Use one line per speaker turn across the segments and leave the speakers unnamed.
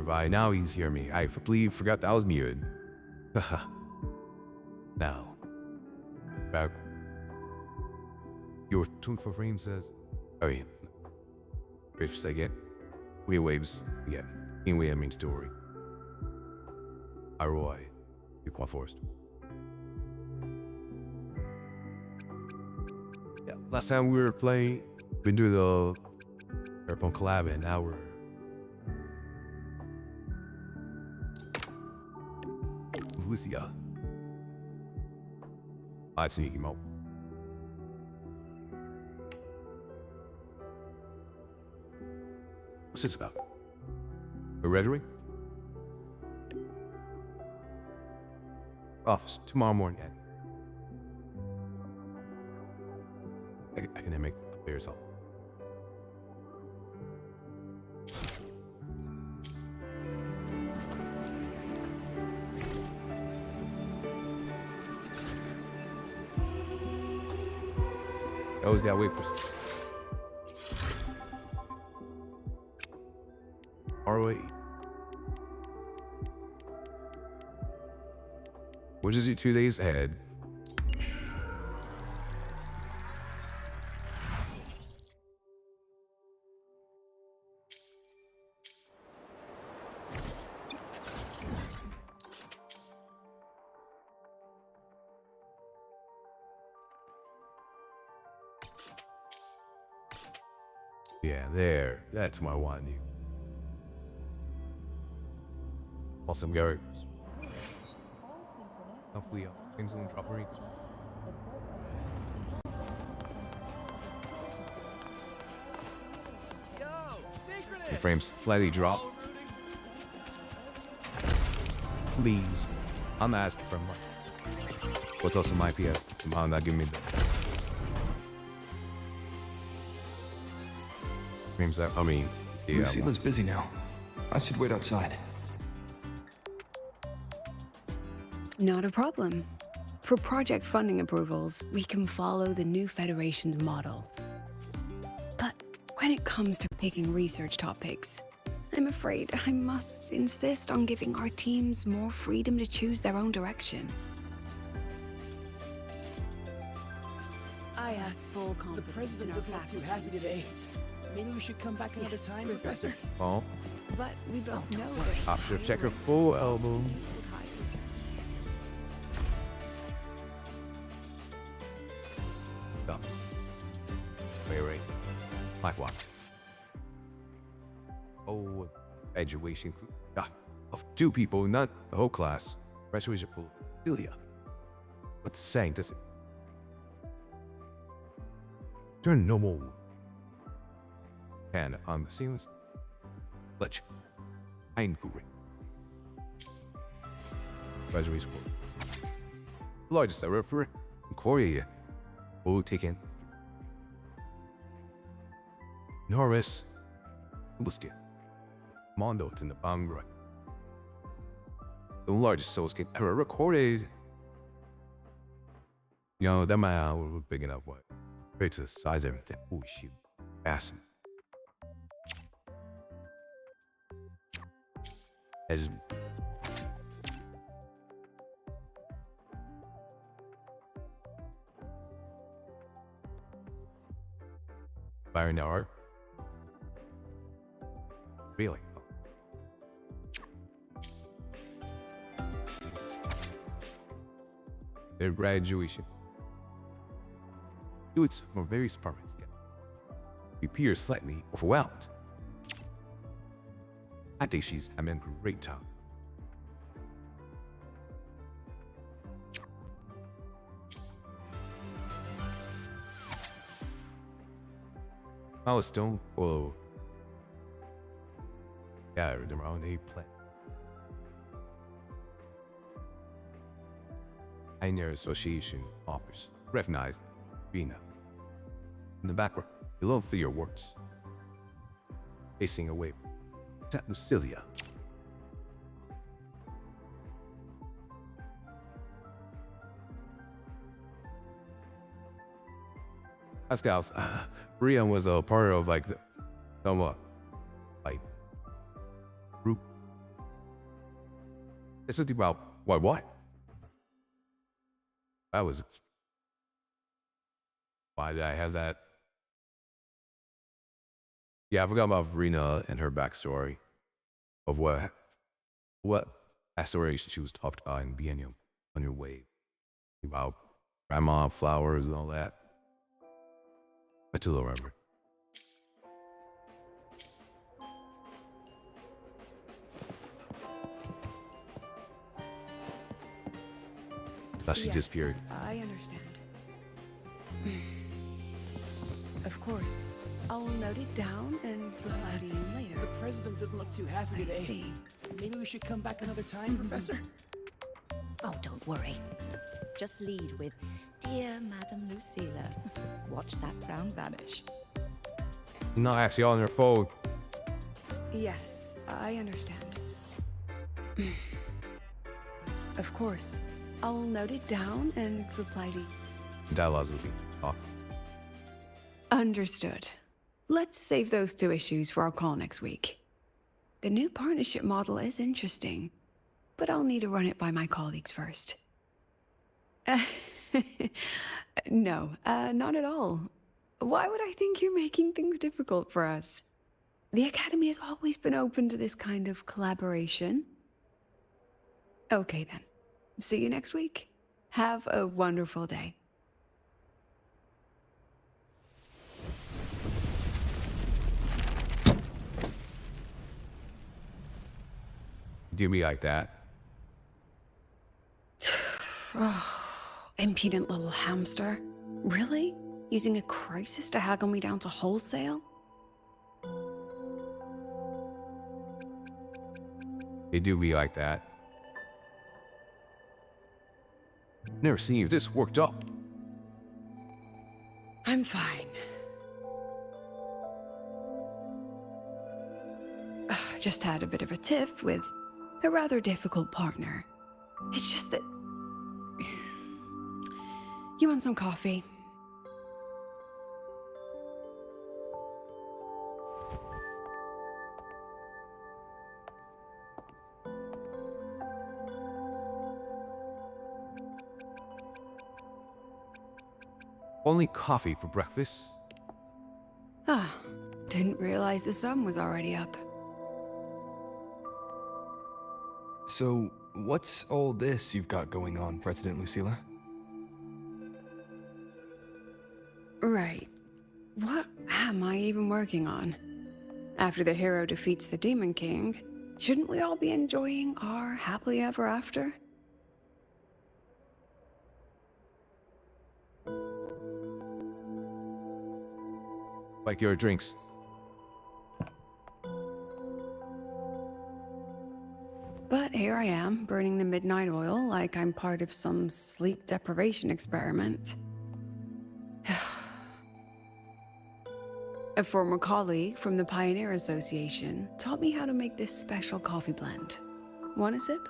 Right now he's hear me. I believe forgot that I was muted. Now, back. Your 24 frames says. Oh yeah. Wait for a second. We waves again. Anyway, I mean story. Roy, you quite forced. Yeah, last time we were playing, been doing the Airphone collab, and now we're. Lucia. I'd sneak him out. What's this about? A registering? Office tomorrow morning. I can make clear yourself. I always gotta wait for ROA. Which is your 2 days ahead? Yeah, there. That's my one. You. Awesome, Gary. Hopefully, things won't drop or the frames slightly drop. Please. I'm asking for much. What's also my PS? Come on, not give me that. Frames that, I mean, yeah.
Lucila's busy now. I should wait outside.
Not a problem. For project funding approvals, we can follow the new Federation's model. But when it comes to picking research topics, I'm afraid I must insist on giving our teams more freedom to choose their own direction. I have full confidence
The president
in our
doesn't look too
faculty
happy
and
today.
students.
Maybe we should come back another time, Professor.
Oh,
But we both know that
option check her full album. Stop. Wait. Mike watch. Oh, graduation. Of 2 people, not the whole class. Graduation pool. Celia. What's saying? Does it? Turn normal. And on the ceilings. Let's. I'm Kuro. Graduation pool. Largest ever for Korea. Oh, taken. Norris. Busket. Mondo in the bottom right. The largest soul skin ever recorded. You know, that might was big enough, what? Great to the size of everything. Oh, shoot. Awesome. As Byron Hour. Really? Their graduation. Do it from various departments. He appears slightly overwhelmed. I think she's having a great time. Milestone. Whoa. Gathered around a plant. Pioneer Association offers recognized Vina. In the background, below for your works. Facing away. St. Lucilia. Scouts, Brian was a part of like the somewhat like group It's something about what? That was why did I have that? Yeah, I forgot about Verena and her backstory of what backstory she was talked about in being on your way about grandma flowers and all that. I too don't remember. Thought she disappeared.
I understand. Of course. I'll note it down and reply to you later.
The president doesn't look too happy
I
today.
see.
Maybe we should come back another time, Professor?
Oh, don't worry. Just lead with, "Dear Madame Lucilla." Watch that frown vanish.
Not actually on her phone.
Yes, I understand. Of course. I'll note it down and reply to you.
Dialogues will be off.
Understood. Let's save those two issues for our call next week. The new partnership model is interesting, but I'll need to run it by my colleagues first. No, not at all. Why would I think you're making things difficult for us? The Academy has always been open to this kind of collaboration. Okay then. See you next week. Have a wonderful day.
Do me like that.
Impudent little hamster. Really? Using a crisis to haggle me down to wholesale?
They do be like that. Never seen if this worked up.
I'm fine. Just had a bit of a tiff with a rather difficult partner. It's just that... You want some coffee?
Only coffee for breakfast?
Ah, didn't realize the sun was already up.
So, what's all this you've got going on, President Lucilla?
Right. What am I even working on? After the hero defeats the Demon King, shouldn't we all be enjoying our happily ever after?
Like your drinks.
But here I am, burning the midnight oil like I'm part of some sleep deprivation experiment. A former colleague from the Pioneer Association taught me how to make this special coffee blend. Want a sip?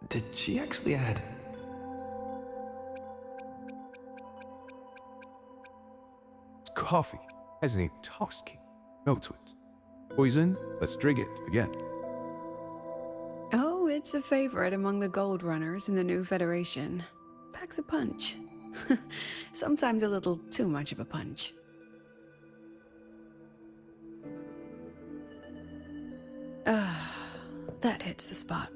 Did she actually add?
It's coffee. Has an intoxicating note to it. Poison? Let's drink it again.
Oh, it's a favorite among the Gold Runners in the new Federation. Packs a punch. Sometimes a little too much of a punch. Ah, that hits the spot.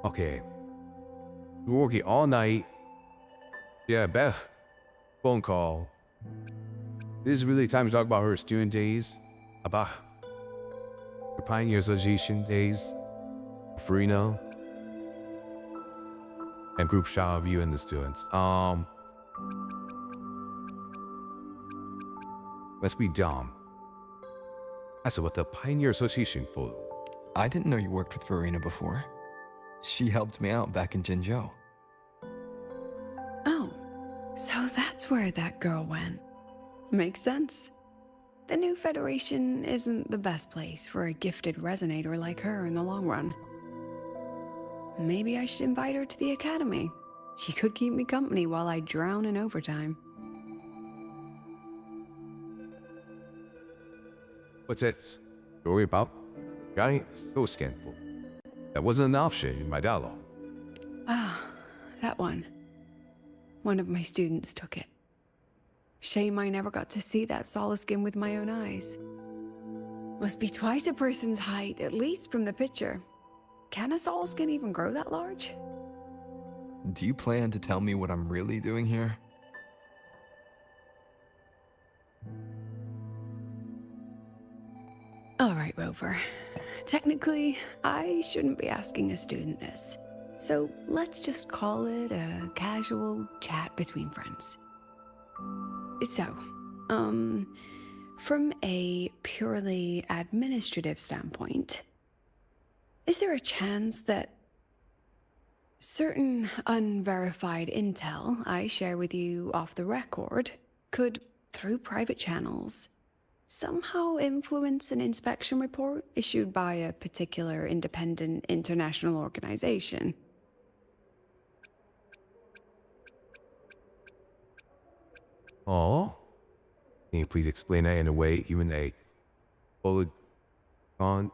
Okay. We're working all night. Yeah, Beth. Phone call. This is really the time to talk about her student days. About her Pioneer Association days. Farino. And group shot of you and the students. Let's be dumb. That's about the Pioneer Association photo.
I didn't know you worked with Verena before. She helped me out back in Jinzhou.
Oh, so that's where that girl went. Makes sense. The new Federation isn't the best place for a gifted resonator like her in the long run. Maybe I should invite her to the academy. She could keep me company while I drown in overtime.
What's that story about? Guy so scandal. That wasn't an option in my dialogue.
Ah, that one. One of my students took it. Shame I never got to see that solace skin with my own eyes. Must be twice a person's height, at least from the picture. Can a solace skin even grow that large?
Do you plan to tell me what I'm really doing here?
All right, Rover. Technically, I shouldn't be asking a student this. So let's just call it a casual chat between friends. So, from a purely administrative standpoint, is there a chance that certain unverified intel I share with you off the record could, through private channels, somehow influence an inspection report issued by a particular independent international organization?
Oh? Can you please explain that in a way even a Polygon,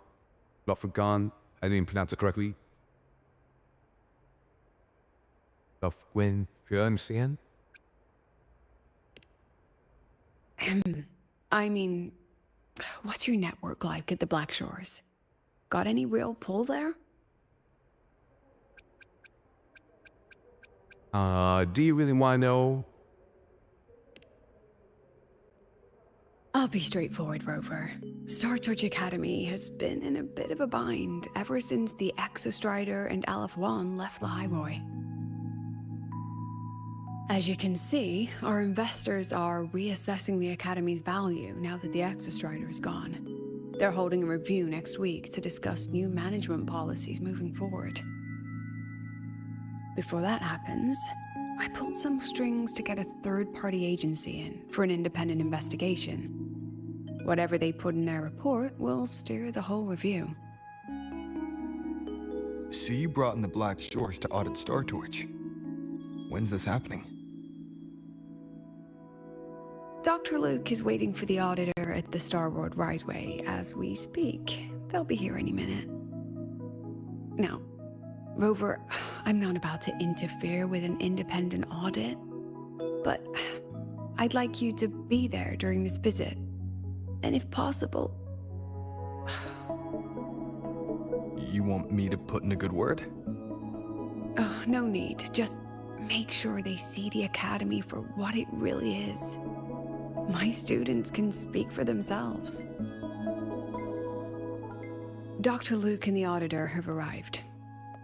Lofragon, I didn't pronounce it correctly. Lofgwen, you understand?
I mean, what's your network like at the Black Shores? Got any real pull there?
Do you really want to know?
I'll be straightforward, Rover. Startorch Academy has been in a bit of a bind ever since the Exostrider and Aleph One left the Highway. As you can see, our investors are reassessing the Academy's value now that the Exostrider is gone. They're holding a review next week to discuss new management policies moving forward. Before that happens, I pulled some strings to get a third-party agency in for an independent investigation. Whatever they put in their report will steer the whole review.
So you brought in the Black Shores to audit Startorch. When's this happening?
Dr. Luke is waiting for the auditor at the Starworld Riseway as we speak. They'll be here any minute. Now, Rover, I'm not about to interfere with an independent audit, but I'd like you to be there during this visit. And if possible...
You want me to put in a good word?
Oh, no need. Just make sure they see the Academy for what it really is. My students can speak for themselves. Dr. Luke and the auditor have arrived.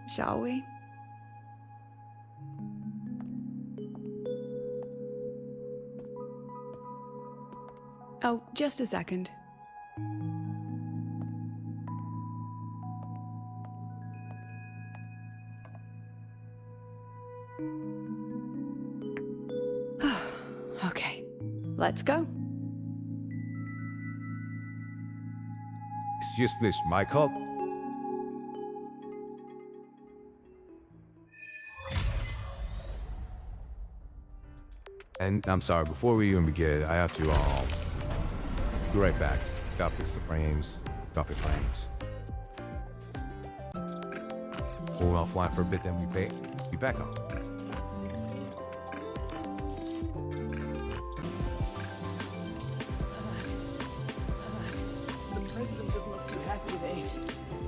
Shall we? Oh, just a second. Okay, let's go.
Excuse please, my call. And I'm sorry, before we even begin, I have to be right back. Gotta fix the frames. Gotta fix frames. We'll offline for a bit, then be back on.
The president doesn't look too happy today.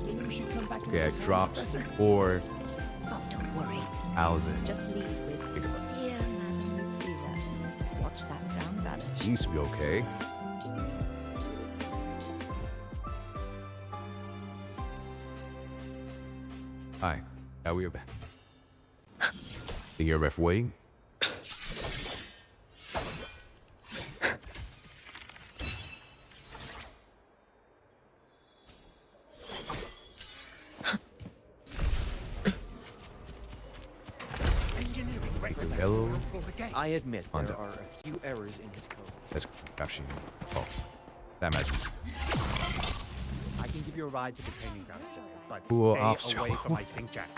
Maybe we should come back another
Yeah,
time,
dropped
Professor.
or
Oh, don't worry.
Alison.
Just lead with,
Think about it.
dear Madam Lucilla. Watch that frown vanish.
Seems to be okay. Hi, now we are back. Think you're ref waiting?
I admit
On
there
to-
are a few errors in his code.
That's actually. Oh, that magic.
I can give you a ride to the training grounds today, but
Cool
stay
option.
away from my sync jack.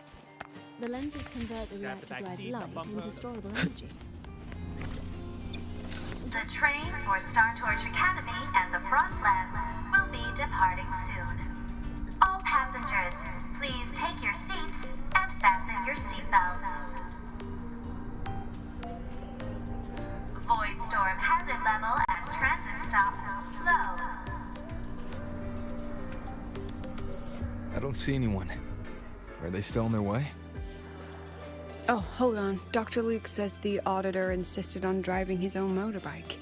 The lenses convert the
Grab the
reactor drive
backseat,
light
bumper.
into storable energy.
The train for Startorch Academy and the Frostlands will be departing soon. All passengers, please take your seats and fasten your seatbelts. Void storm hazard level at transit stop low.
I don't see anyone. Are they still on their way?
Oh, hold on. Dr. Luke says the auditor insisted on driving his own motorbike.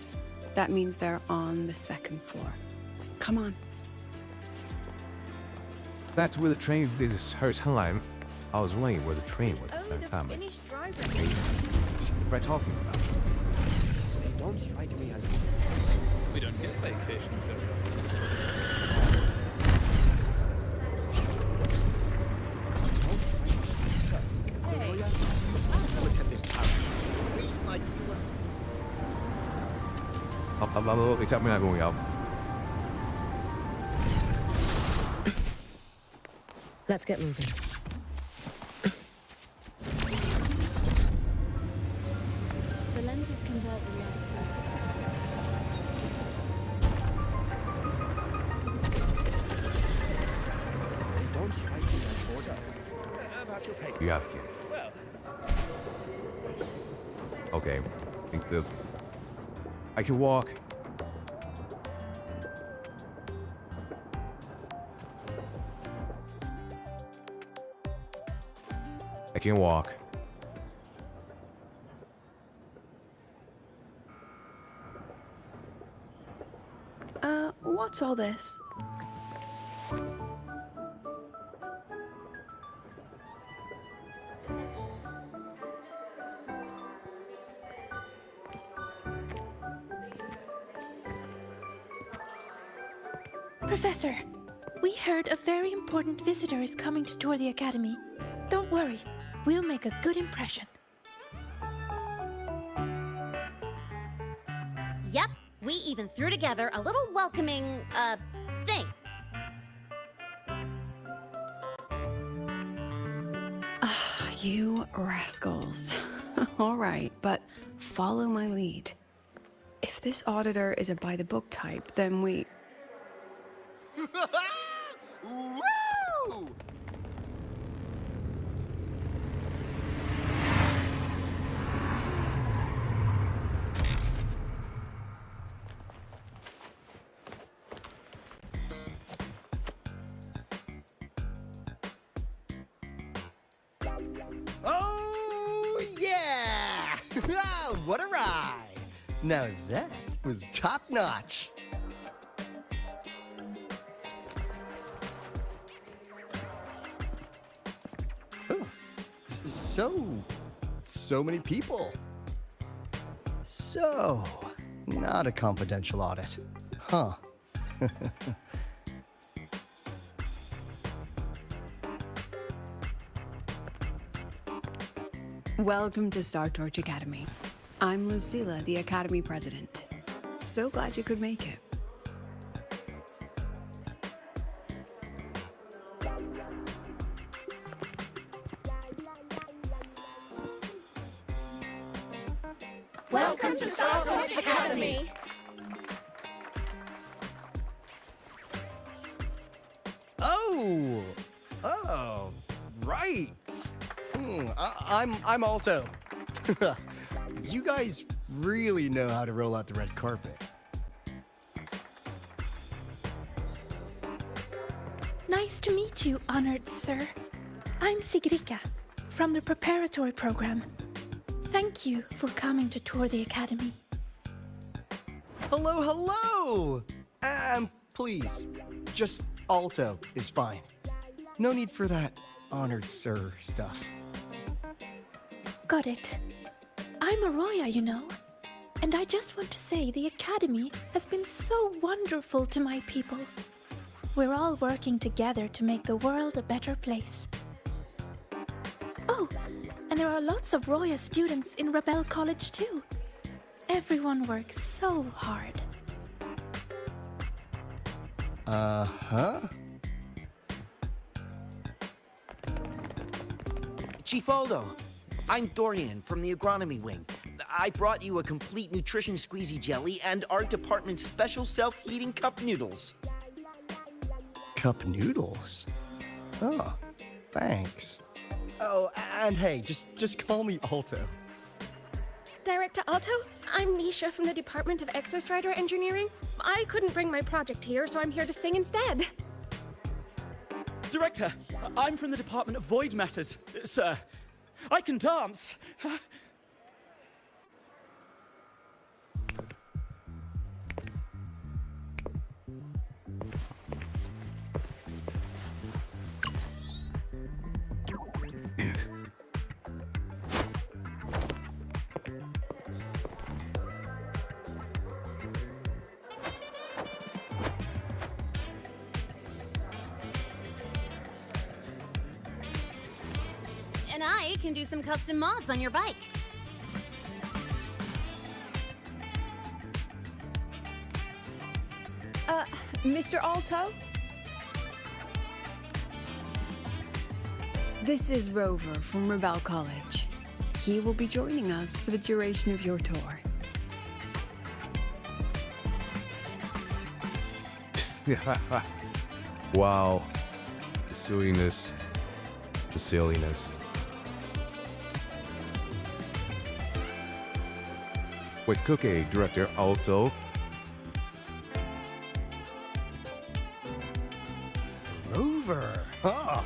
That means they're on the second floor. Come on.
That's where the train is her time. I was wondering where the train was at that time.
Finished driving.
What am I talking about?
They don't strike me as...
We don't get vacations very often.
Don't strike me. Sir, Gloria, look at this house. Please, my hero.
It's up, we're not going up.
Let's get moving.
The lenses convert the light.
They don't strike me as ordinary. How about your paper?
You have kid. Okay. I think I can walk. I can walk.
What's all this?
Professor, we heard a very important visitor is coming to tour the academy. Don't worry, we'll make a good impression.
Yep, we even threw together a little welcoming, thing.
You rascals. All right, but follow my lead. If this auditor is a by-the-book type, then we...
Woo! Oh, yeah! What a ride! Now that was top notch. Oh, so many people. So, not a confidential audit, huh?
Welcome to Startorch Academy. I'm Lucilla, the Academy President. So glad you could make it.
Welcome to Startorch Academy.
Oh, right. I'm Alto. You guys really know how to roll out the red carpet.
Nice to meet you, honored sir. I'm Sigrika, from the preparatory program. Thank you for coming to tour the academy.
Hello, hello! Please, just Alto is fine. No need for that honored sir stuff.
Got it. I'm Arroya, you know. And I just want to say the academy has been so wonderful to my people. We're all working together to make the world a better place. Oh, And there are lots of Roya students in Rebel College too. Everyone works so hard.
Uh-huh.
Chief Aldo, I'm Dorian from the agronomy wing. I brought you a complete nutrition squeezy jelly and our department's special self-heating cup noodles.
Cup noodles? Oh, thanks. Oh, and hey, just call me Alto.
Director Alto, I'm Misha from the Department of Exostrider Engineering. I couldn't bring my project here, so I'm here to sing instead.
Director, I'm from the Department of Void Matters. Sir, I can dance.
And I can do some custom mods on your bike.
Mr. Alto? This is Rover from Rebel College. He will be joining us for the duration of your tour.
Wow. The silliness. The silliness. Wait, cookie, Director Alto.
Rover. Oh,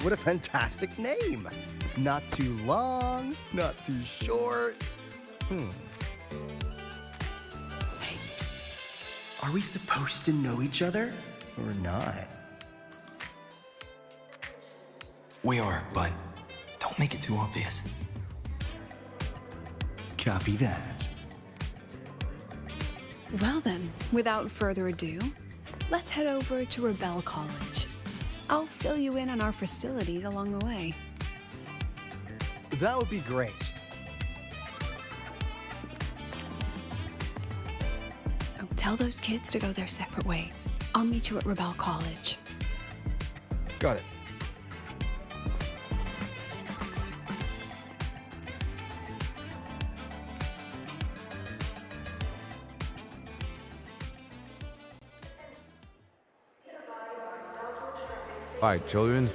what a fantastic name. Not too long, not too short.
Hey, are we supposed to know each other or not?
We are, but don't make it too obvious.
Copy that.
Well then, without further ado, let's head over to Rebel College. I'll fill you in on our facilities along the way.
That would be great.
Oh, tell those kids to go their separate ways. I'll meet you at Rebel College.
Got it.
All right, children.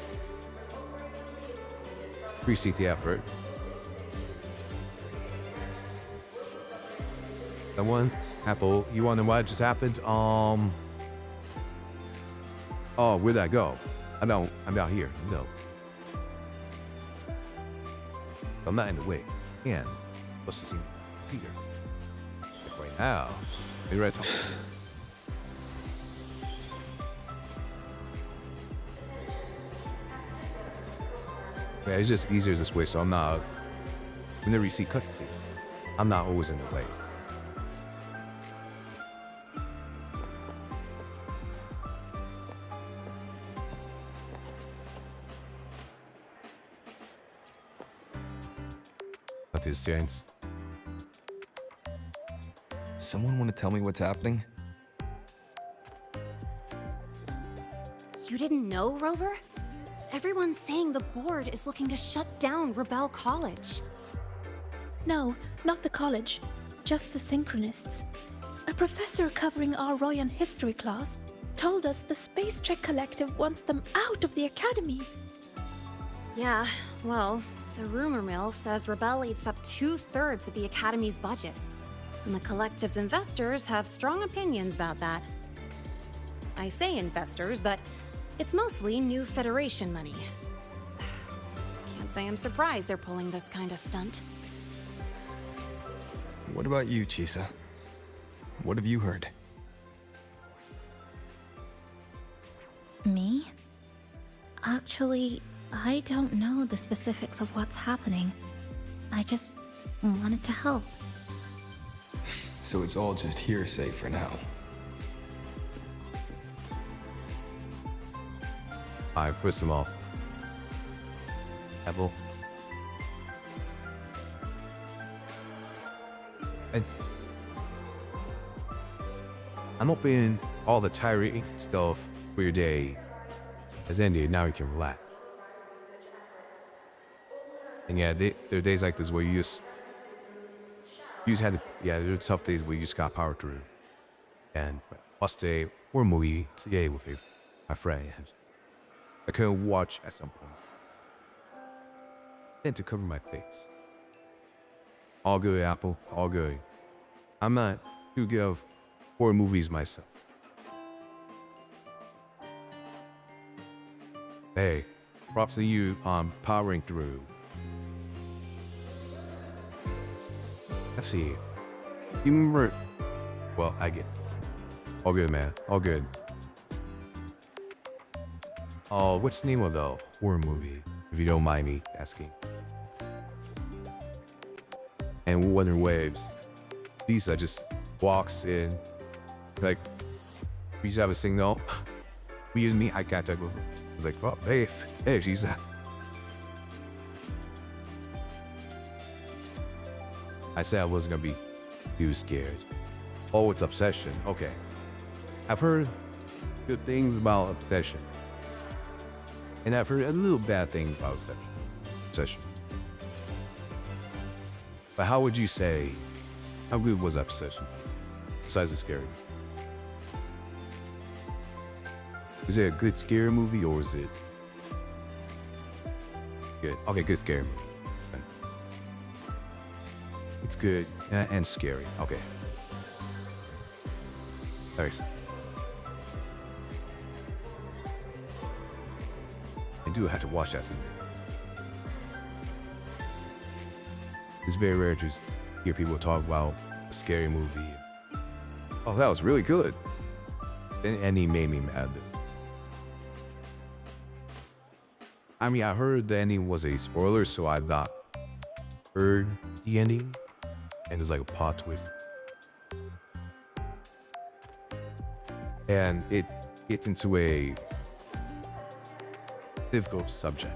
Appreciate the effort. Someone, Apple, you wonder what just happened? Oh, where'd I go? I'm out here. No. I'm not in the way. And what's this here? Right now. Are you ready to talk? Yeah, it's just easier this way, so I'm not. Whenever you see cutscene, I'm not always in the way. Not this chance.
Someone want to tell me what's happening?
You didn't know, Rover? Everyone's saying the board is looking to shut down Rebel College.
No, not the college. Just the Synchronists. A professor covering our Royan history class told us the Space Trek Collective wants them out of the academy.
Yeah, well, the rumor mill says Rebel eats up 2/3 of the academy's budget. And the collective's investors have strong opinions about that. I say investors, but it's mostly new Federation money. Can't say I'm surprised they're pulling this kind of stunt.
What about you, Chisa? What have you heard?
Me? Actually, I don't know the specifics of what's happening. I just wanted to help.
So it's all just hearsay for now.
Alright, first of all, Apple, It's... I'm hoping all the tiring stuff for your day has ended. Now you can relax. And yeah, there are days like this where you just had to, yeah, there are tough days where you just got power through. And watched a horror movie today with my friend. I couldn't watch at some point. Then to cover my face. All good, Apple. All good. I'm not too good of horror movies myself. Hey, props to you on powering through. Let's see. You remember? Well, I get it. All good, man. All good. Oh, what's the name of the horror movie? If you don't mind me asking. And Wuthering Waves. Lisa just walks in, like, we just have a signal. We use me eye contact with her. It's like, oh, hey, she's I said I wasn't gonna be too scared. Oh, it's obsession. Okay. I've heard good things about obsession. And I've heard a little bad things about obsession. But how would you say, how good was obsession? Besides the scary. Is it a good scary movie or is it good? Okay, good scary movie. It's good and scary. Okay. Thanks. I do have to watch that someday. It's very rare to hear people talk about a scary movie. Oh, that was really good. And he made me mad though. I mean, I heard the ending was a spoiler, so I not heard the ending. And there's like a plot twist. And it gets into a difficult subject.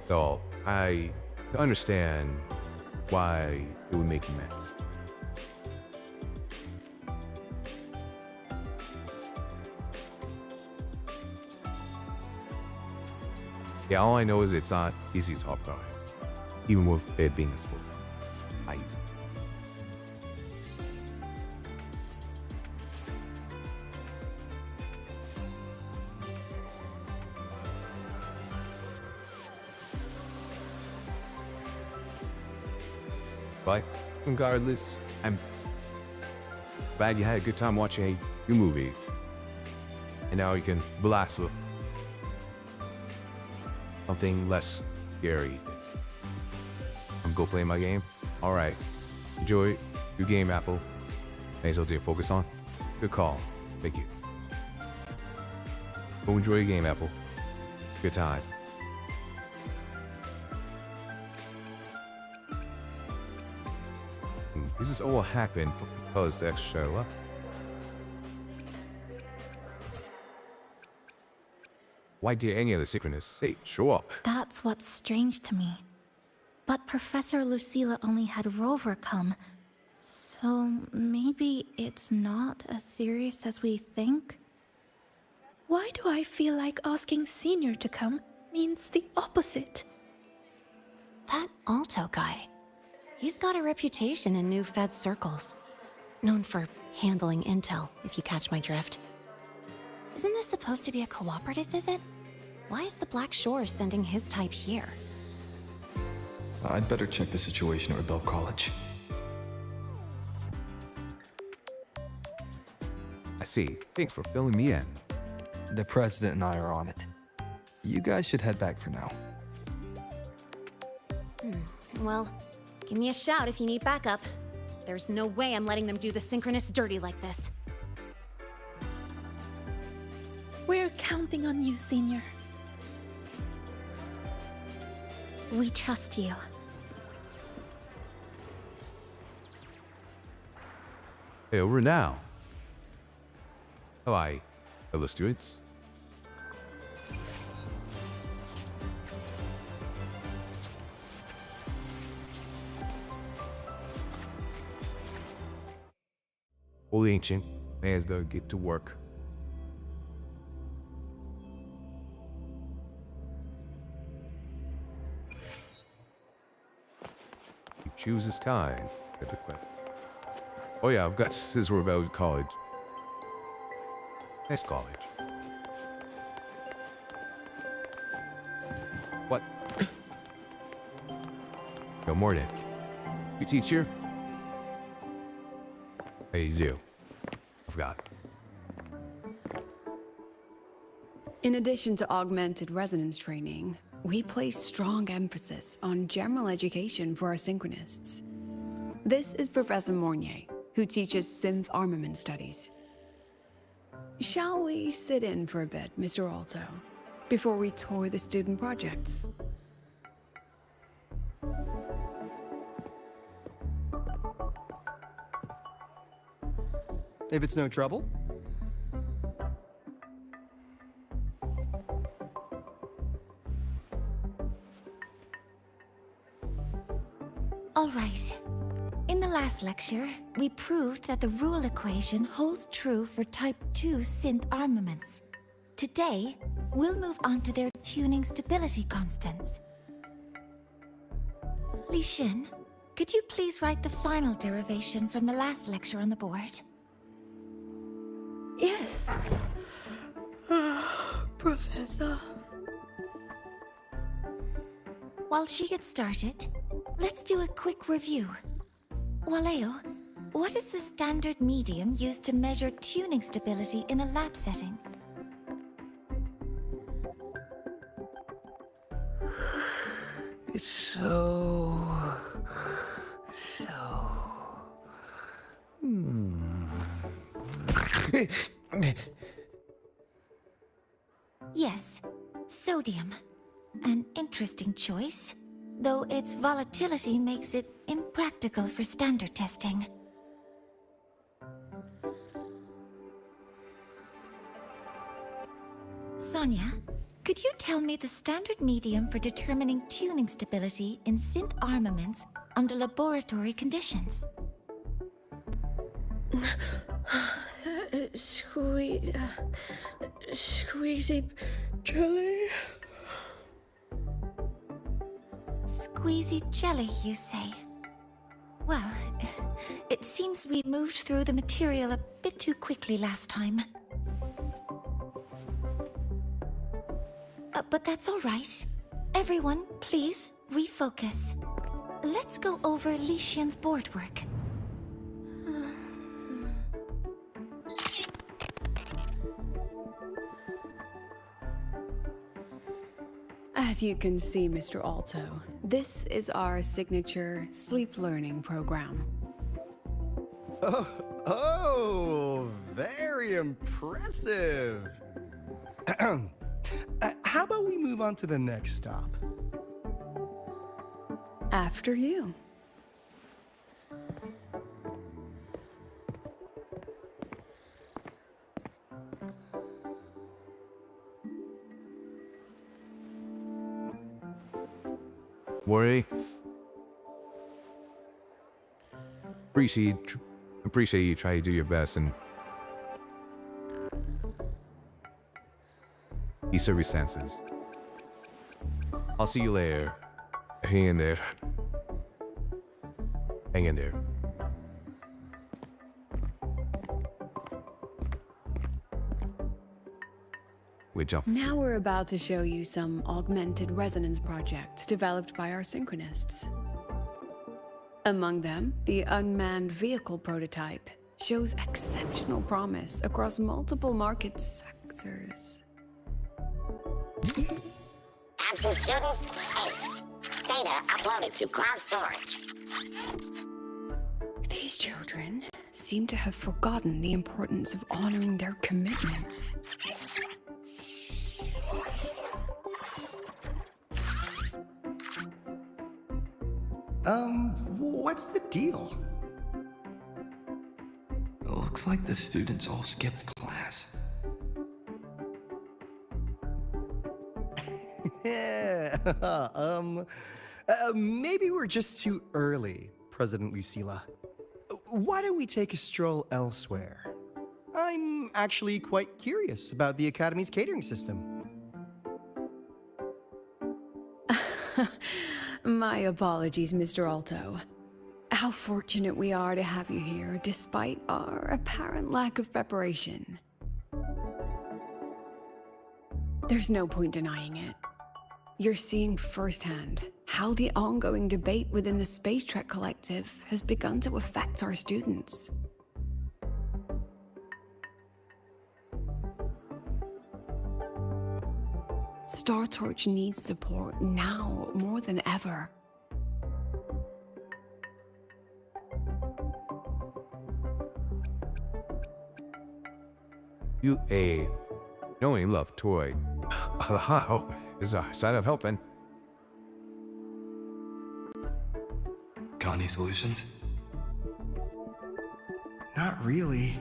So I understand why it would make you mad. Yeah, all I know is it's not easy to talk about it, even with it being a spoiler. Not easy. But regardless, I'm glad you had a good time watching a new movie. And now you can blast with something less scary. I'm go play my game. All right. Enjoy your game, Apple. Thanks for focus on. Good call. Thank you. Go enjoy your game, Apple. Good time. This is all happened because the extra show up. Why did any of the synchronous show up?
That's what's strange to me. But Professor Lucilla only had Rover come, so maybe it's not as serious as we think? Why do I feel like asking Senior to come means the opposite?
That Alto guy. He's got a reputation in new Fed circles. Known for handling intel, if you catch my drift. Isn't this supposed to be a cooperative visit? Why is the Black Shore sending his type here?
I'd better check the situation at Rebel College.
I see. Thanks for filling me in.
The President and I are on it. You guys should head back for now.
Well, give me a shout if you need backup. There's no way I'm letting them do the synchronous dirty like this.
We're counting on you, Senior. We trust you.
Hey, over now. Hi, fellow students. Old ancient, as they get to work. You choose this kind. At the quest. Oh yeah, I've got this Rebel College. Nice college. What? Yo, Morden. You teach here? Hey, you. I forgot.
In addition to augmented resonance training, we place strong emphasis on general education for our synchronists. This is Professor Mornier, who teaches synth armament studies. Shall we sit in for a bit, Mr. Alto, before we tour the student projects?
If it's no trouble.
All right. In the last lecture, we proved that the rule equation holds true for Type 2 synth armaments. Today, we'll move on to their tuning stability constants. Li Xin, could you please write the final derivation from the last lecture on the board?
Yes. Professor.
While she gets started, let's do a quick review. Waleo, what is the standard medium used to measure tuning stability in a lab setting?
It's so...
Yes, sodium. An interesting choice, though its volatility makes it impractical for standard testing. Sonia, could you tell me the standard medium for determining tuning stability in synth armaments under laboratory conditions?
Squeezy jelly.
Squeezy jelly, you say? Well, it seems we moved through the material a bit too quickly last time. But that's all right. Everyone, please refocus. Let's go over Li Xian's board work.
As you can see, Mr. Alto, this is our signature sleep learning program.
Oh, very impressive. How about we move on to the next stop?
After you.
Worry. Appreciate you try to do your best and these circumstances. I'll see you later. Hang in there. Hang in there. We jump.
Now we're about to show you some augmented resonance projects developed by our synchronists. Among them, the unmanned vehicle prototype shows exceptional promise across multiple market sectors.
Absent students, 8. Data uploaded to cloud storage.
These children seem to have forgotten the importance of honoring their commitments.
What's the deal?
It looks like the students all skipped class.
Yeah, maybe we're just too early, President Lucila. why don't we take a stroll elsewhere? I'm actually quite curious about the Academy's catering system.
My apologies, Mr. Alto. How fortunate we are to have you here, despite our apparent lack of preparation. There's no point denying it. You're seeing firsthand how the ongoing debate within the Space Trek Collective has begun to affect our students. Startorch needs support now more than ever.
You a knowing love toy. How is a sign of helping.
Got any solutions?
Not really.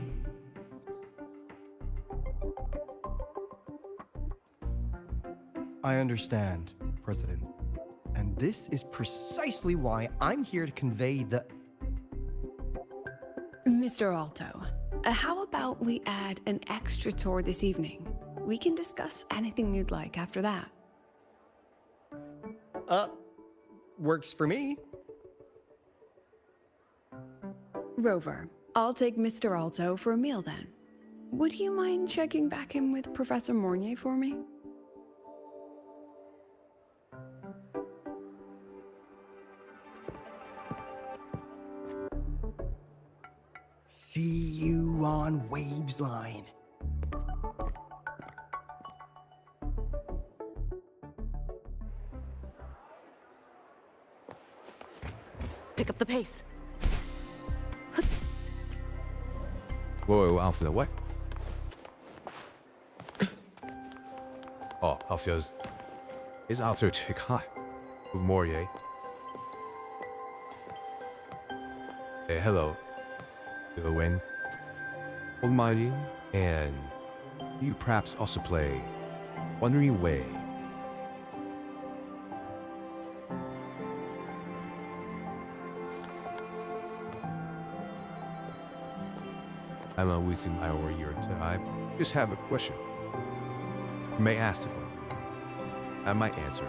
I understand, President. And this is precisely why I'm here to convey the...
Mr. Alto, how about we add an extra tour this evening? We can discuss anything you'd like after that.
Works for me.
Rover, I'll take Mr. Alto for a meal then. Would you mind checking back in with Professor Mornier for me?
See you on Waves Line.
Pick up the pace.
Whoa, Alpha, what? Oh, Alpha's... Is Alpha chick hot? With Morier. Hey, hello. To the wind. Almighty, and you perhaps also play Wuthering Waves. I'm not wasting my or your time. Just have a question. You may ask it. I might answer.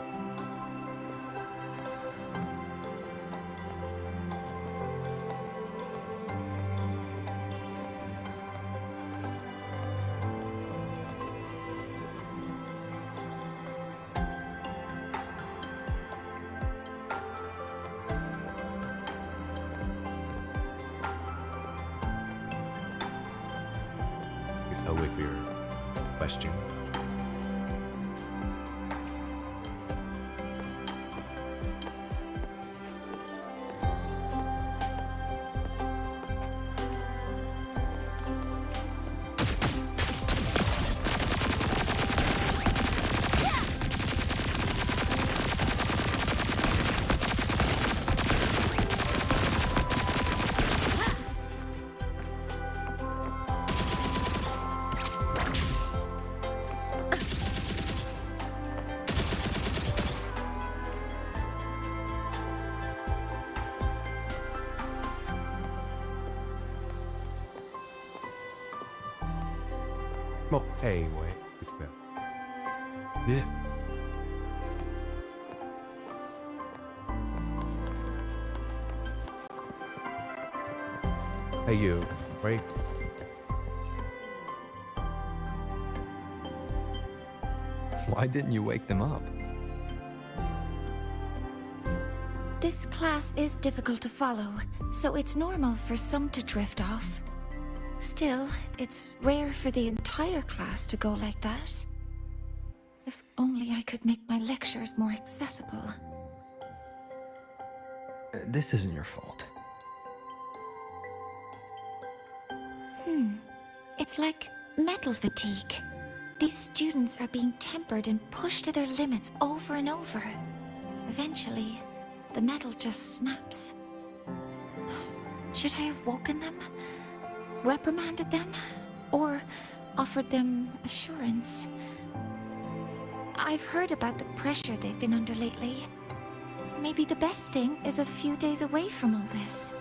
I'll wait for your question. Well, anyway, it's been. Yeah. Hey, you, right?
Why didn't you wake them up?
This class is difficult to follow, so it's normal for some to drift off. Still, it's rare for the entire class to go like that. If only I could make my lectures more accessible.
This isn't your fault.
It's like metal fatigue. These students are being tempered and pushed to their limits over and over. Eventually, the metal just snaps. Should I have woken them? Reprimanded them? Or offered them assurance? I've heard about the pressure they've been under lately. Maybe the best thing is a few days away from all this.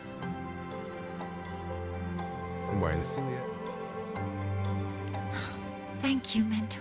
Don't worry, Lucilia.
Thank you, Mentor.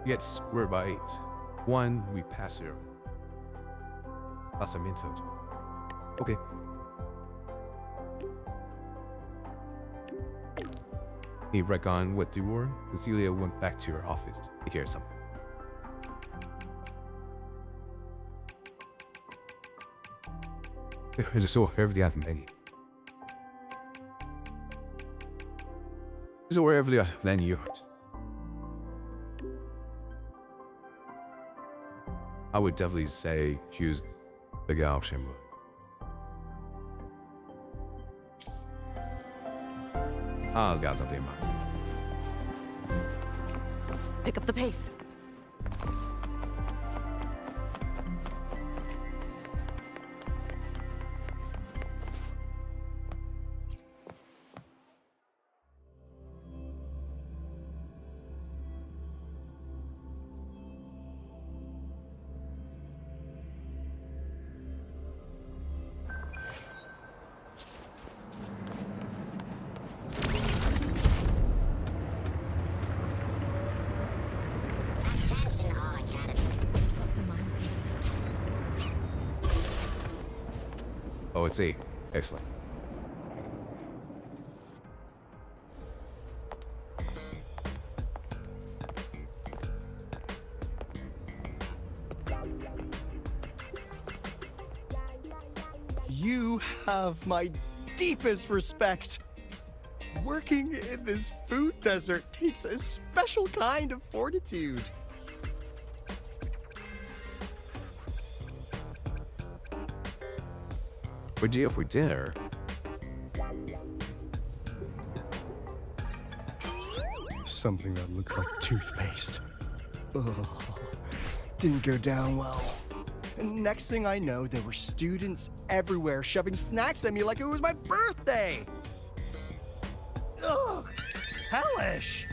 Get squared by 8. 1, we pass 0. Pasamiento. Okay. He reckoned what to war. Lucilia went back to her office to take care of something. Jag så hövlig jag mig. Så hövlig than yours. I would definitely say choose the gal Shimba. I've got something in mind.
Pick up the pace.
Oh, it's A. Excellent.
You have my deepest respect. Working in this food desert takes a special kind of fortitude.
We're due for dinner.
Something that looked like toothpaste. Ugh. Didn't go down well. And next thing I know, there were students everywhere shoving snacks at me like it was my birthday. Ugh, hellish.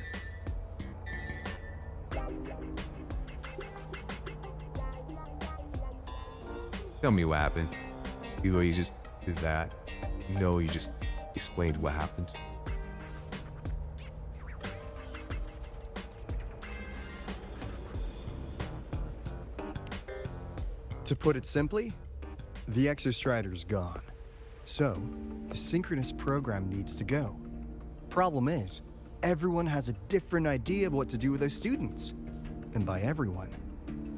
Tell me what happened. Either you just did that. No, you just explained what happened.
To put it simply, the Exostrider's gone. So, the synchronous program needs to go. Problem is, everyone has a different idea of what to do with those students. And by everyone,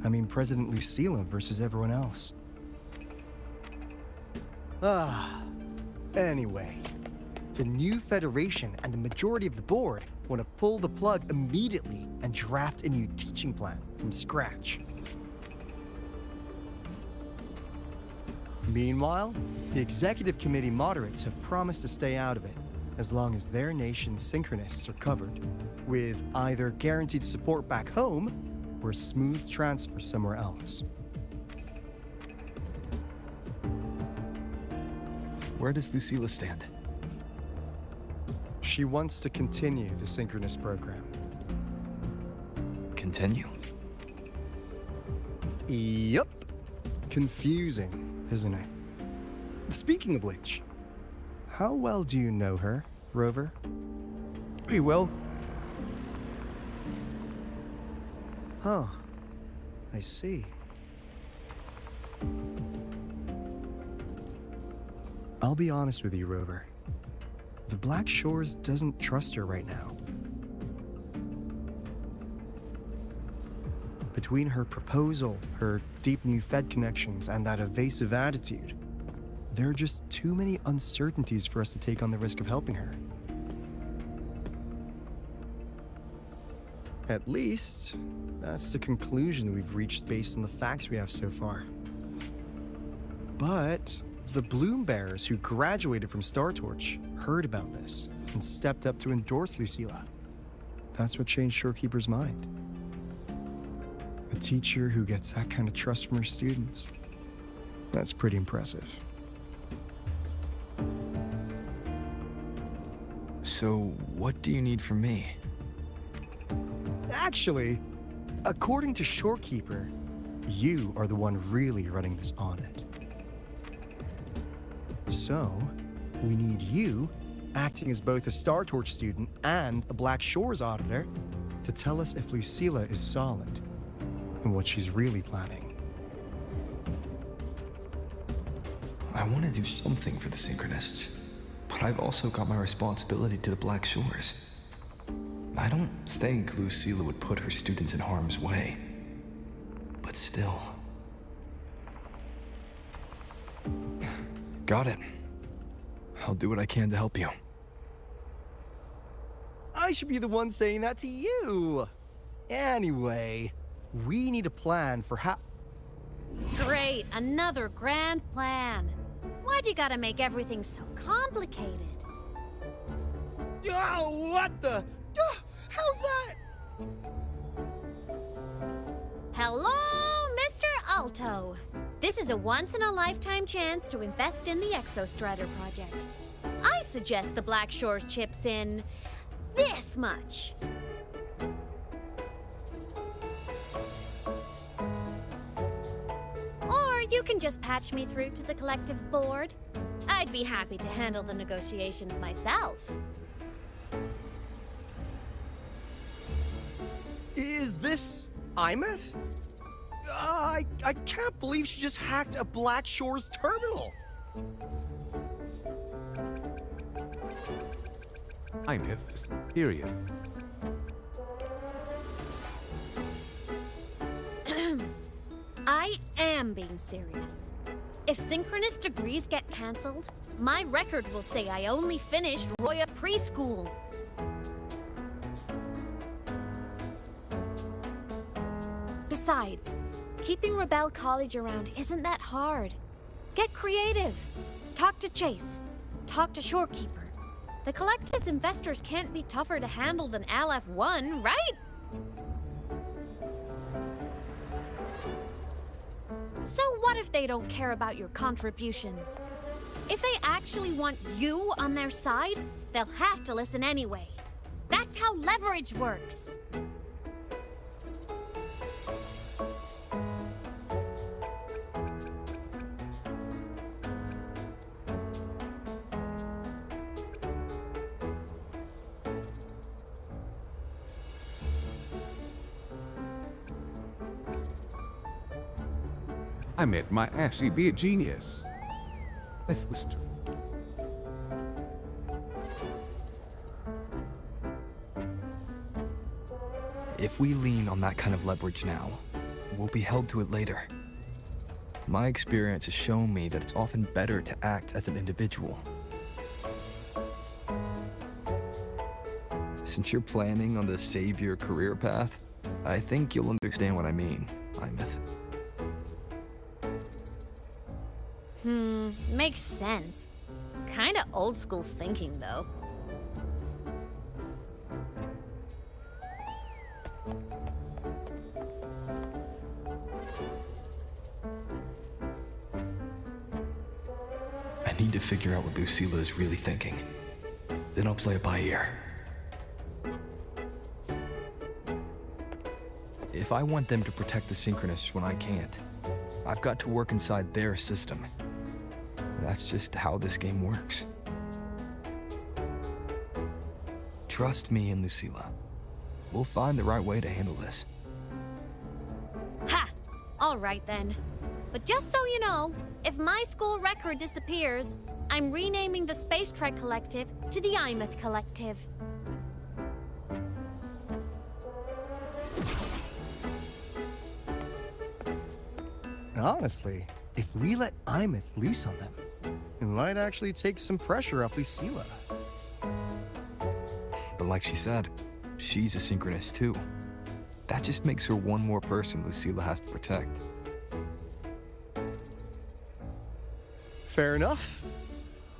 I mean President Lucilla versus everyone else. Anyway, the new Federation and the majority of the board want to pull the plug immediately and draft a new teaching plan from scratch. Meanwhile, the executive committee moderates have promised to stay out of it, as long as their nation's synchronists are covered, with either guaranteed support back home or a smooth transfer somewhere else.
Where does Lucilla stand?
She wants to continue the synchronous program.
Continue?
Yup. Confusing, isn't it? Speaking of which, how well do you know her, Rover?
Pretty well.
Huh. I see. I'll be honest with you, Rover. The Black Shores doesn't trust her right now. Between her proposal, her deep new Fed connections, and that evasive attitude, there are just too many uncertainties for us to take on the risk of helping her. At least, That's the conclusion we've reached based on the facts we have so far. But the Bloom Bearers who graduated from Startorch heard about this and stepped up to endorse Lucilla. That's what changed Shorekeeper's mind. A teacher who gets that kind of trust from her students. That's pretty impressive.
So, what do you need from me?
Actually, according to Shorekeeper, you are the one really running this audit. So, we need you, acting as both a Startorch student and a Black Shores auditor, to tell us if Lucilla is solid and what she's really planning.
I want to do something for the Synchronists, but I've also got my responsibility to the Black Shores. I don't think Lucilla would put her students in harm's way, but still. Got it. I'll do what I can to help you.
I should be the one saying that to you. Anyway, we need a plan for how...
Great, another grand plan. Why'd you gotta make everything so complicated?
Oh, what the... how's that?
Hello, Mr. Alto. This is a once-in-a-lifetime chance to invest in the Exostrider project. I suggest the Black Shores chips in this much. Or you can just patch me through to the collective board. I'd be happy to handle the negotiations myself.
Is this Imeth? I can't believe she just hacked a Black Shores terminal.
I'm serious.
I am being serious. If synchronous degrees get cancelled, my record will say I only finished Roya preschool. Besides, keeping Rebel College around isn't that hard. Get creative. Talk to Chase. Talk to Shorekeeper. The collective's investors can't be tougher to handle than LF1, right? So what if they don't care about your contributions? If they actually want you on their side, they'll have to listen anyway. That's how leverage works.
I met my actually be a genius. Let's listen.
If we lean on that kind of leverage now, we'll be held to it later. My experience has shown me that it's often better to act as an individual. Since you're planning on the savior career path, I think you'll understand what I mean, Imeth.
Makes sense. Kinda old school thinking, though.
I need to figure out what Lucilla is really thinking. Then I'll play it by ear. If I want them to protect the Synchronists when I can't, I've got to work inside their system. That's just how this game works. Trust me and Lucilla. We'll find the right way to handle this.
Ha! All right then. But just so you know, if my school record disappears, I'm renaming the Space Trek Collective to the Imeth Collective.
Honestly, if we let Imeth loose on them, it might actually take some pressure off Lucilla.
But like she said, she's a synchronist too. That just makes her one more person Lucilla has to protect.
Fair enough.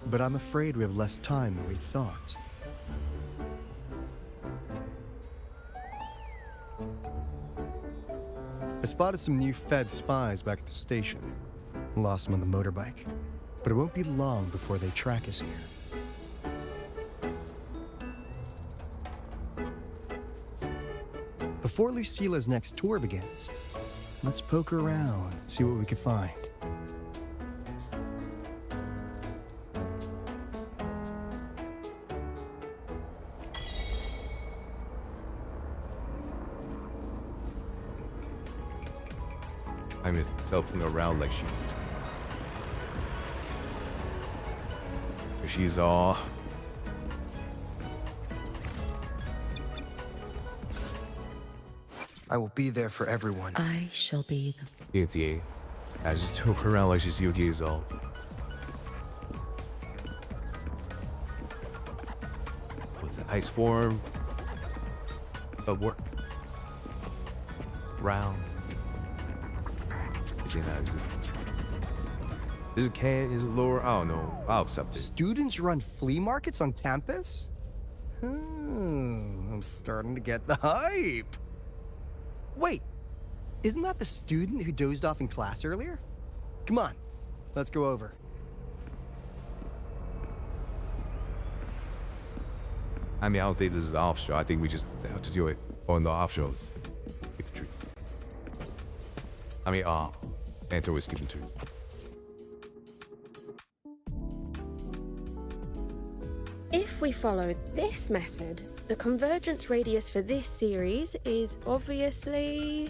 But I'm afraid we have less time than we thought. I spotted some new Fed spies back at the station. Lost them on the motorbike. But it won't be long before they track us here. Before Lucilla's next tour begins, let's poke around, see what we can find.
I'm tilting around like she's all.
I will be there for everyone.
I shall be the...
Yeah. I just tilt her around like she's Yuki's all. Was it ice form? What? Round. Is he not existent? Is it can? Is it lower? I don't know. I'll accept it.
Students run flea markets on campus? I'm starting to get the hype. Wait, isn't that the student who dozed off in class earlier? Come on, let's go over.
I mean, I don't think this is an off show. I think we just have to do it on the off shows. Pick a tree. I mean, enter with skipping trees.
If we follow this method, the convergence radius for this series is obviously...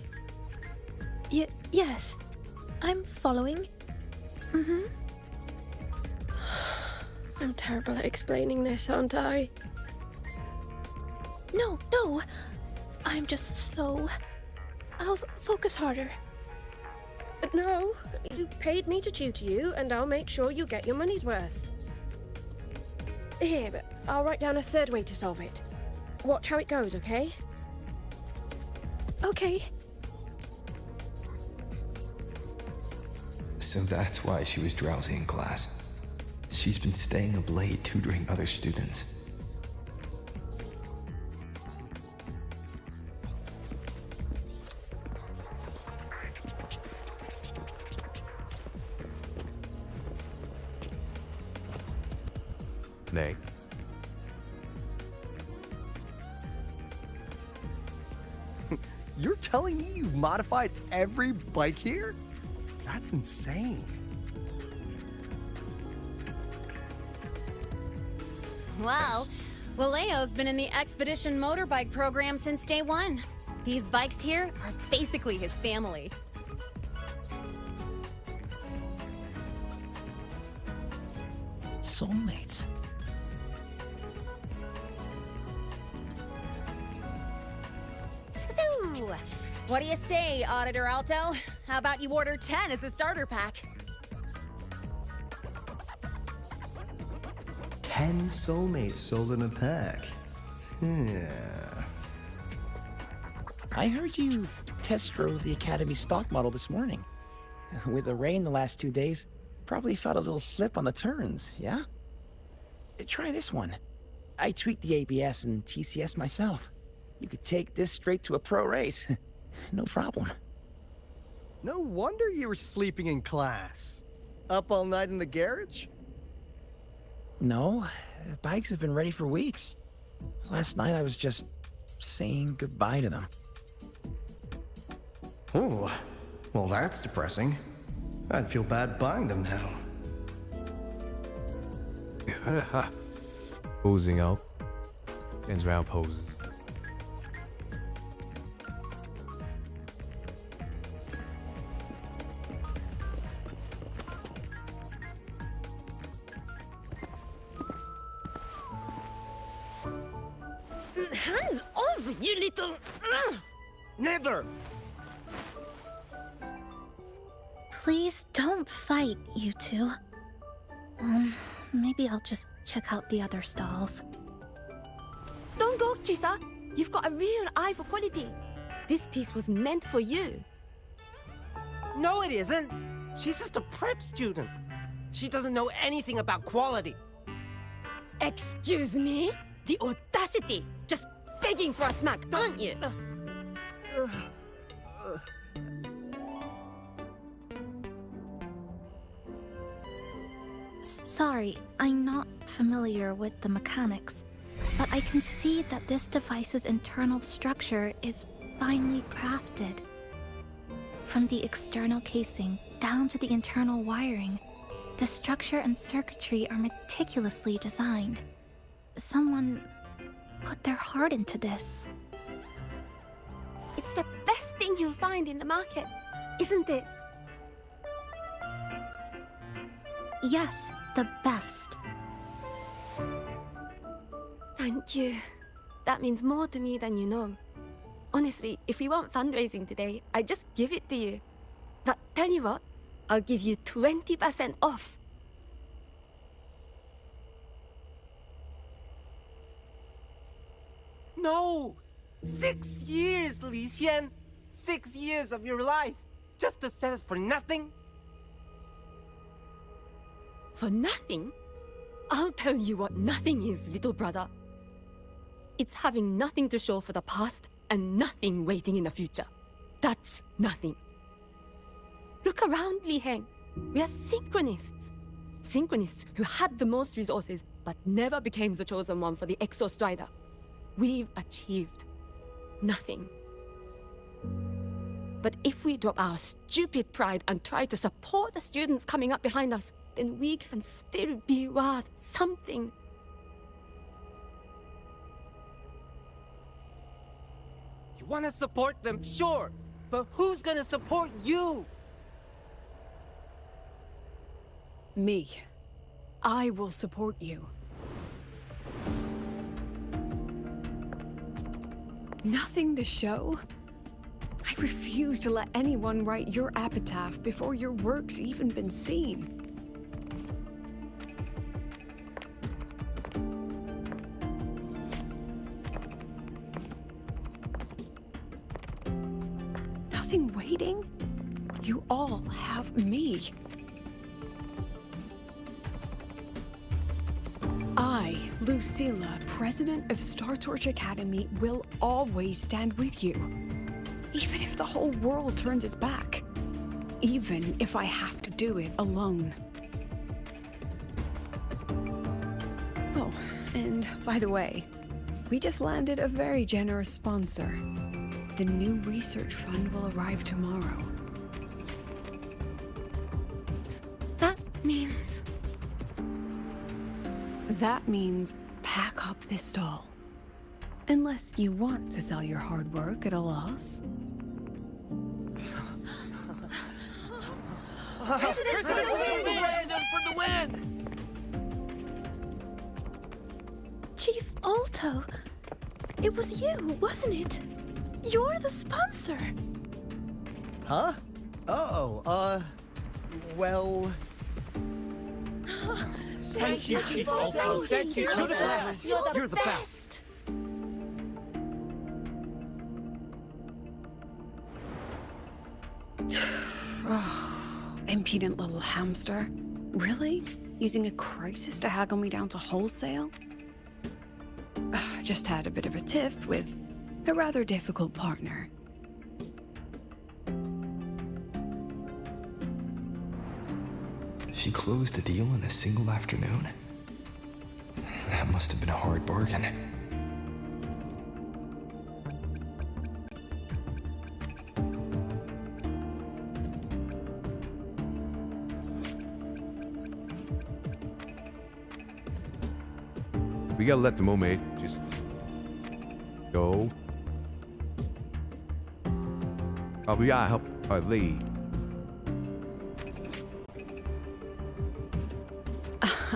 Yes. I'm following. Mm-hmm.
I'm terrible at explaining this, aren't I?
No. I'm just slow. I'll focus harder.
No, you paid me to tutor you, and I'll make sure you get your money's worth. Here, but I'll write down a third way to solve it. Watch how it goes, okay?
Okay.
So that's why she was drowsy in class. She's been staying up late tutoring other students.
Nay.
You're telling me you've modified every bike here? That's insane.
Wow. Valeo's been in the Expedition motorbike program since day one. These bikes here are basically his family.
Soulmates.
So, what do you say, Auditor Alto? How about you order 10 as a starter pack?
10 soulmates sold in a pack.
I heard you test drove the Academy stock model this morning. With the rain the last 2 days, probably felt a little slip on the turns, yeah? Try this one. I tweaked the ABS and TCS myself. You could take this straight to a pro race. No problem.
No wonder you were sleeping in class. Up all night in the garage?
No, bikes have been ready for weeks. Last night I was just saying goodbye to them.
Oh, well that's depressing. I'd feel bad buying them now.
Posing out. Ends round poses.
Hands off, you little...
Never!
Please don't fight, you two. Maybe I'll just check out the other stalls.
Don't go, Chisa. You've got a real eye for quality.
This piece was meant for you.
No, it isn't. She's just a prep student. She doesn't know anything about quality.
Excuse me? The audacity! Just begging for a smack, aren't you?
Sorry, I'm not familiar with the mechanics, but I can see that this device's internal structure is finely crafted. From the external casing down to the internal wiring, the structure and circuitry are meticulously designed. Someone put their heart into this.
It's the best thing you'll find in the market, isn't it?
Yes, the best.
Thank you. That means more to me than you know. Honestly, if we weren't fundraising today, I'd just give it to you. But tell you what, I'll give you 20% off.
No! 6 years, Li Xian! 6 years of your life! Just to sell it for nothing?
For nothing? I'll tell you what nothing is, little brother. It's having nothing to show for the past and nothing waiting in the future. That's nothing. Look around, Li Heng. We are synchronists. Synchronists who had the most resources but never became the chosen one for the Exo Strider. We've achieved nothing. But if we drop our stupid pride and try to support the students coming up behind us, then we can still be worth something.
You want to support them, sure, but who's gonna support you?
Me. I will support you. Nothing to show? I refuse to let anyone write your epitaph before your work's even been seen. Nothing waiting? You all have me. I, Lucilla, president of Startorch Academy, will always stand with you. Even if the whole world turns its back. Even if I have to do it alone. Oh, and by the way, we just landed a very generous sponsor. The new research fund will arrive tomorrow.
That means...
That means pack up this stall. Unless you want to sell your hard work at a loss.
President for the win! President for the win!
Chief Alto, it was you, wasn't it? You're the sponsor.
Huh? Oh, well...
Thank you, Chief Alto. Thank you. You're the best. You're the best.
Impudent little hamster. Really? Using a crisis to haggle me down to wholesale? Just had a bit of a tiff with a rather difficult partner.
She closed a deal in a single afternoon? That must have been a hard bargain.
We gotta let the mermaid just go. Oh, we gotta help her lead.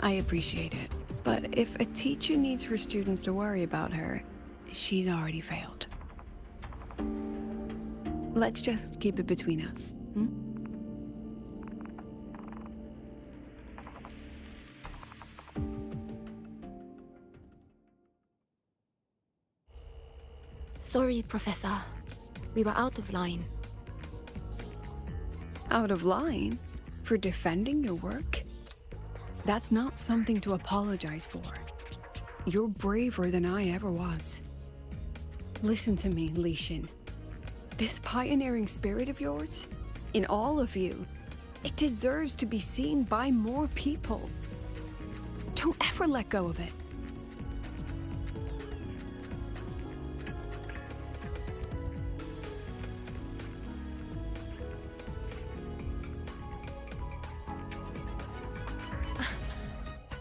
I appreciate it, but if a teacher needs her students to worry about her, she's already failed. Let's just keep it between us.
Sorry, Professor. we were out of line.
Out of line? For defending your work? That's not something to apologize for. You're braver than I ever was. Listen to me, Lishan. This pioneering spirit of yours, in all of you, it deserves to be seen by more people. Don't ever let go of it.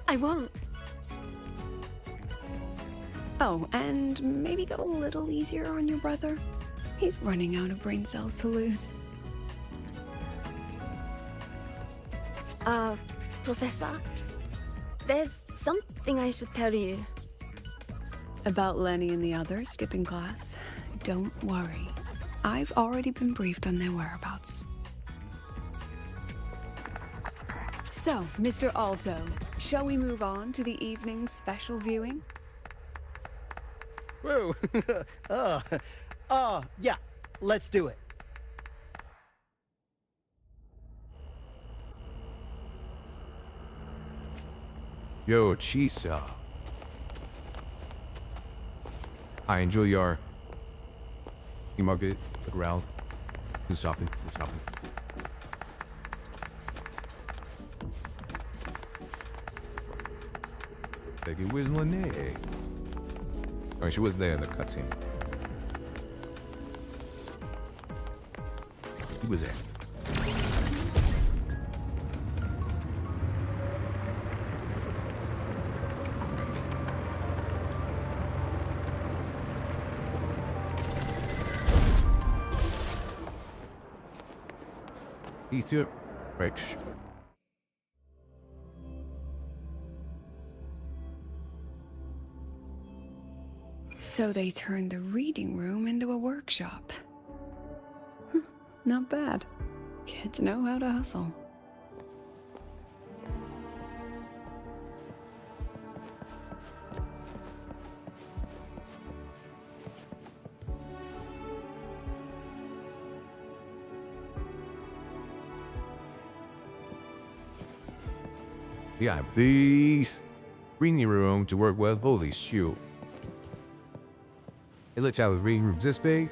I won't.
Oh, and maybe go a little easier on your brother. He's running out of brain cells to lose.
Professor? There's something I should tell you.
About Lenny and the others skipping class? Don't worry. I've already been briefed on their whereabouts. So, Mr. Alto, shall we move on to the evening's special viewing?
Whoa. Yeah, let's do it.
Yo, Chisa. I enjoy your... You market, look around. Who's shopping? Who's shopping? Like it was Lene. I mean, she was there in the cutscene. He was there. Ether Rich.
So they turned the reading room into a workshop. Not bad. Kids know how to hustle.
Yeah, these reading room to work with. Holy shoot. Hey, let's have a reading room this big.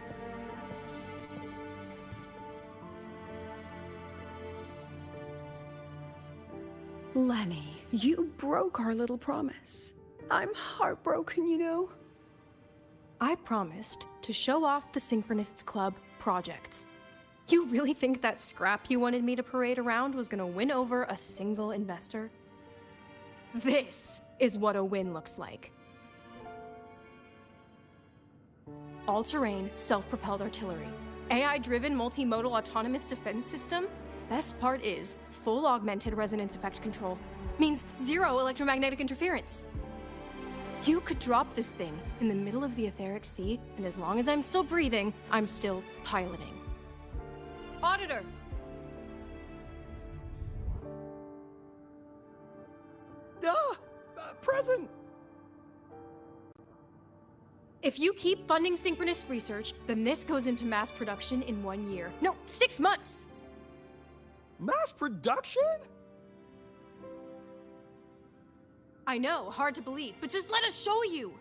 Lenny, you broke our little promise. I'm heartbroken, you know.
I promised to show off the Synchronists Club projects. You really think that scrap you wanted me to parade around was gonna win over a single investor? This is what a win looks like. All-terrain, self-propelled artillery. AI-driven multimodal autonomous defense system? Best part is, full augmented resonance effect control. Means zero electromagnetic interference. You could drop this thing in the middle of the etheric sea, and as long as I'm still breathing, I'm still piloting. Auditor!
Present!
If you keep funding synchronous research, then this goes into mass production in 1 year. No, 6 months!
Mass production?
I know, hard to believe, but just let us show you!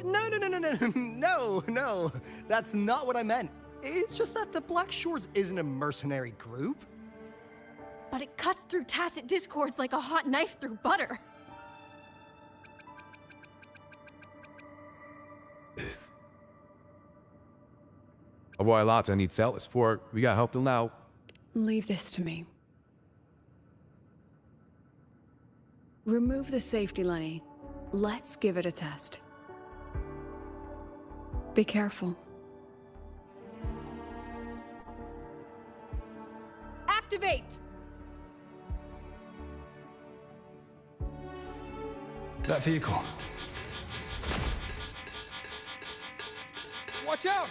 No. That's not what I meant. It's just that the Black Shores isn't a mercenary group.
But it cuts through tacit discords like a hot knife through butter.
Oh boy, lots I need self support. We gotta help them out.
Leave this to me. Remove the safety, Lenny. Let's give it a test. Be careful.
Activate!
That vehicle.
Watch out!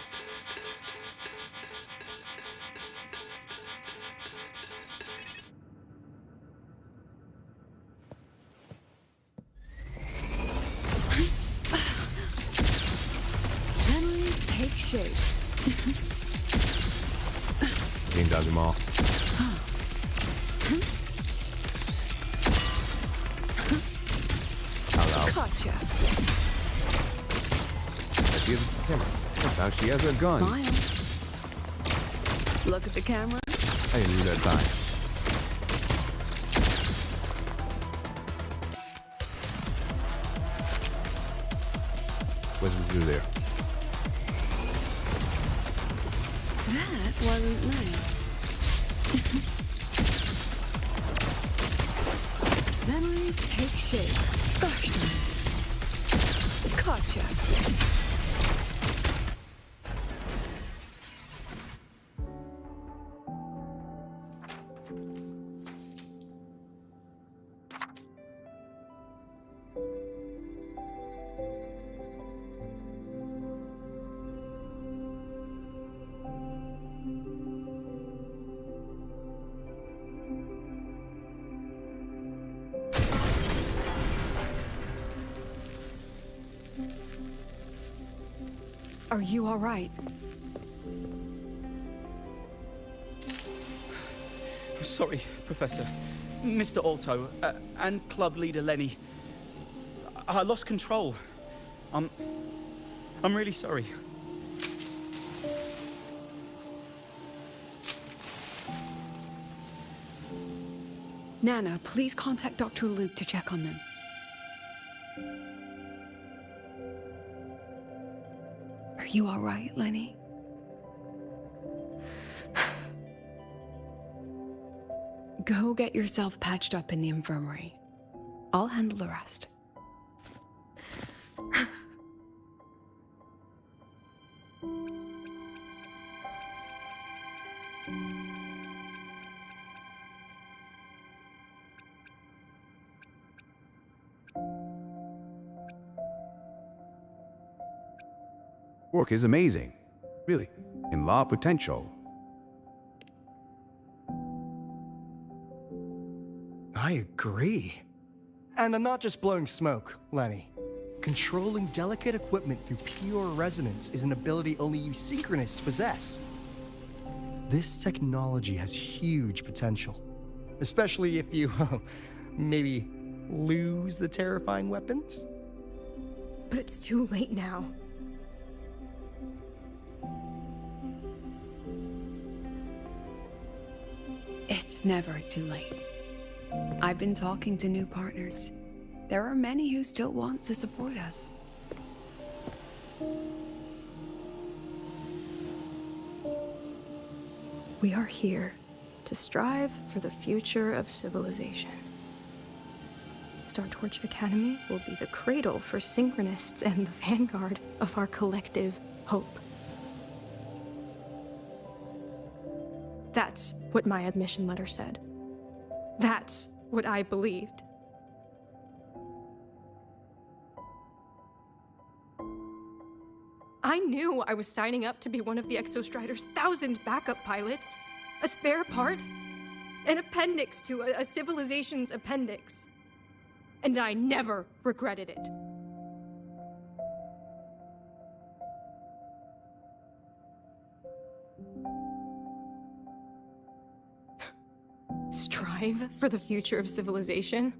shape.
Game does them all. Hello.
Gotcha.
She has a camera. Sometimes she has a gun.
Smile. Look at the camera.
I didn't do that time. What's supposed to do there?
That wasn't nice. Memories take shape. Gosh darn. Gotcha. Are you all right?
Sorry, Professor. Mr. Alto, and club leader Lenny. I lost control. I'm really sorry.
Nana, please contact Dr. Luke to check on them. Are you all right, Lenny? Go get yourself patched up in the infirmary. I'll handle the rest.
Work is amazing. Really. In law potential.
I agree. And I'm not just blowing smoke, Lenny. Controlling delicate equipment through pure resonance is an ability only you synchronists possess. This technology has huge potential. Especially if you, maybe, lose the terrifying weapons?
But it's too late now.
It's never too late. I've been talking to new partners. There are many who still want to support us.
We are here to strive for the future of civilization. Startorch Academy will be the cradle for synchronists and the vanguard of our collective hope. That's what my admission letter said. That's what I believed. I knew I was signing up to be one of the Exostrider's 1,000 backup pilots. A spare part. An appendix to a civilization's appendix. And I never regretted it. Strive for the future of civilization?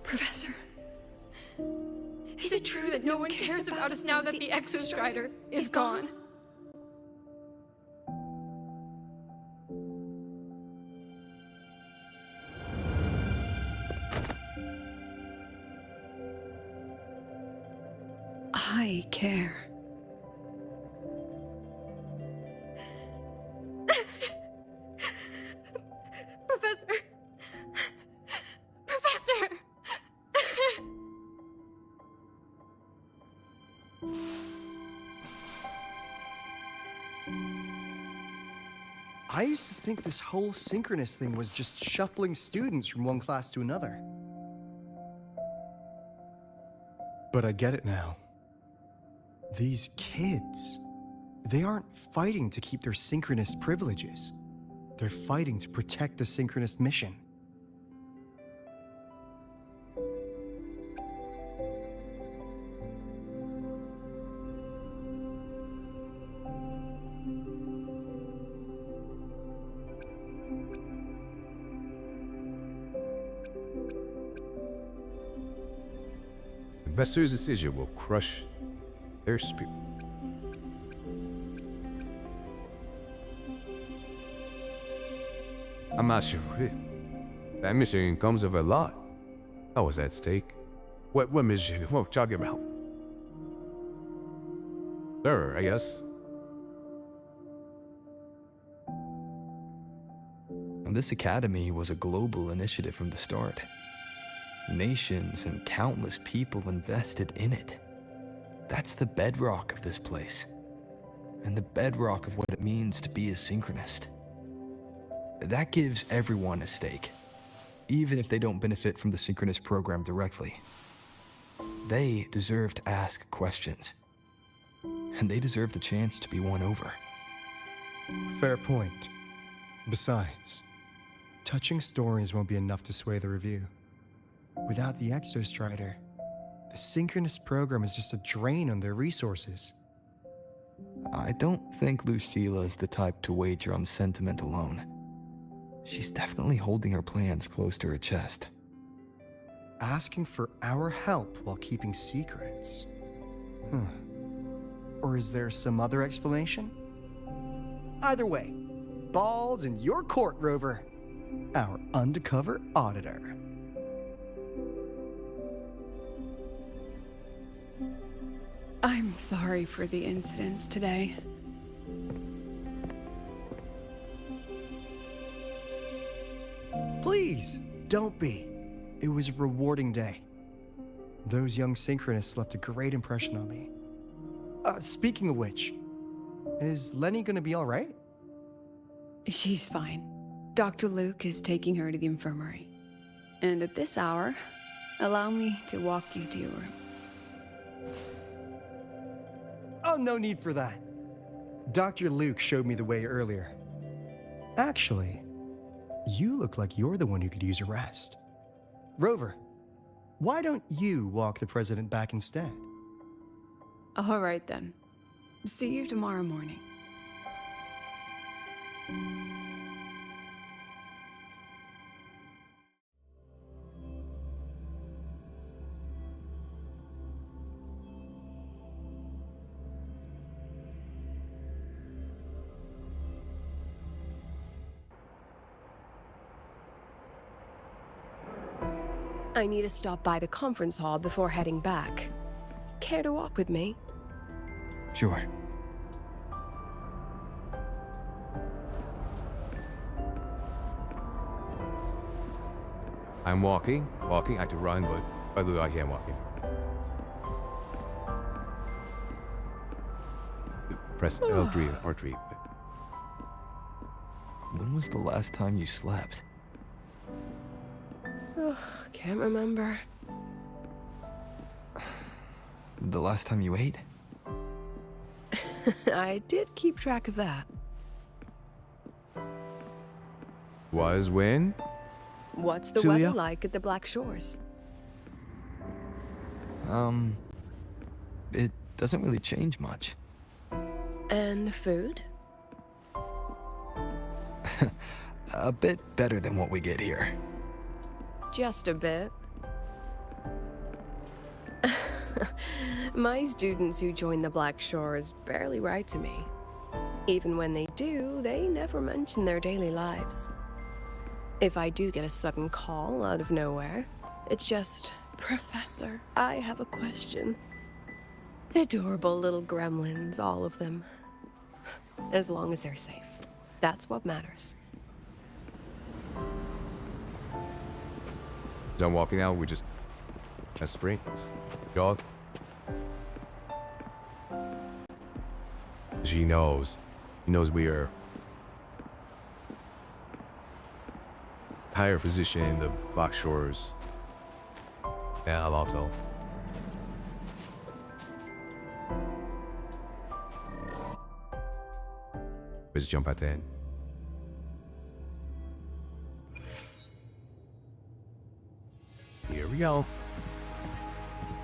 Professor, is it true that no one cares about us now that the Exostrider is gone?
I care.
Professor! Professor!
I used to think this whole synchronous thing was just shuffling students from one class to another. But I get it now. These kids, they aren't fighting to keep their synchronous privileges. They're fighting to protect the synchronous mission.
Investors' decision will crush their spirit. I'm not sure. That mission comes with a lot. What was at stake? What mission? What are you talking about? Sir, I guess.
This academy was a global initiative from the start. Nations and countless people invested in it. That's the bedrock of this place, and the bedrock of what it means to be a synchronist. That gives everyone a stake, even if they don't benefit from the synchronous program directly. They deserve to ask questions, and they deserve the chance to be won over.
Fair point. Besides, touching stories won't be enough to sway the review. Without the Exostrider, the synchronous program is just a drain on their resources.
I don't think Lucilla is the type to wager on sentiment alone. She's definitely holding her plans close to her chest.
Asking for our help while keeping secrets? Or is there some other explanation? Either way, ball's in your court, Rover. Our undercover auditor.
I'm sorry for the incidents today.
Please, don't be. It was a rewarding day. Those young synchronists left a great impression on me. Speaking of which, is Lenny gonna be all right?
She's fine. Dr. Luke is taking her to the infirmary. And at this hour, allow me to walk you to your room.
Oh, no need for that. Dr. Luke showed me the way earlier. Actually, you look like you're the one who could use a rest. Rover, why don't you walk the president back instead?
All right then. See you tomorrow morning. I need to stop by the conference hall before heading back. Care to walk with me?
Sure.
I'm walking. I have to run, but I can't walk anymore. Press L3 and R3.
When was the last time you slept?
Can't remember.
The last time you ate?
I did keep track of that.
Was when?
What's the
Celia?
weather like at the Black Shores?
It doesn't really change much.
And the food?
A bit better than what we get here.
Just a bit. My students who join the Black Shores barely write to me. Even when they do, they never mention their daily lives. If I do get a sudden call out of nowhere, it's just, "Professor, I have a question." Adorable little gremlins, all of them. As long as they're safe. That's what matters.
Done walking out, we just as friends. Dog. She knows. He knows we are higher position in the Black Shores. Yeah, I'll tell. Let's jump at the end. Here we go.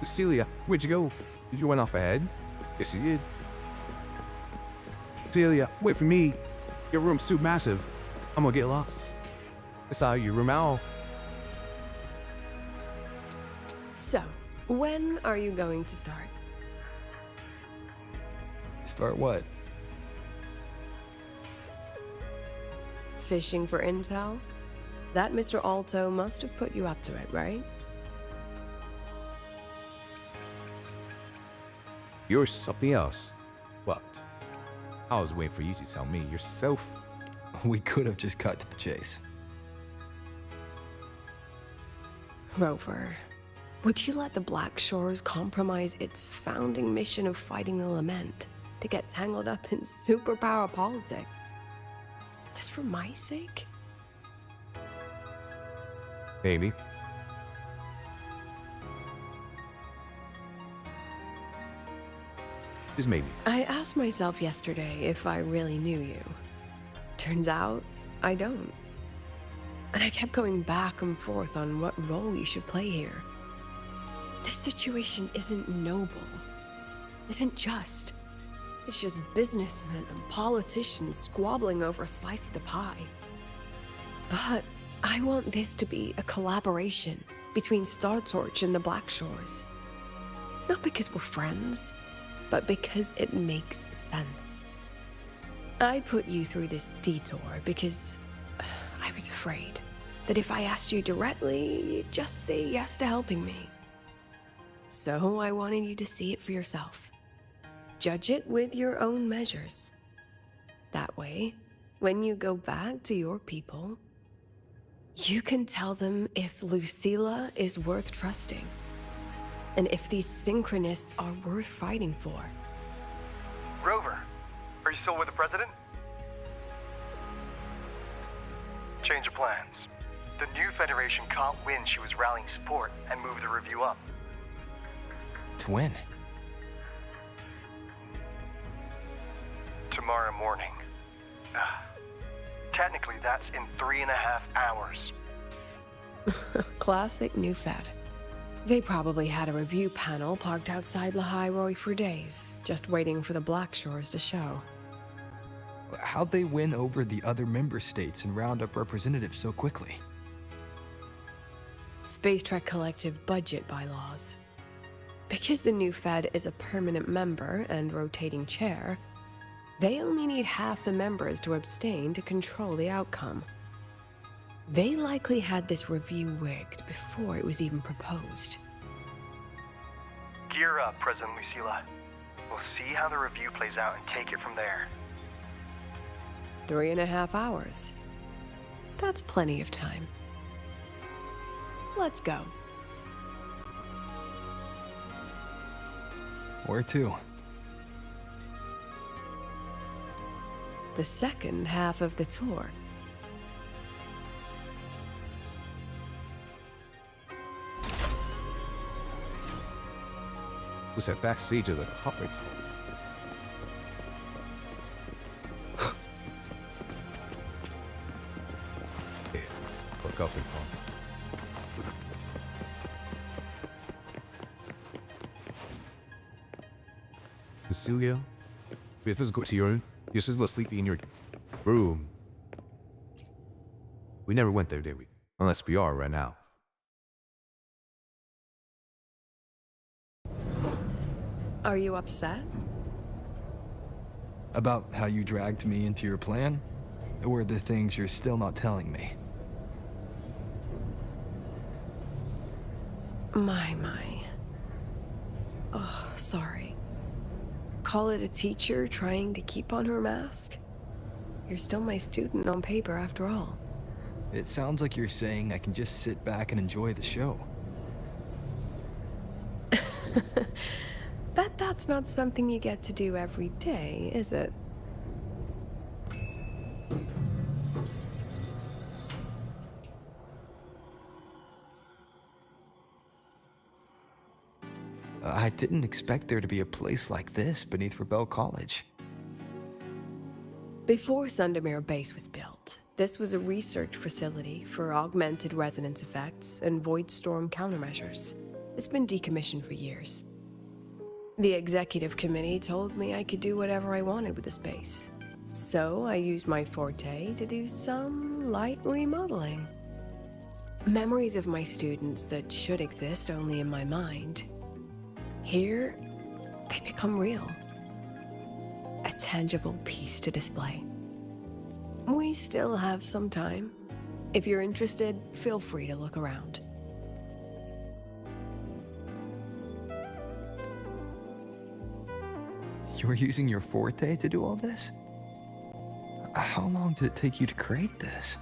Celia, where'd you go? Did you run off ahead? Yes, you did. Celia, wait for me. Your room's too massive. I'm gonna get lost. That's how your room out.
So, when are you going to start?
Start what?
Fishing for intel? That Mr. Alto must have put you up to it, right?
You're something else. What? I was waiting for you to tell me yourself.
We could have just cut to the chase.
Rover, would you let the Black Shores compromise its founding mission of fighting the Lament to get tangled up in superpower politics? Just for my sake?
Maybe. Just maybe.
I asked myself yesterday if I really knew you. Turns out, I don't. And I kept going back and forth on what role you should play here. This situation isn't noble, isn't just. It's just businessmen and politicians squabbling over a slice of the pie. But I want this to be a collaboration between Startorch and the Black Shores. Not because we're friends, but because it makes sense. I put you through this detour because I was afraid that if I asked you directly, you'd just say yes to helping me. So I wanted you to see it for yourself. Judge it with your own measures. That way, when you go back to your people, you can tell them if Lucilla is worth trusting, and if these synchronists are worth fighting for.
Rover, are you still with the president? Change of plans. The new Federation can't win. She was rallying support and moved the review up.
To win?
Tomorrow morning. Technically, that's in 3.5 hours.
Classic New Fed. They probably had a review panel parked outside Lahairoi for days, just waiting for the Black Shores to show.
How'd they win over the other member states and round up representatives so quickly?
Space Trek Collective budget bylaws. Because the new Fed is a permanent member and rotating chair, they only need half the members to abstain to control the outcome. They likely had this review rigged before it was even proposed.
Gear up, President Lucilla. We'll see how the review plays out and take it from there.
3.5 hours. That's plenty of time. Let's go.
Where to?
The second half of the tour.
Was that backseat to the conference hall? Yeah, the conference hall. Cecilia, we have to go to your room. You're supposed to sleep in your room. We never went there, did we? Unless we are right now.
Are you upset?
About how you dragged me into your plan? Or the things you're still not telling me?
My. Oh, sorry. Call it a teacher trying to keep on her mask? You're still my student on paper after all.
It sounds like you're saying I can just sit back and enjoy the show.
Bet that's not something you get to do every day, is it?
I didn't expect there to be a place like this beneath Rebel College.
Before Sundermere Base was built, this was a research facility for augmented resonance effects and void storm countermeasures. It's been decommissioned for years. The executive committee told me I could do whatever I wanted with the space. So I used my forte to do some light remodeling. Memories of my students that should exist only in my mind. Here, they become real. A tangible piece to display. We still have some time. If you're interested, feel free to look around.
You're using your forte to do all this? How long did it take you to create this?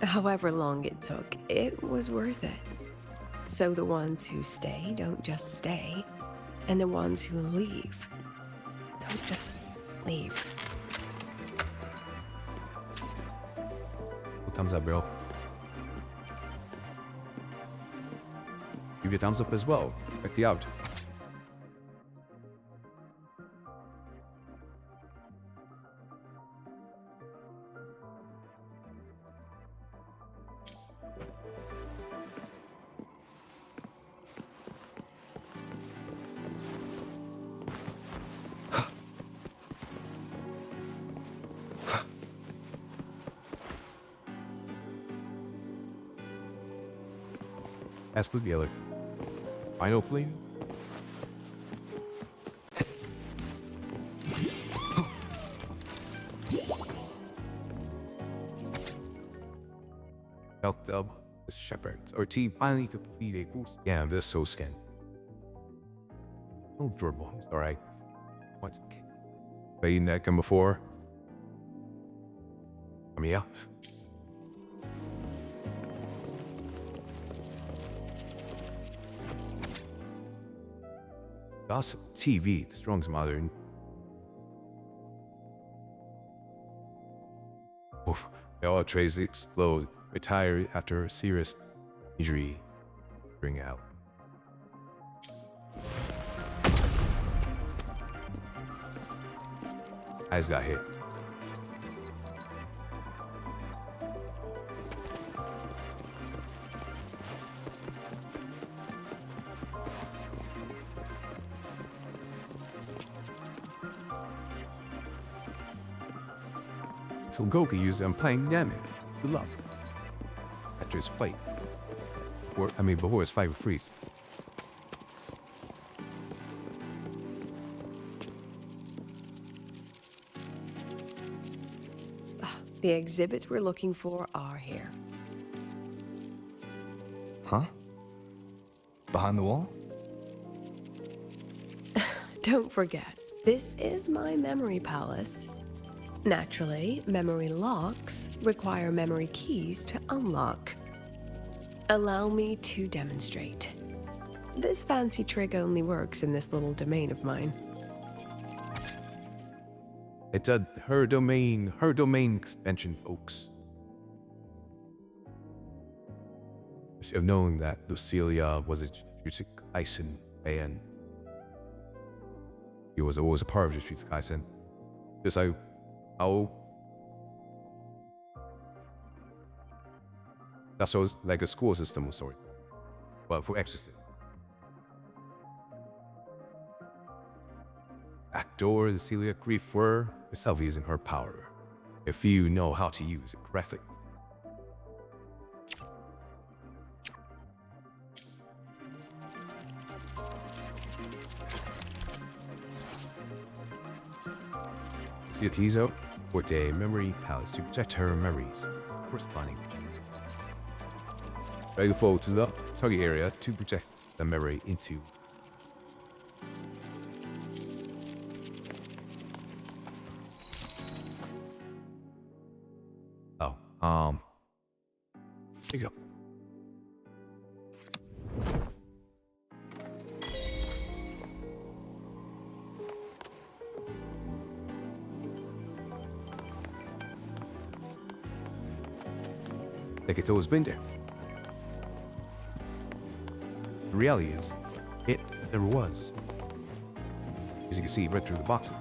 However long it took, it was worth it. So the ones who stay don't just stay, and the ones who leave don't just leave.
Thumbs up, bro. Give you a thumbs up as well. Check the out. As with the other. Final plea. Helped up the shepherds. Our team finally complete a boost. Yeah, this so skin. No durable. It's alright. What's okay? Playing that come before. I mean, yeah. Gossip TV, the strongest modern. Oof. All trays explode. Retire after a serious injury. Bring out. Eyes got hit. So Goku used them playing damage. Good luck. After his fight. Before his fight with Freeze.
The exhibits we're looking for are here.
Huh? Behind the wall?
Don't forget, this is my memory palace. Naturally, memory locks require memory keys to unlock. Allow me to demonstrate. This fancy trick only works in this little domain of mine.
It's her domain expansion, folks. Of knowing that Lucilia was a Jujutsu Kaisen fan. He was always a part of Jujutsu Kaisen. Just like how that's always like a school system of sort. But for exorcism. Backdoor the Celia Grief were herself using her power. If you know how to use it correctly. See the keys out? Worked a memory palace to protect her memories. Corresponding. Drag the foe to the target area to project the memory into. Here you go. Like it's always been there. The reality is, it that ever was. As you can see right through the boxes.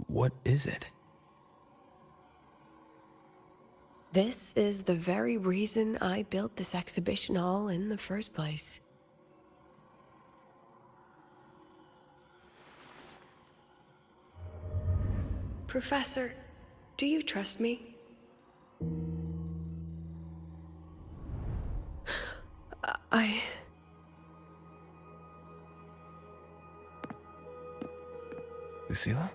What is it?
This is the very reason I built this exhibition hall in the first place. Professor, do you trust me?
Lucilla?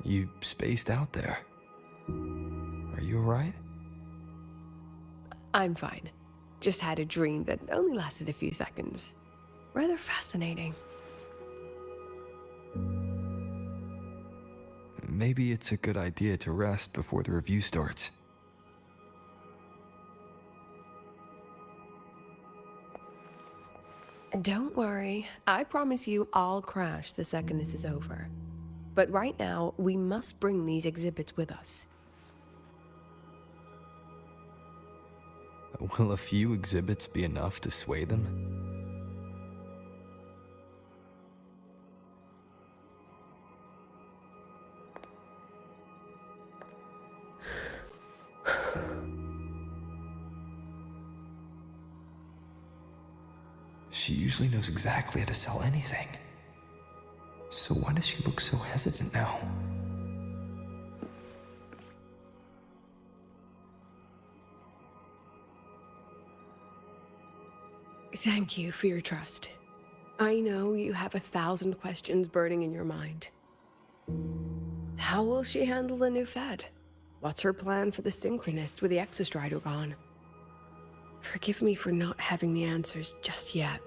You spaced out there. Are you alright?
I'm fine. Just had a dream that only lasted a few seconds. Rather fascinating.
Maybe it's a good idea to rest before the review starts.
Don't worry. I promise you I'll crash the second this is over. But right now, we must bring these exhibits with us.
Will a few exhibits be enough to sway them? She usually knows exactly how to sell anything. So why does she look so hesitant now?
Thank you for your trust. I know you have 1,000 questions burning in your mind. How will she handle the new Fed? What's her plan for the Synchronist with the Exostrider gone? Forgive me for not having the answers just yet.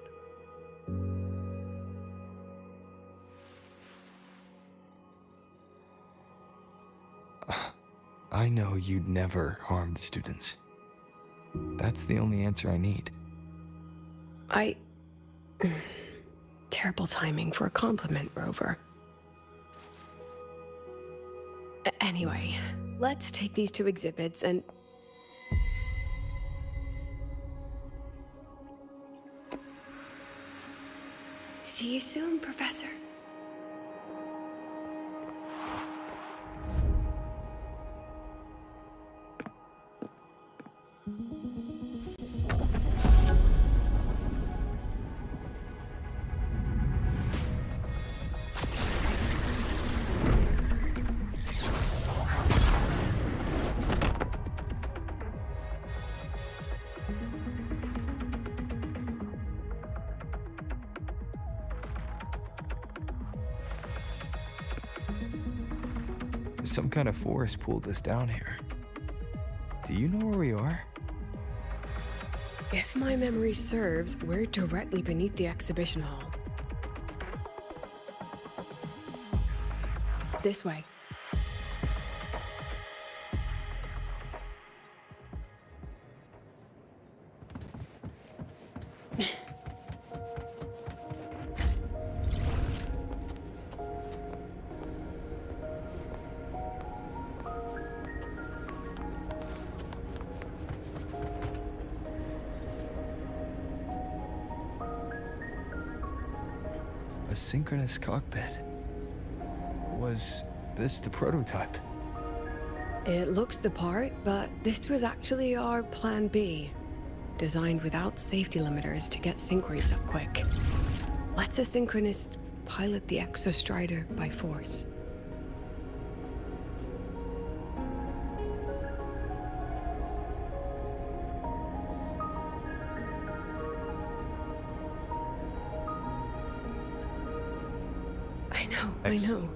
I know you'd never harm the students. That's the only answer I need.
Terrible timing for a compliment, Rover. Anyway, let's take these two exhibits and... See you soon, Professor.
Some kind of force pulled us down here. Do you know where we are?
If my memory serves, we're directly beneath the exhibition hall. This way.
A synchronous cockpit. Was this the prototype?
It looks the part, but this was actually our Plan B. Designed without safety limiters to get sync rates up quick. Let's a synchronist pilot the Exostrider by force. I know.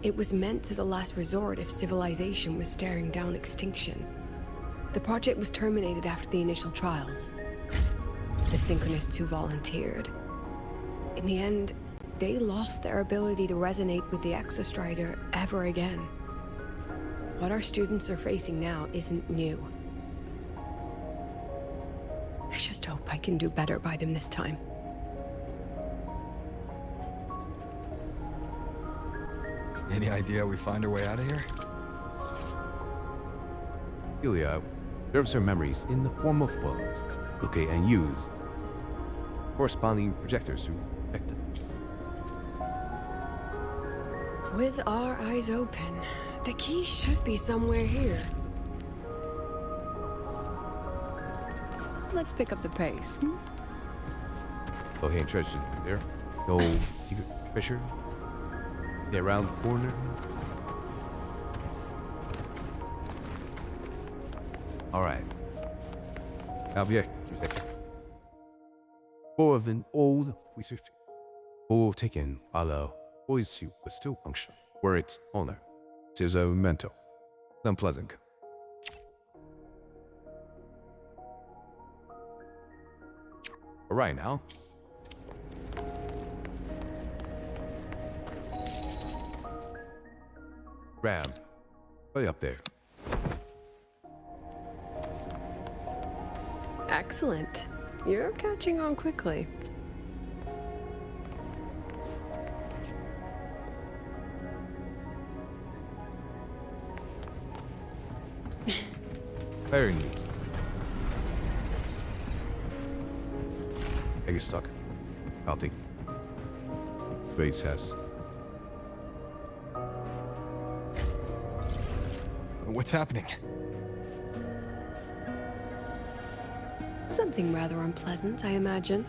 It was meant as a last resort if civilization was staring down extinction. The project was terminated after the initial trials. the synchronists who volunteered. In the end, they lost their ability to resonate with the Exostrider ever again. What our students are facing now isn't new. I just hope I can do better by them this time.
Any idea we find our way out of here?
Celia observes her memories in the form of photos. Locate and use corresponding projectors to project them.
With our eyes open, the key should be somewhere here. Let's pick up the pace.
Oh, hey, treasure there. No secret treasure. Get around the corner. All right. Object. Full of an old research. Full taken while a boy's suit was still functional. Where its owner. There's a memento. Unpleasant. All right now. Grab. Way up there.
Excellent. You're catching on quickly.
Very neat. I get stuck. I'll take. Base has.
What's happening?
Something rather unpleasant, I imagine.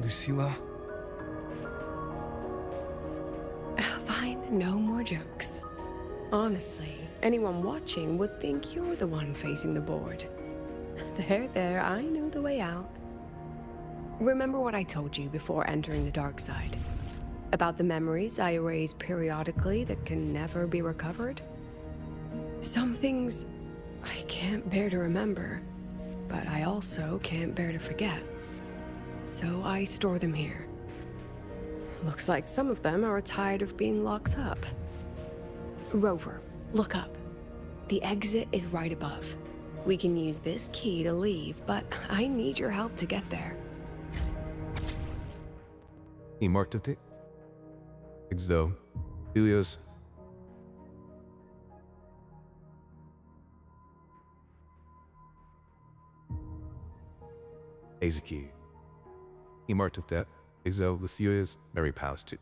Lucilla?
Fine, no more jokes. Honestly, anyone watching would think you're the one facing the board. There, I know the way out. Remember what I told you before entering the dark side? About the memories I erase periodically that can never be recovered? Some things I can't bear to remember, but I also can't bear to forget. So I store them here. Looks like some of them are tired of being locked up. Rover, look up. The exit is right above. We can use this key to leave, but I need your help to get there.
He marked it. It's though. Celia's. Is a key. He marked that as though Lucilia's memory palace too.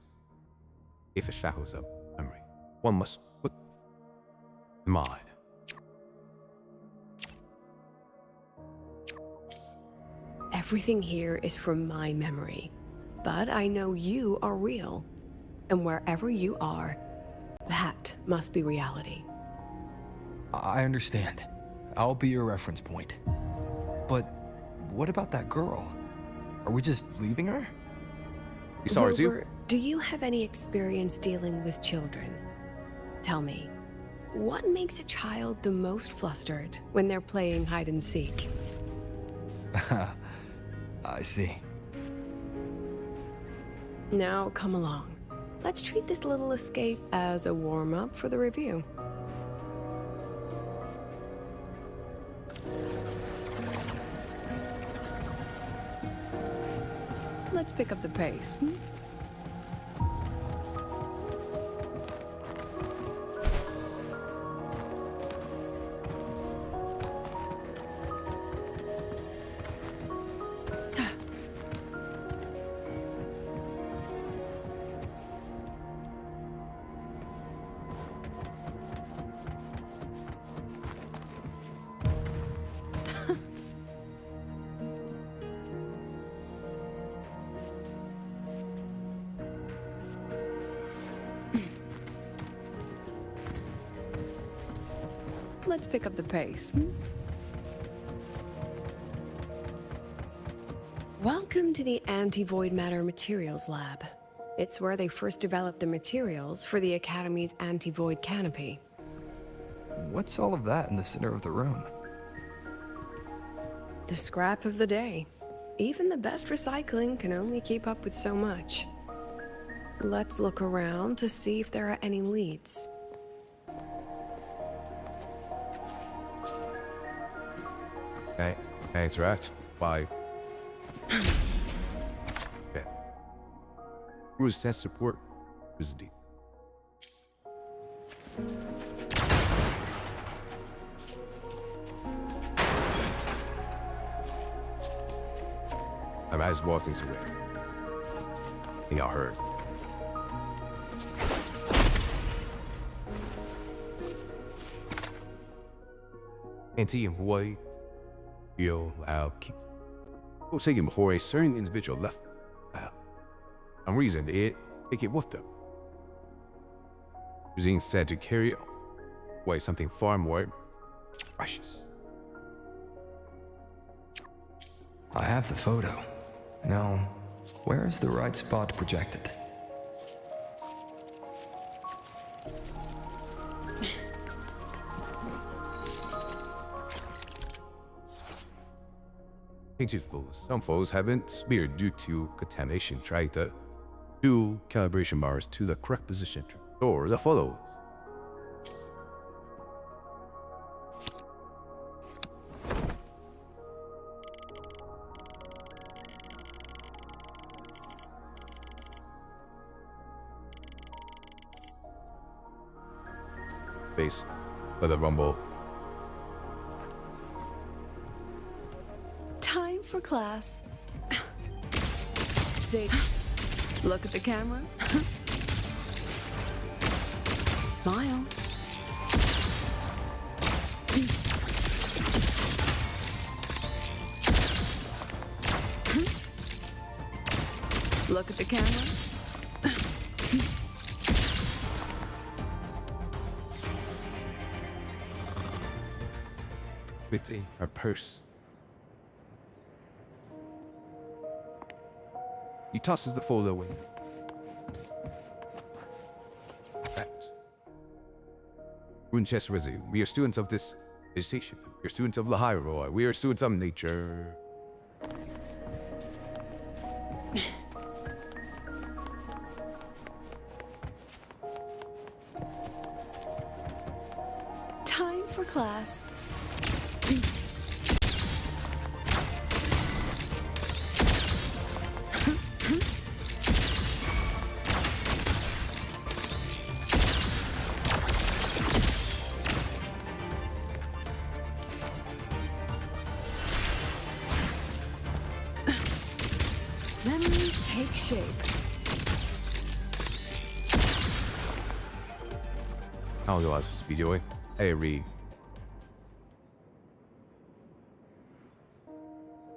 If it shackles up memory, one must put in mind.
Everything here is from my memory, but I know you are real, and wherever you are, that must be reality.
I understand. I'll be your reference point. But what about that girl? Are we just leaving her?
Rover, do you have any experience dealing with children? Tell me, what makes a child the most flustered when they're playing hide and seek?
I see.
Now, come along. Let's treat this little escape as a warm-up for the review. Let's pick up the pace. Let's pick up the pace. Welcome to the Anti-Void Matter Materials Lab. It's where they first developed the materials for the Academy's anti-void canopy.
What's all of that in the center of the room?
The scrap of the day. Even the best recycling can only keep up with so much. Let's look around to see if there are any leads.
Okay, that's right. 5. Okay. Cruise test support is deep. I'm as walking away. I think I heard. Anti and Hawaii. Feel loud keeps. Go take him before a certain individual left. I'm reason it take it with them. Using instead to carry away something far more precious.
I have the photo. Now, where is the right spot projected?
Ancient foes. Some foes haven't smeared due to contamination. Try to do calibration bars to the correct position to store the photos. Base for the rumble.
Time for class. Sit. Look at the camera. Smile. Look at the camera.
Witty, her purse. He tosses the folder away. Fact. Runchess Resi, we are students of this vegetation. We are students of the Hyrule. We are students of nature.
Time for class. Memories take shape.
How do I supposed to be doing? Hey, Reed.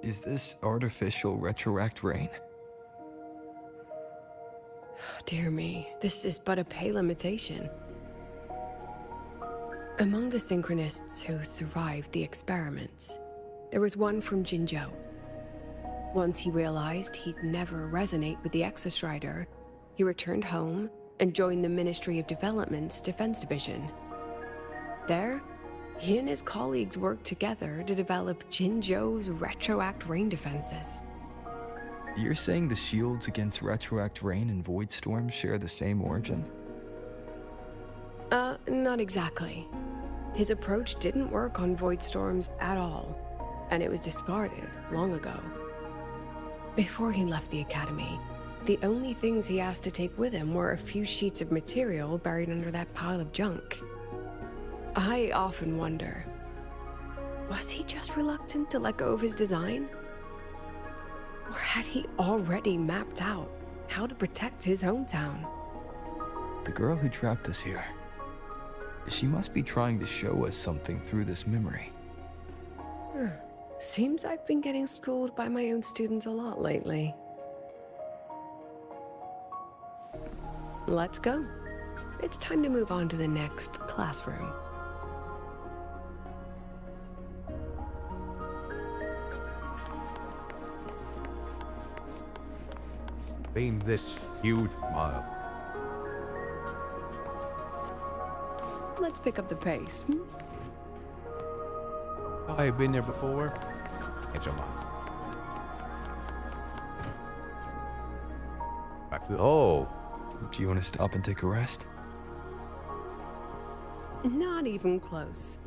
Is this artificial retroact rain?
Dear me, this is but a pale imitation. Among the synchronists who survived the experiments, there was one from Jinzhou. Once he realized he'd never resonate with the Exostrider, he returned home and joined the Ministry of Development's Defense Division. There, he and his colleagues worked together to develop Jinzhou's retroact rain defenses.
You're saying the shields against retroact rain and void storms share the same origin?
Not exactly. His approach didn't work on void storms at all, and it was discarded long ago. Before he left the academy, the only things he asked to take with him were a few sheets of material buried under that pile of junk. I often wonder, was he just reluctant to let go of his design? Or had he already mapped out how to protect his hometown?
The girl who trapped us here. She must be trying to show us something through this memory.
Seems I've been getting schooled by my own students a lot lately. Let's go. It's time to move on to the next classroom.
Beam this huge mile.
Let's pick up the pace.
I've been there before. Can't jump on. Back to the. Oh!
Do you want to stop and take a rest?
Not even close.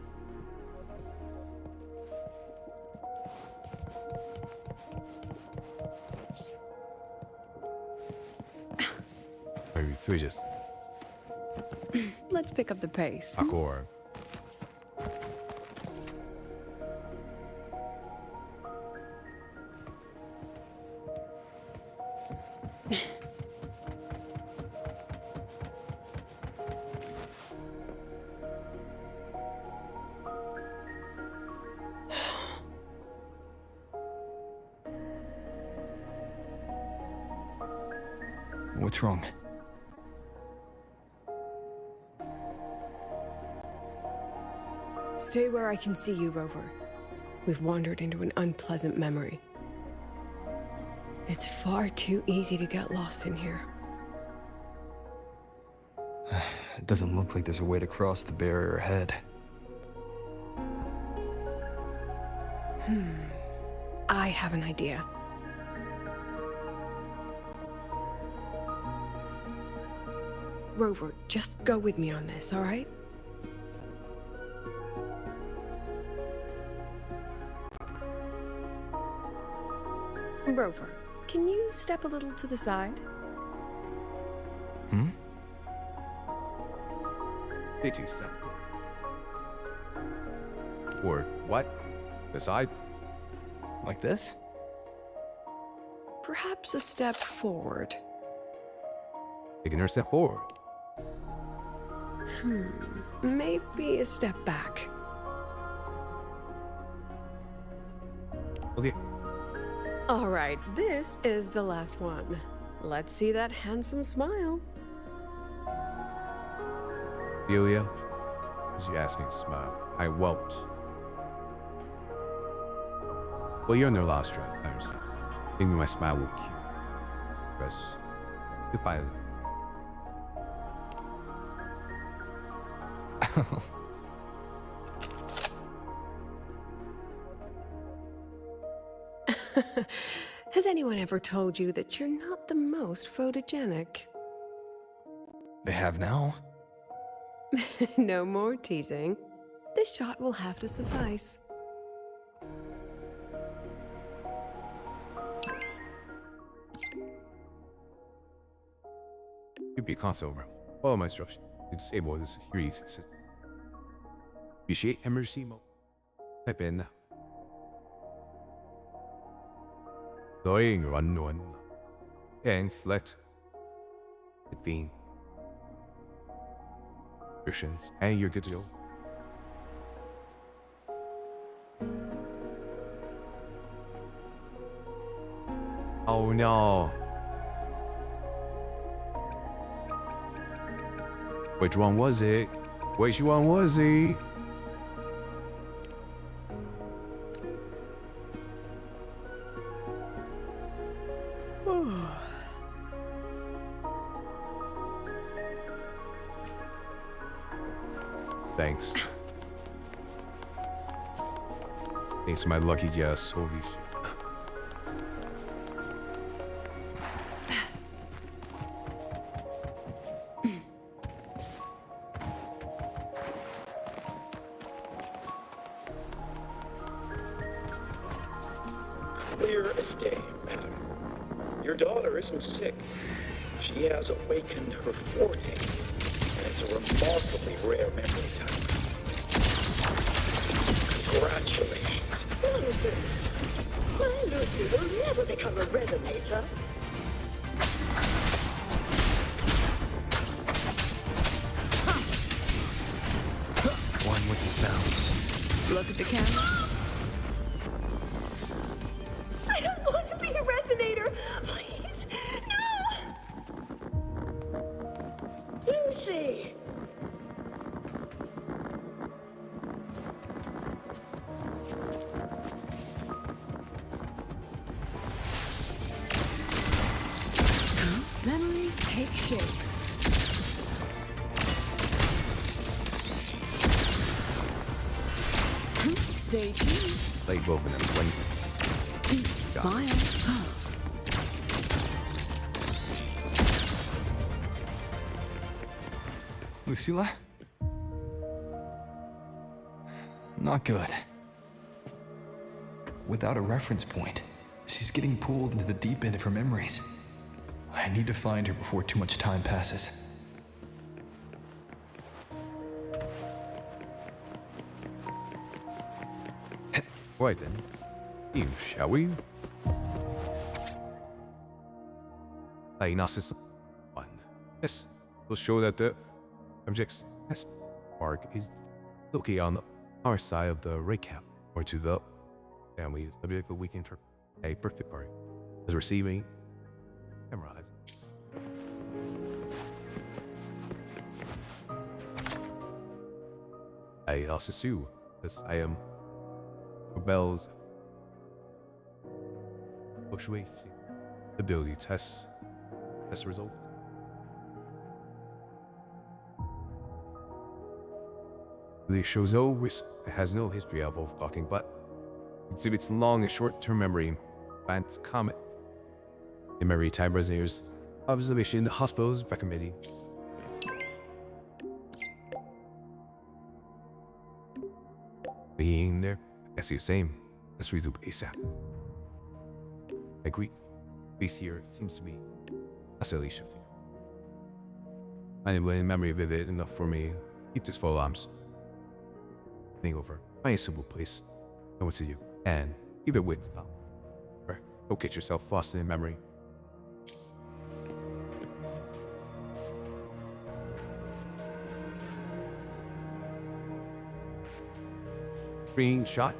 Maybe three just.
Let's pick up the pace.
Accord.
What's wrong?
Stay where I can see you, Rover. We've wandered into an unpleasant memory. It's far too easy to get lost in here.
It doesn't look like there's a way to cross the barrier ahead.
I have an idea. Rover, just go with me on this, all right? Rover, can you step a little to the side?
Did step? Or what? The side?
Like this?
Perhaps a step forward.
Taking her step forward.
Maybe a step back.
Okay.
All right, this is the last one. Let's see that handsome smile.
Delia, is you asking to smile? I won't. Well, you're in their last stress, I understand. Thinking my smile will cure. Because goodbye.
Has anyone ever told you that you're not the most photogenic?
They have now.
No more teasing. This shot will have to suffice.
You'd be a console room. Follow my instructions. You disable the security system. Initiate emergency mode. Type in. Going run. And select the theme. Restrictions, and you're good to go. Oh no. Which one was it? Which one was he? Thanks. Thanks to my lucky guess. Holy shit.
Clear as day, madam. Your daughter isn't sick. She has awakened her forte, and it's a remarkably rare memory type. Congratulations.
My Lucy will never become a resonator.
One with the sounds.
Look at the camera.
I don't want to be a resonator. Please, no. Lucy.
Memories take shape. Say cheese.
Like both of them.
Smile.
Lucilla? Not good. Without a reference point, she's getting pulled into the deep end of her memories. I need to find her before too much time passes.
Right then. You, shall we? Diagnosis 1. Yes, we'll show that the object's test mark is located on our side of the ray cap, or to the family subject that we can interpret a perfect part as receiving memorize. I also sue, as I am Rebel's fluctuation ability test result. It shows no risk, it has no history of overclocking, but exhibits long and short-term memory, and common in memory time resonates observation in the hospital's recommending. Being there, I see the same. Let's read the ASAP. I agree. Base here seems to be constantly shifting. I am letting memory vivid enough for me. Keep this full arms. Think over. Find a suitable place. Know what to do. And keep it with power. Don't get yourself lost in memory. Screenshot.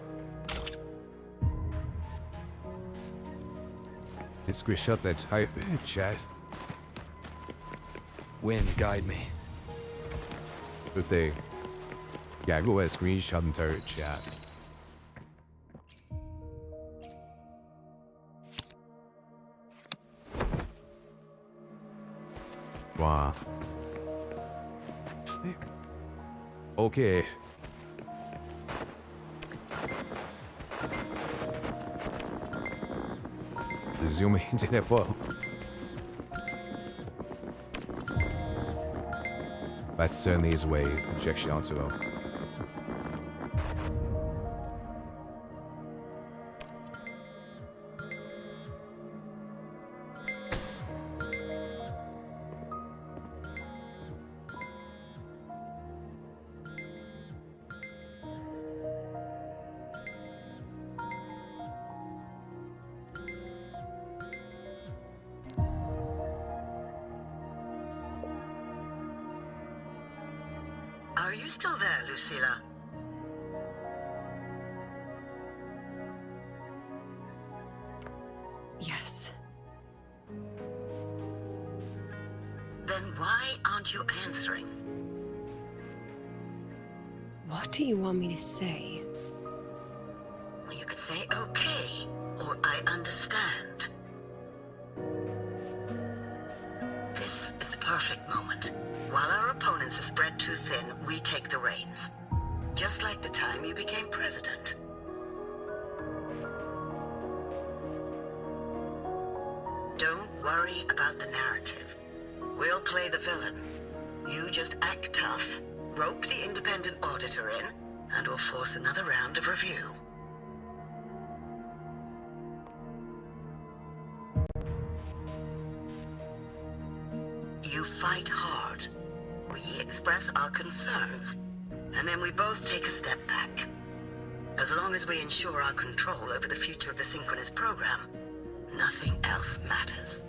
Let's screenshot that entire chat.
Wind, guide me.
Good thing. Yeah, go ahead, screenshot the entire chat. Wow. Okay. Zoom into that photo. That certainly is a way of projection onto them.
Are you still there, Lucilla?
Yes.
Then why aren't you answering?
What do you want me to say?
Well, you could say okay, or I understand. This is the perfect moment. While our opponents are spread too thin, we take the reins. Just like the time you became president. Don't worry about the narrative. We'll play the villain. You just act tough, rope the independent auditor in, and we'll force another round of review. You fight hard. We express our concerns, and then we both take a step back. As long as we ensure our control over the future of the Synchronous program, nothing else matters.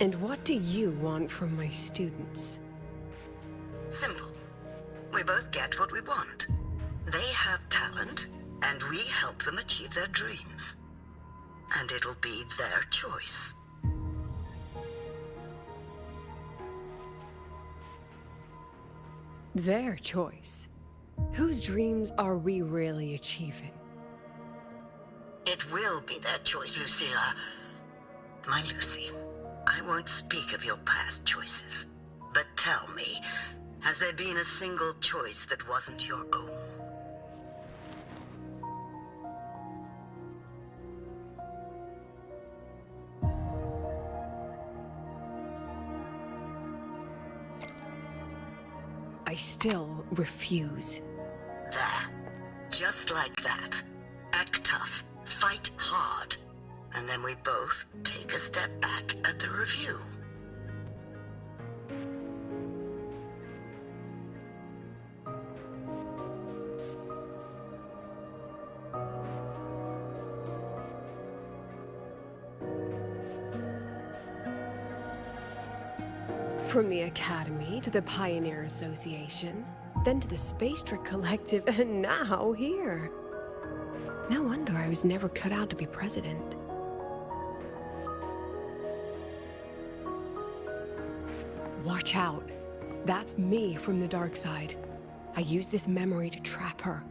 And what do you want from my students?
Simple. We both get what we want. They have talent, and we help them achieve their dreams. And it'll be their choice.
Their choice? Whose dreams are we really achieving?
It will be their choice, Lucilla. My Lucy, I won't speak of your past choices. But tell me, Has there been a single choice that wasn't your own?
I still refuse.
There. Just like that. Act tough. Fight hard. And then we both take a step back at the review.
From the Academy to the Pioneer Association, then to the Space Trick Collective, and now here. No wonder I was never cut out to be president. Watch out. That's me from the dark side. I use this memory to trap her.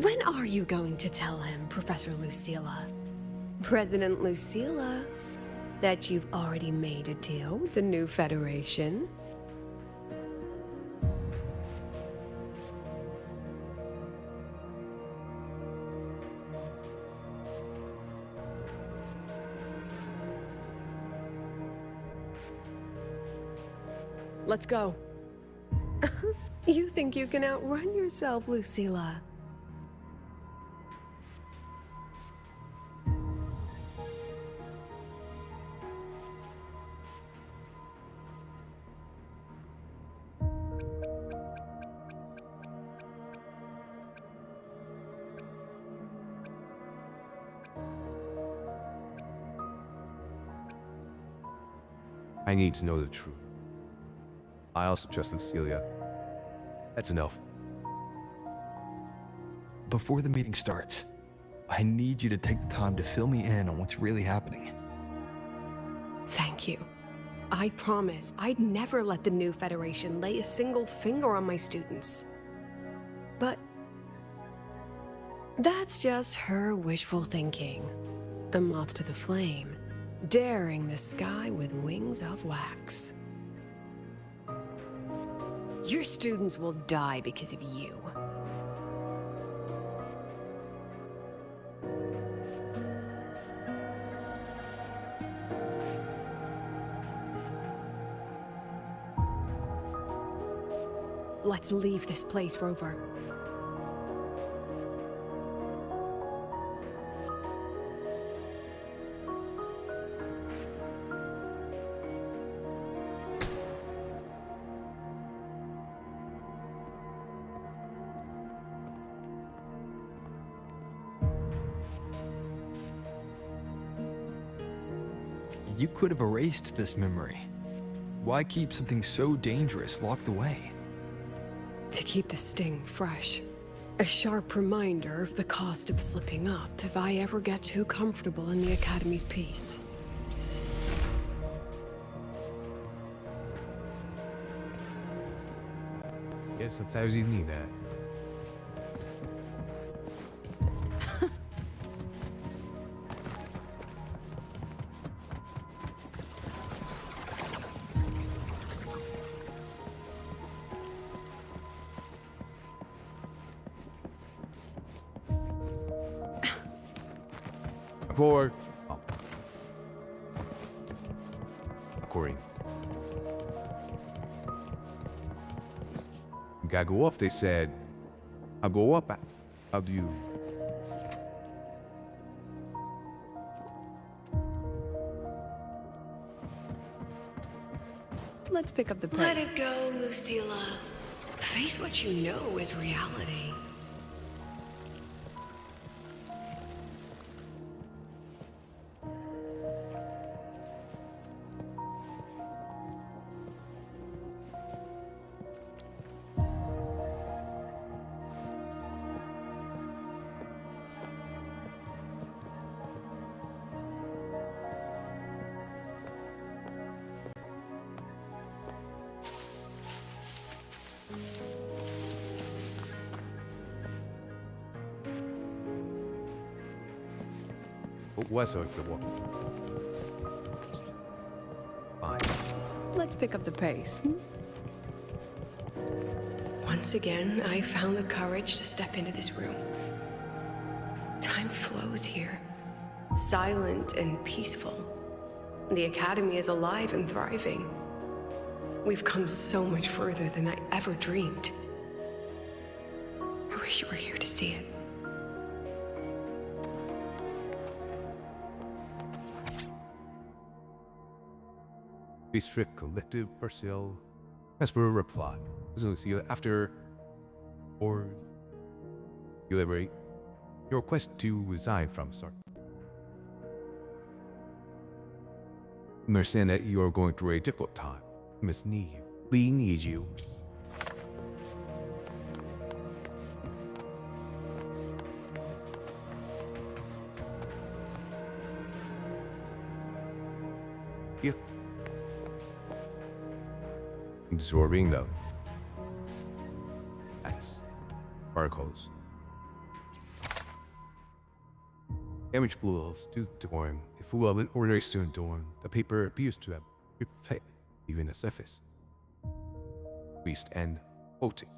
When are you going to tell him, Professor Lucilla? President Lucilla, that you've already made a deal with the new Federation? Let's go. You think you can outrun yourself, Lucilla?
I need to know the truth. I also trust Lucilia. That's enough.
Before the meeting starts, I need you to take the time to fill me in on what's really happening.
Thank you. I promise I'd never let the new Federation lay a single finger on my students. But that's just her wishful thinking. A moth to the flame, daring the sky with wings of wax. Your students will die because of you. Let's leave this place, Rover.
You could have erased this memory. Why keep something so dangerous locked away?
To keep the sting fresh. A sharp reminder of the cost of slipping up if I ever get too comfortable in the Academy's peace.
Yes, sometimes you need that. Aboard. Oh. According. You gotta go up, they said. I'll go up. How do you?
Let's pick up the pace. Let it go, Lucilla. Face what you know is reality.
what's the one? Fine.
Let's pick up the pace.
Once again, I found the courage to step into this room. Time flows here, silent and peaceful. The Academy is alive and thriving. We've come so much further than I ever dreamed. I wish you were here to see it.
Be strict collective personnel. As per reply. After or you elaborate your request to resign from Startorch. Understand that you are going through a difficult time. We need you. Yeah. Absorbing them. Nice. Particles. Damage blows to the dorm. If full of an ordinary student dorm, the paper appears to have reflected even the surface. Beast and floating.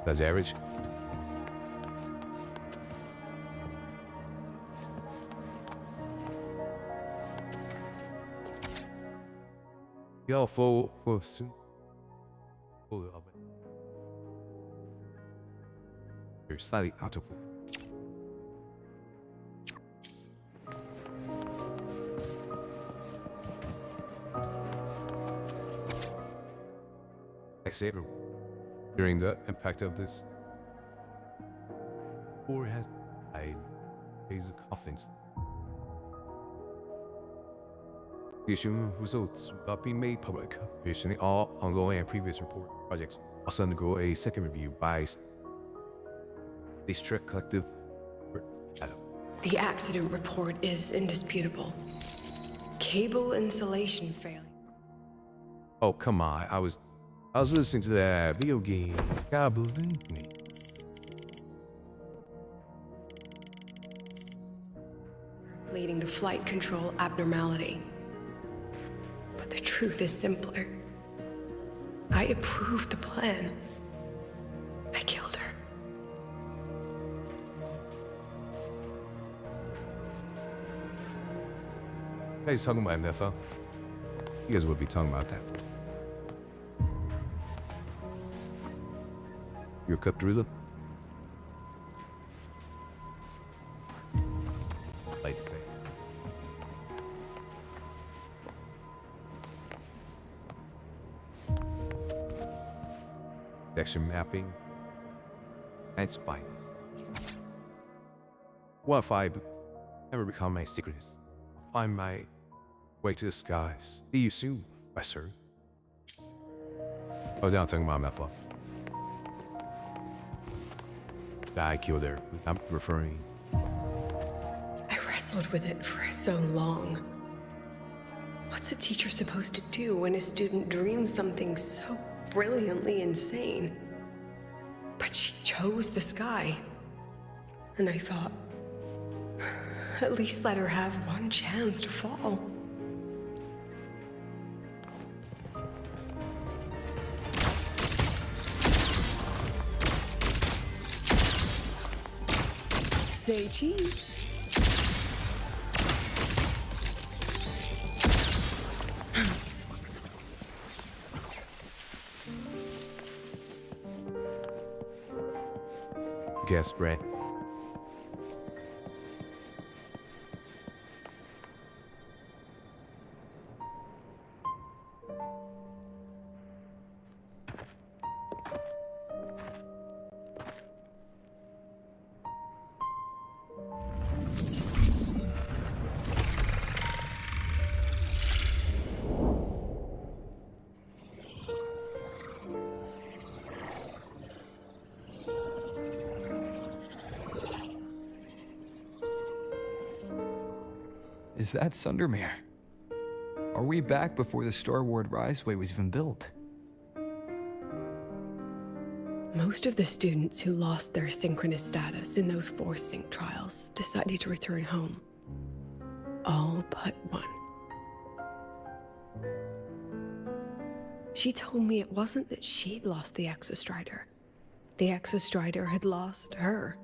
That's average. Yo, full soon. Full of it. You're slightly out of. I saved her. During the impact of this, or has died. His coffins. The issue results not being made public. Recently, all ongoing and previous report projects also undergo a second review by the strict collective.
The accident report is indisputable. Cable insulation failure.
Oh come on! I was listening to that video game. God believe me.
Leading to flight control abnormality. But the truth is simpler. I approved the plan. I killed her.
You guys talking about NFO? You guys would be talking about that. You're cut through them? Light stay. Section mapping and spiders. What if I ever become a synchronist? Find my way to the skies. See you soon, Professor. Oh, down talking about Mepha. I killed her. I'm referring.
I wrestled with it for so long. What's a teacher supposed to do when a student dreams something so brilliantly insane? But she chose the sky. And I thought, at least let her have one chance to fall.
Say cheese.
Guess, Brett.
Is that Sundermere? Are we back before the Starward Riseway was even built?
Most of the students who lost their synchronous status in those forced sync trials decided to return home. All but one. She told me it wasn't that she'd lost the Exostrider. The Exostrider had lost her.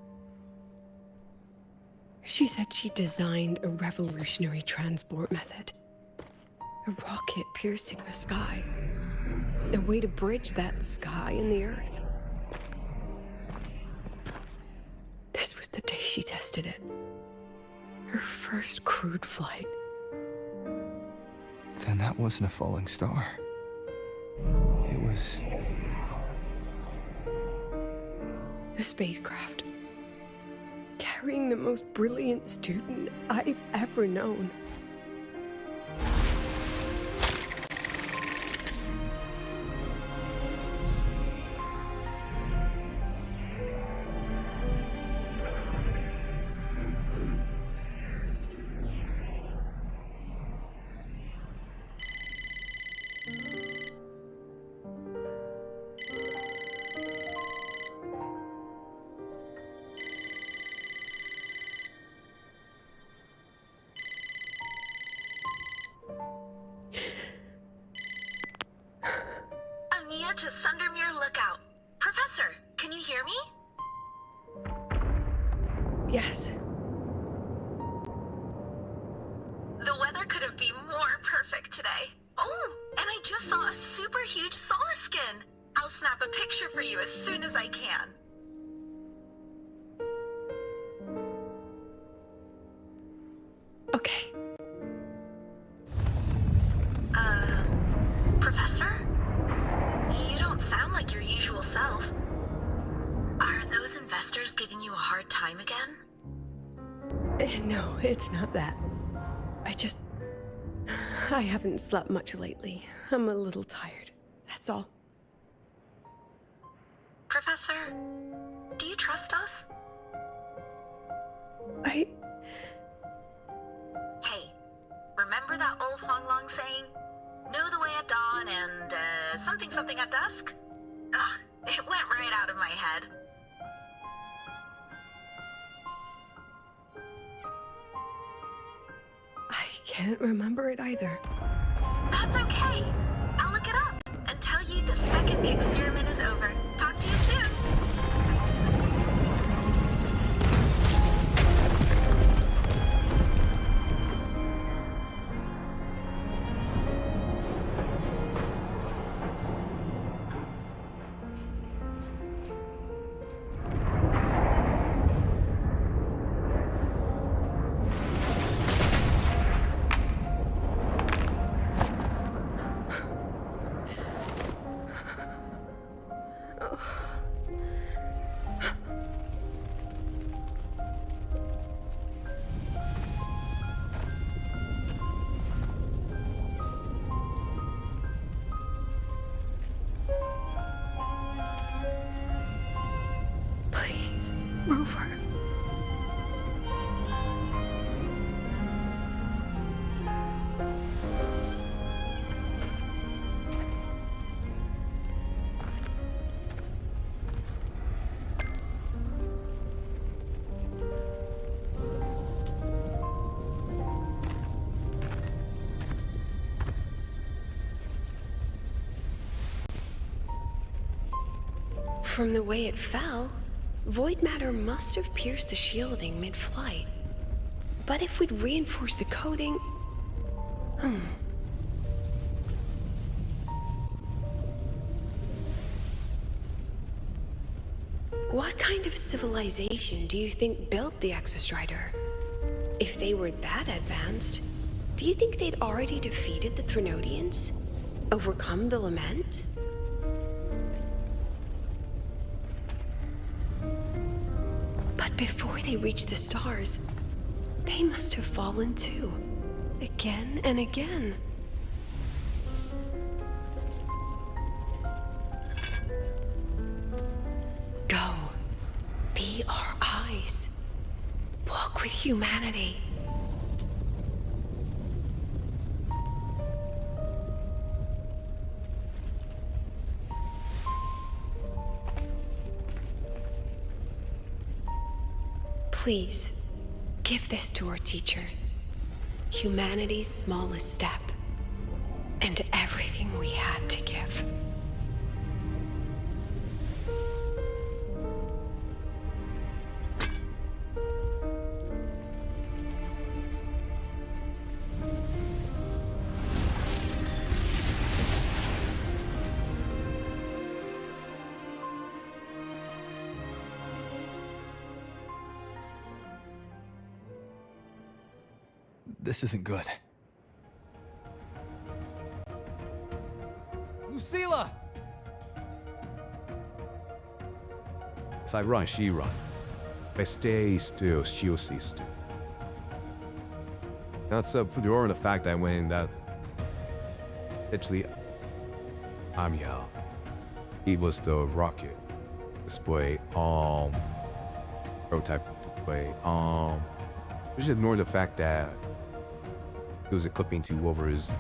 She said she designed a revolutionary transport method. A rocket piercing the sky. A way to bridge that sky and the Earth. This was the day she tested it. Her first crewed flight.
Then that wasn't a falling star. It was...
a spacecraft. Carrying the most brilliant student I've ever known.
Amiya to Sundermere Lookout. Professor, can you hear me?
Yes.
The weather couldn't be more perfect today. Oh, and I just saw a super huge Solaskin. I'll snap a picture for you as soon as I can.
Okay.
Professor? You don't sound like your usual self. Are those investors giving you a hard time again?
No, it's not that. I haven't slept much lately. I'm a little tired. That's all.
Professor, do you trust us?
Hey,
remember that old Huanglong saying? Know the way at dawn and, something at dusk? Ugh, it went right out of my head.
I can't remember it either.
That's okay. I'll look it up and tell you the second the experiment is over. Talk to you soon.
Rover. From the way it fell, void matter must have pierced the shielding mid-flight. But if we'd reinforced the coating... What kind of civilization do you think built the Exostrider? If they were that advanced, do you think they'd already defeated the Threnodians? Overcome the Lament? But before they reached the stars, they must have fallen too. Again and again. Go. Be our eyes. Walk with humanity.
Please, give this to our teacher. Humanity's smallest step. And everything we had to give.
This isn't good.
Lucilla!
If I run, she run. If I stay still, she'll stay still. That's up for the fact that when that actually yeah, it was the rocket display prototype display we should ignore the fact that it was a clipping to Rover's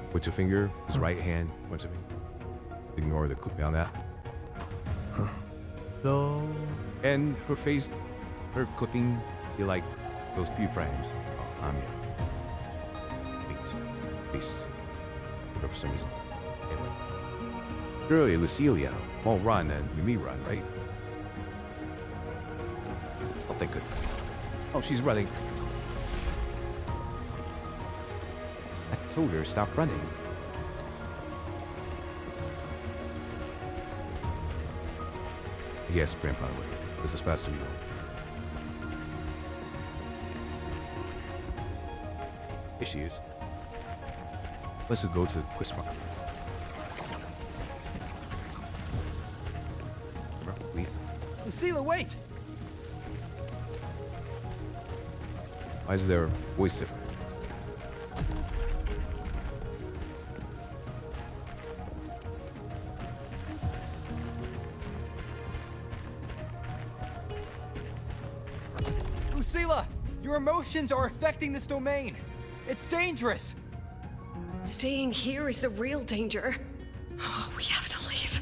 pointer finger, his right hand pointer finger. Ignore the clipping on that. So, and her face, her clipping, be like those few frames. Face. For some reason. Anyway. Surely Lucilia won't run and me run, right? Oh, thank goodness. Oh, she's running. I told her stop running. Yes, Grandpa, this is fast as we go. Here she is. Let's just go to Quizmark. Please.
Lucilla, wait!
Why is their voice different?
Lucilla! Your emotions are affecting this domain! It's dangerous!
Staying here is the real danger. Oh, we have to leave.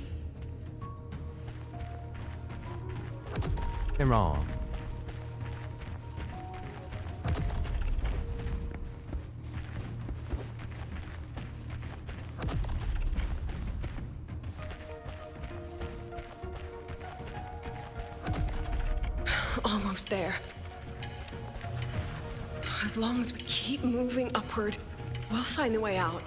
I'm wrong.
Almost there. As long as we keep moving upward, we'll find the way out.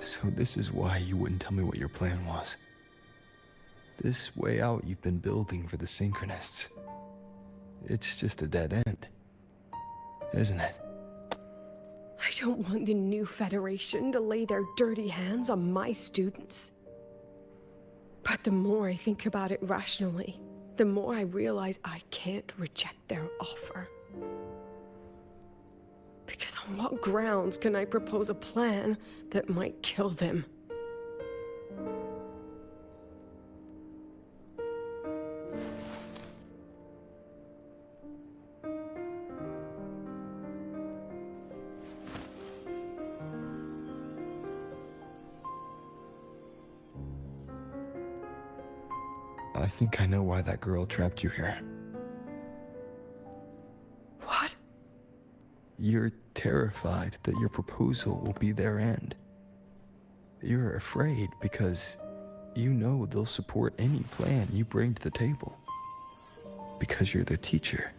So this is why you wouldn't tell me what your plan was. This way out you've been building for the Synchronists. It's just a dead end, isn't it?
I don't want the new Federation to lay their dirty hands on my students. But the more I think about it rationally, the more I realize I can't reject their offer. Because on what grounds can I propose a plan that might kill them?
I think I know why that girl trapped you here.
What?
You're terrified that your proposal will be their end. You're afraid because you know they'll support any plan you bring to the table. Because you're their teacher.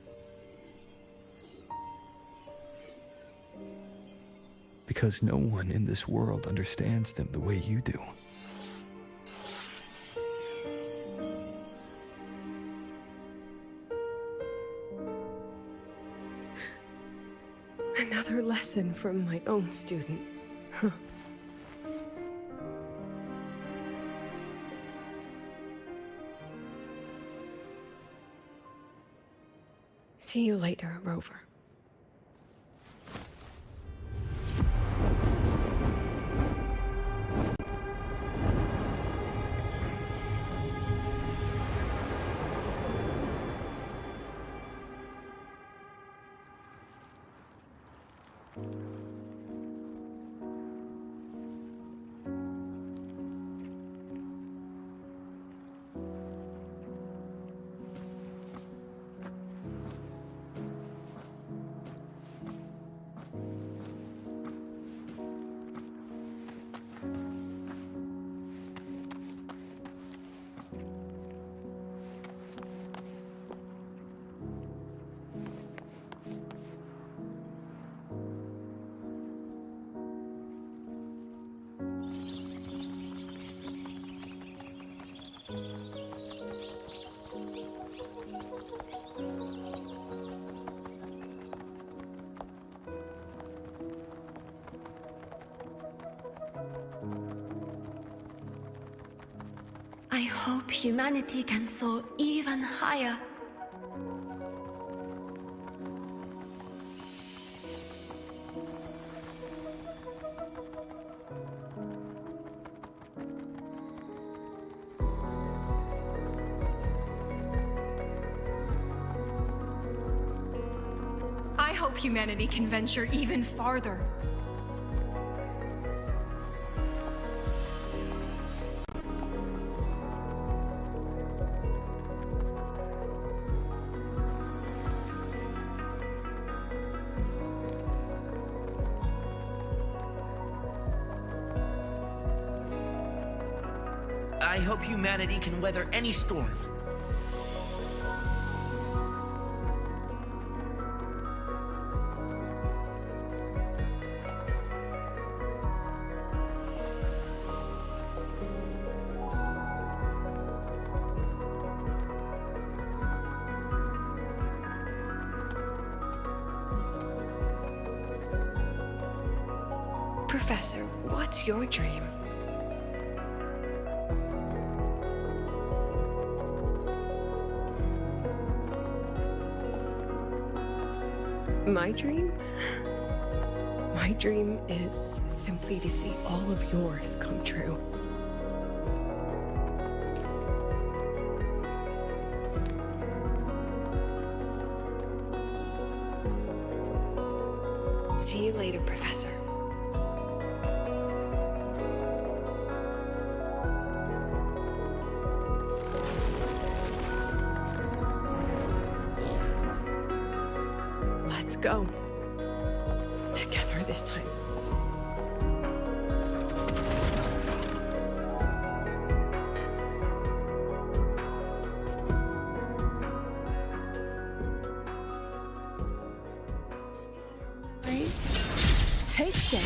Because no one in this world understands them the way you do.
Another lesson from my own student. Huh. See you later, Rover.
I hope humanity can soar even higher.
I hope humanity can venture even farther.
I hope humanity can weather any storm.
Professor, what's your dream? My dream? My dream is simply to see all of yours come true. See you later, Professor. Let's go. Together this time.
Take shape.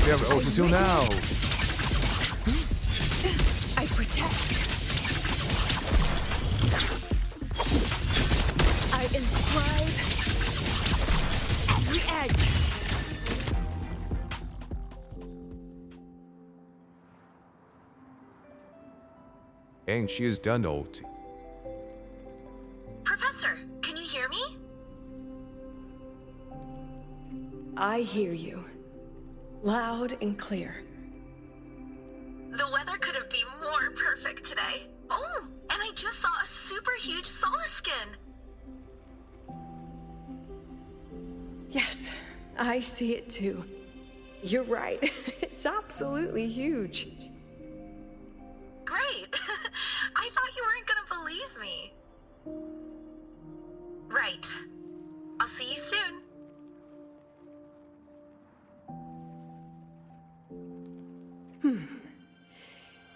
We have ocean till now.
I protect. I inscribe every edge.
And she is done old.
Professor, can you hear me?
I hear you. Loud and clear.
The weather couldn't be more perfect today. Oh, and I just saw a super huge skin.
Yes, I see it too. You're right. It's absolutely huge.
Great. I thought you weren't gonna believe me. Right. I'll see you soon.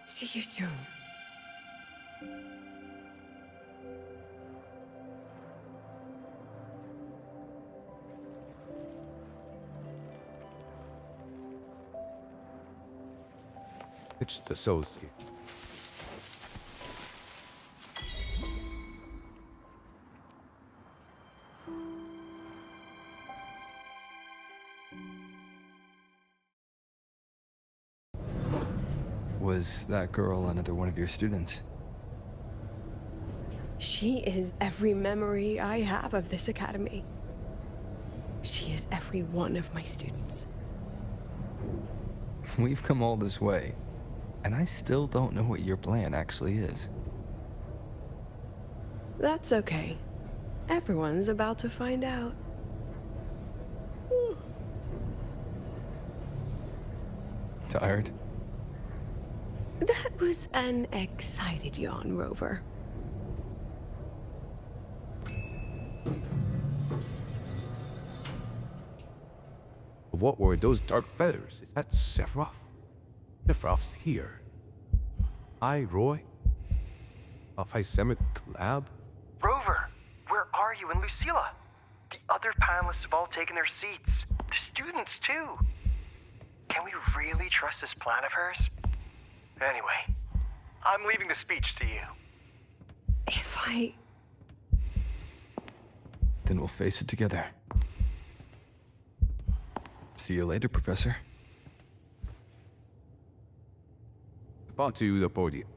See you soon.
It's the Soulskin.
Was that girl another one of your students?
She is every memory I have of this academy. She is every one of my students.
We've come all this way, and I still don't know what your plan actually is.
That's okay. Everyone's about to find out.
Tired?
That was an excited yawn, Rover.
What were those dark feathers? Is that Sephiroth? Sephiroth's here. Hi, Roy. Off Seventh Lab?
Rover, where are you and Lucilla? The other panelists have all taken their seats. The students, too. Can we really trust this plan of hers? Anyway, I'm leaving the speech to you.
If I...
Then we'll face it together. See you later, Professor.
On to the podium.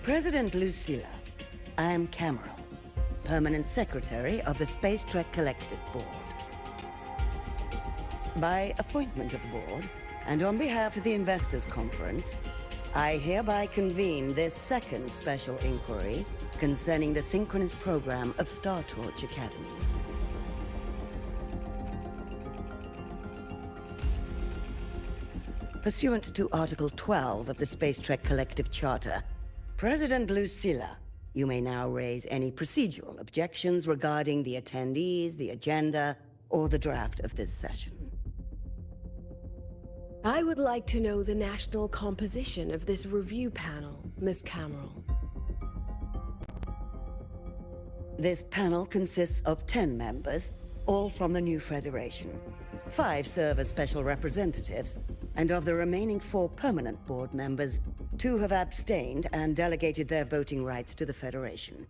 President Lucilla, I am Cameron, Permanent Secretary of the Space Trek Collective Board. By appointment of the board, and on behalf of the Investors Conference, I hereby convene this second special inquiry concerning the synchronous program of Startorch Academy. Pursuant to Article 12 of the Space Trek Collective Charter, President Lucilla, you may now raise any procedural objections regarding the attendees, the agenda, or the draft of this session.
I would like to know the national composition of this review panel, Miss Cameron.
This panel consists of 10 members, all from the new Federation. 5 serve as special representatives, and of the remaining 4 permanent board members, 2 have abstained and delegated their voting rights to the Federation.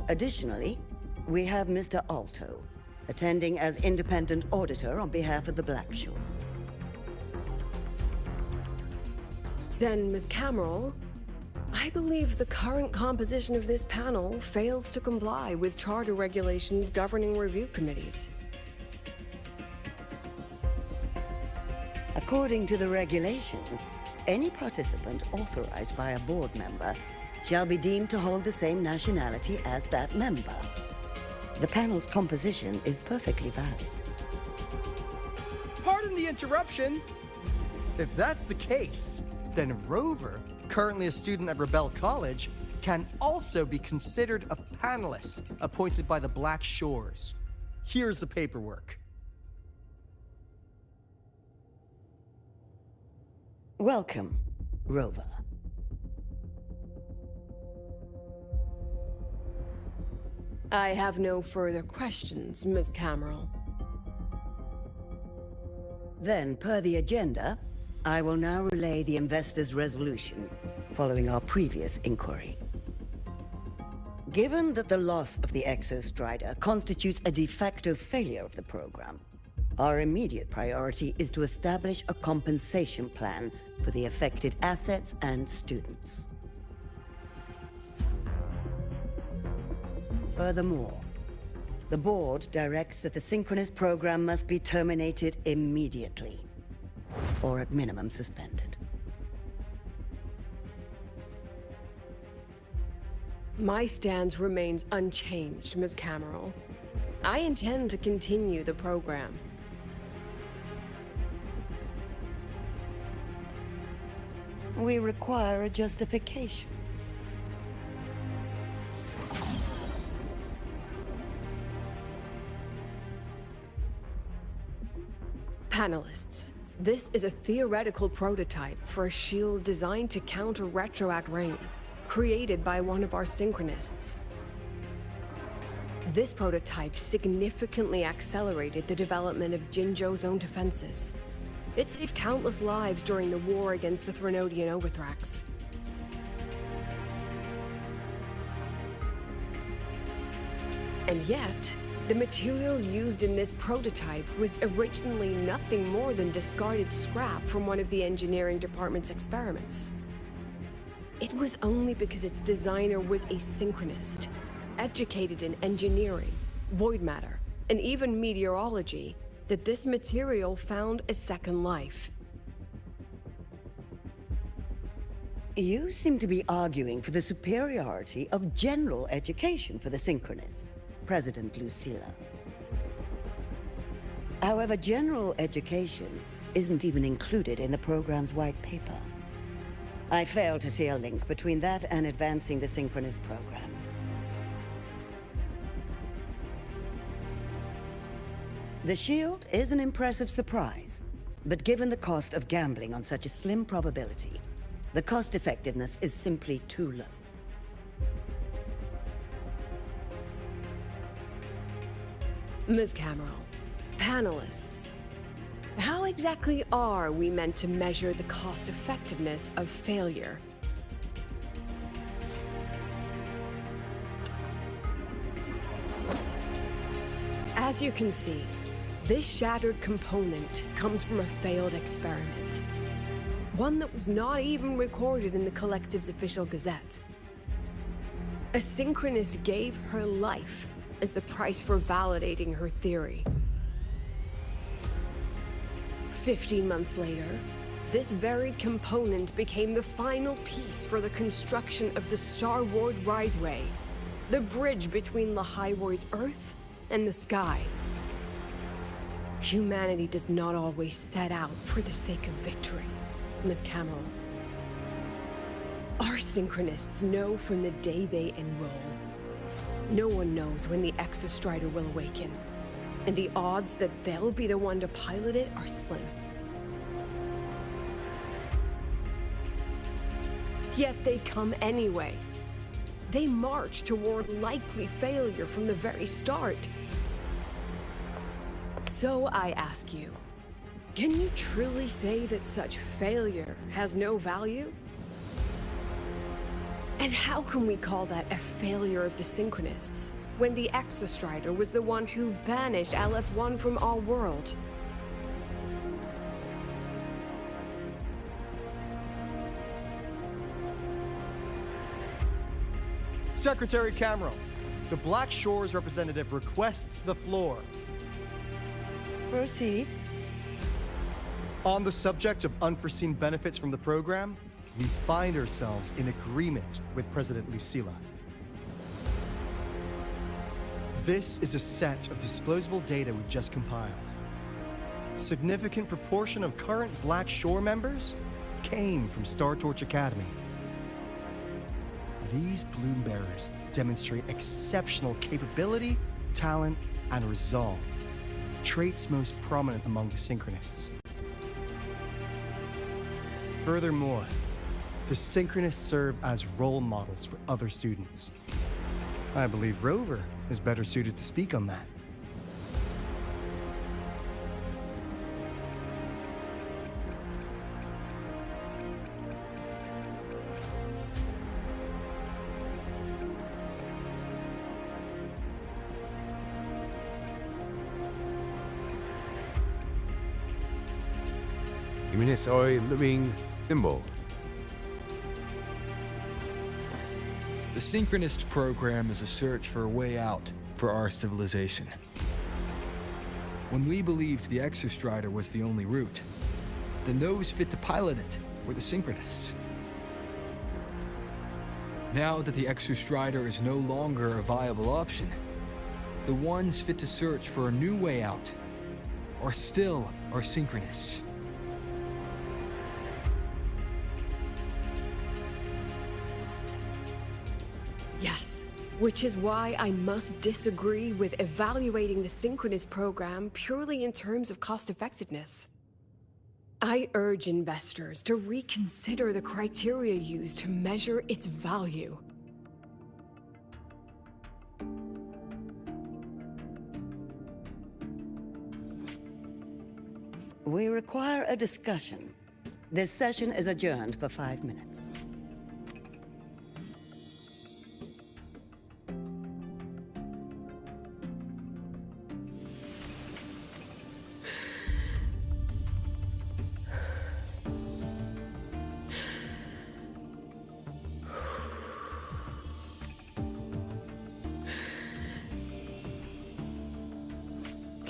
Additionally, we have Mr. Alto, attending as independent auditor on behalf of the Black Shores.
Then, Ms. Cameron, I believe the current composition of this panel fails to comply with charter regulations governing review committees.
According to the regulations, any participant authorized by a board member shall be deemed to hold the same nationality as that member. The panel's composition is perfectly valid.
Pardon the interruption. If that's the case, then Rover, currently a student at Rebel College, can also be considered a panelist appointed by the Black Shores. Here's the paperwork.
Welcome, Rover.
I have no further questions, Ms. Cameron.
Then, per the agenda, I will now relay the investors' resolution following our previous inquiry. Given that the loss of the Exostrider constitutes a de facto failure of the program, our immediate priority is to establish a compensation plan for the affected assets and students. Furthermore, the board directs that the synchronous program must be terminated immediately, or at minimum suspended.
My stance remains unchanged, Ms. Cameron. I intend to continue the program.
We require a justification.
Panelists, this is a theoretical prototype for a shield designed to counter retroact rain, created by one of our synchronists. This prototype significantly accelerated the development of Jinzhou's own defenses. It saved countless lives during the war against the Threnodian Overthrax. And yet, the material used in this prototype was originally nothing more than discarded scrap from one of the engineering department's experiments. It was only because its designer was a synchronist, educated in engineering, void matter, and even meteorology, that this material found a second life.
You seem to be arguing for the superiority of general education for the Synchronists, President Lucilla. However, general education isn't even included in the program's white paper. I fail to see a link between that and advancing the Synchronist program. The shield is an impressive surprise, but given the cost of gambling on such a slim probability, the cost-effectiveness is simply too low.
Ms. Cameron, panelists, how exactly are we meant to measure the cost-effectiveness of failure? As you can see, this shattered component comes from a failed experiment. One that was not even recorded in the Collective's official gazette. A synchronist gave her life as the price for validating her theory. 15 months later, this very component became the final piece for the construction of the Star Ward Riseway, the bridge between Lahaiwoi's Earth and the sky. Humanity does not always set out for the sake of victory, Ms. Cameron. Our synchronists know from the day they enroll. No one knows when the Exostrider will awaken, and the odds that they'll be the one to pilot it are slim. Yet they come anyway. They march toward likely failure from the very start. So I ask you, can you truly say that such failure has no value? And how can we call that a failure of the Synchronists, when the Exostrider was the one who banished LF1 from our world?
Secretary Cameron, the Black Shores representative requests the floor.
Proceed.
On the subject of unforeseen benefits from the program, we find ourselves in agreement with President Lucilla. This is a set of disclosable data we've just compiled. A significant proportion of current Black Shore members came from Startorch Academy. These Bloom Bearers demonstrate exceptional capability, talent, and resolve, traits most prominent among the Synchronists. Furthermore, the Synchronists serve as role models for other students. I believe Rover is better suited to speak on that.
Soy living symbol.
The Synchronist program is a search for a way out for our civilization. When we believed the Exostrider was the only route, then those fit to pilot it were the Synchronists.
Now that the Exostrider is no longer a viable option, the ones fit to search for a new way out are still our Synchronists.
Yes, which is why I must disagree with evaluating the Synchronous program purely in terms of cost effectiveness. I urge investors to reconsider the criteria used to measure its value.
We require a discussion. This session is adjourned for 5 minutes.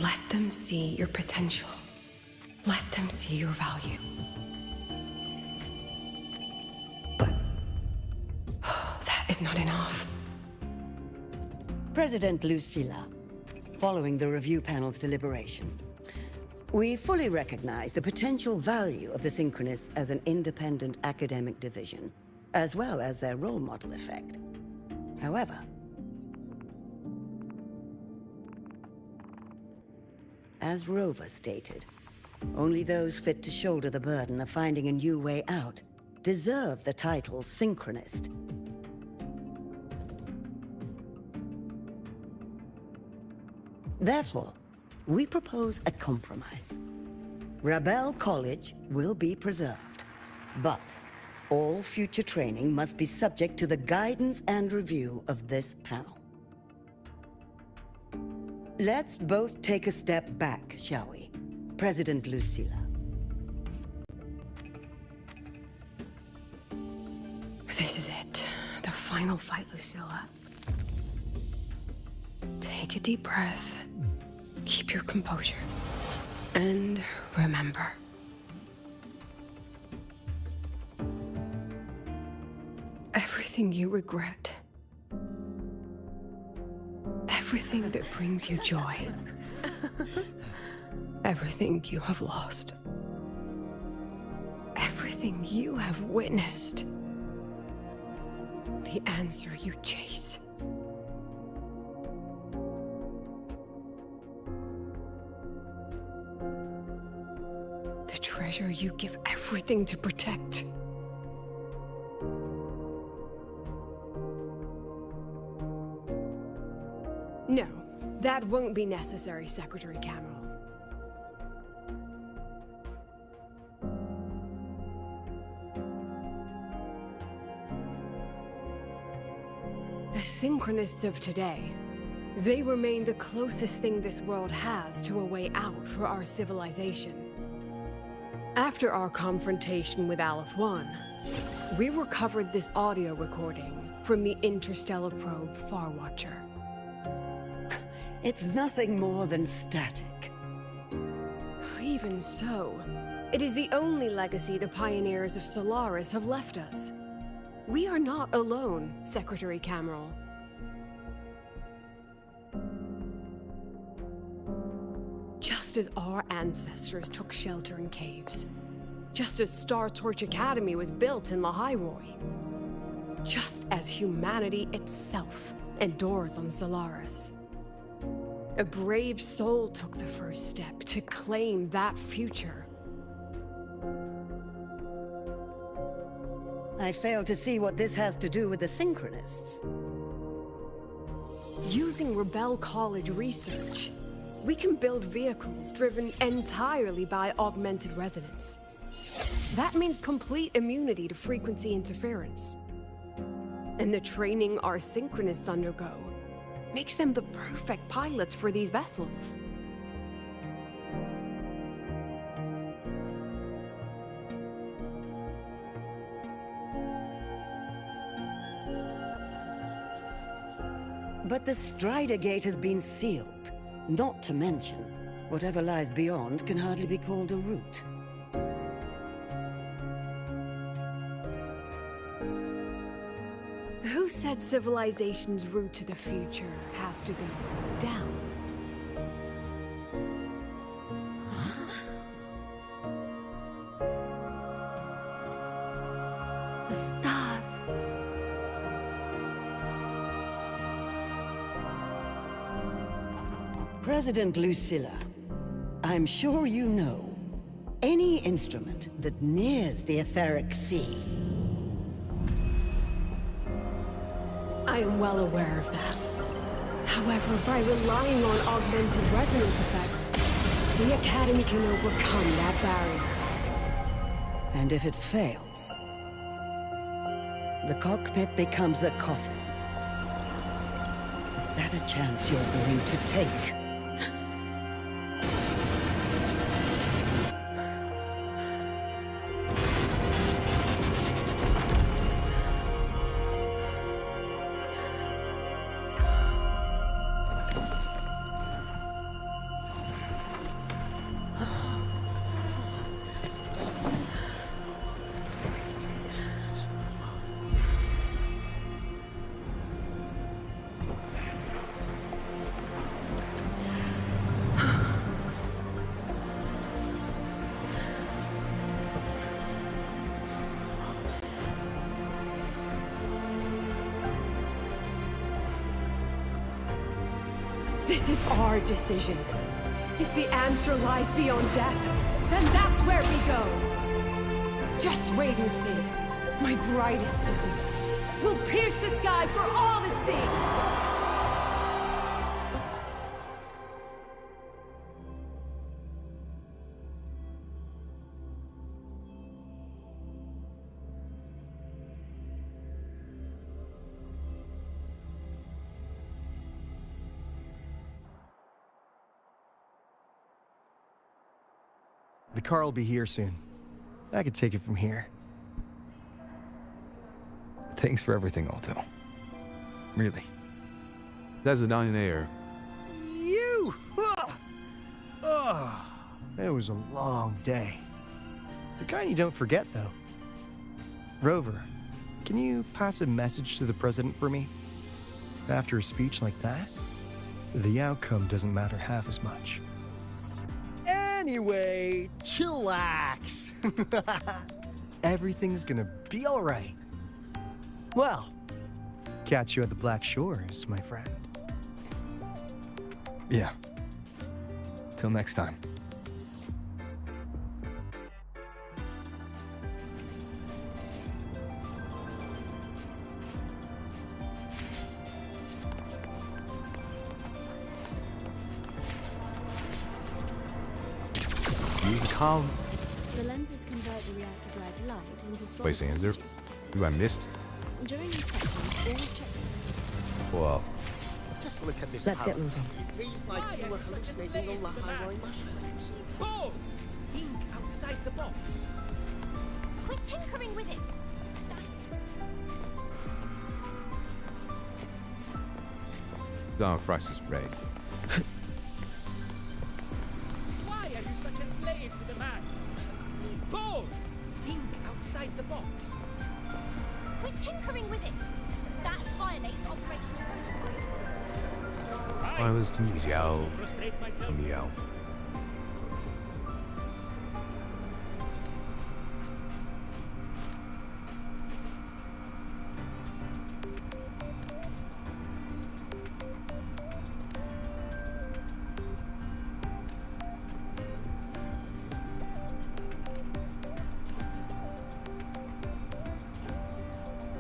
Let them see your potential. Let them see your value. But that is not enough.
President Lucilla, following the review panel's deliberation, we fully recognize the potential value of the Synchronists as an independent academic division, as well as their role model effect. However, as Rover stated, only those fit to shoulder the burden of finding a new way out deserve the title Synchronist. Therefore, we propose a compromise. Rebel College will be preserved, but all future training must be subject to the guidance and review of this panel. Let's both take a step back, shall we? President Lucilla.
This is it. The final fight, Lucilla. Take a deep breath. Keep your composure. And remember. Everything you regret. Everything that brings you joy. Everything you have lost. Everything you have witnessed. The answer you chase. The treasure you give everything to protect. No, that won't be necessary, Secretary Cameron. The Synchronists of today, they remain the closest thing this world has to a way out for our civilization. After our confrontation with Aleph 1, we recovered this audio recording from the interstellar probe Farwatcher.
It's nothing more than static.
Even so, it is the only legacy the pioneers of Solaris have left us. We are not alone, Secretary Cameron. Just as our ancestors took shelter in caves, just as Startorch Academy was built in Lahairoi, just as humanity itself endures on Solaris, a brave soul took the first step to claim that future.
I fail to see what this has to do with the Synchronists.
Using Rebel College research, we can build vehicles driven entirely by augmented resonance. That means complete immunity to frequency interference. And the training our Synchronists undergo makes them the perfect pilots for these vessels.
But the Strider Gate has been sealed. Not to mention, whatever lies beyond can hardly be called a route.
Who Who said civilization's route to the future has to go down?
The stars.
President Lucilla, I'm sure you know, any instrument that nears the etheric sea.
I am well aware of that. However, by relying on augmented resonance effects, the Academy can overcome that barrier.
And if it fails, the cockpit becomes a coffin. Is that a chance you're willing to take?
This is our decision. If the answer lies beyond death, then that's where we go. Just wait and see. My brightest students will pierce the sky for all to see.
The car will be here soon. I could take it from here.
Thanks for everything, Alto. Really.
That's a down in air.
You! Oh, it was a long day. The kind you don't forget, though. Rover, can you pass a message to the president for me? After a speech like that, the outcome doesn't matter half as much. Anyway, chillax. Everything's gonna be all right. Well, catch you at the Black Shores, my friend.
Yeah. Till next time.
Use the column.
The lenses convert the reactive light into strong
Wait, answer. Who I missed?
During inspections, always check.
Well,
Just look at this.
Let's get moving.
Please, like you were hallucinating on the highway mushrooms.
Boom! Think outside the box.
Quit tinkering with it.
Don Frost is right.
Why are you such a slave to the man? Boom! Think outside the box.
Quit tinkering with it. That violates operational protocol.
I was to yell.
Prostrate myself.
Yell.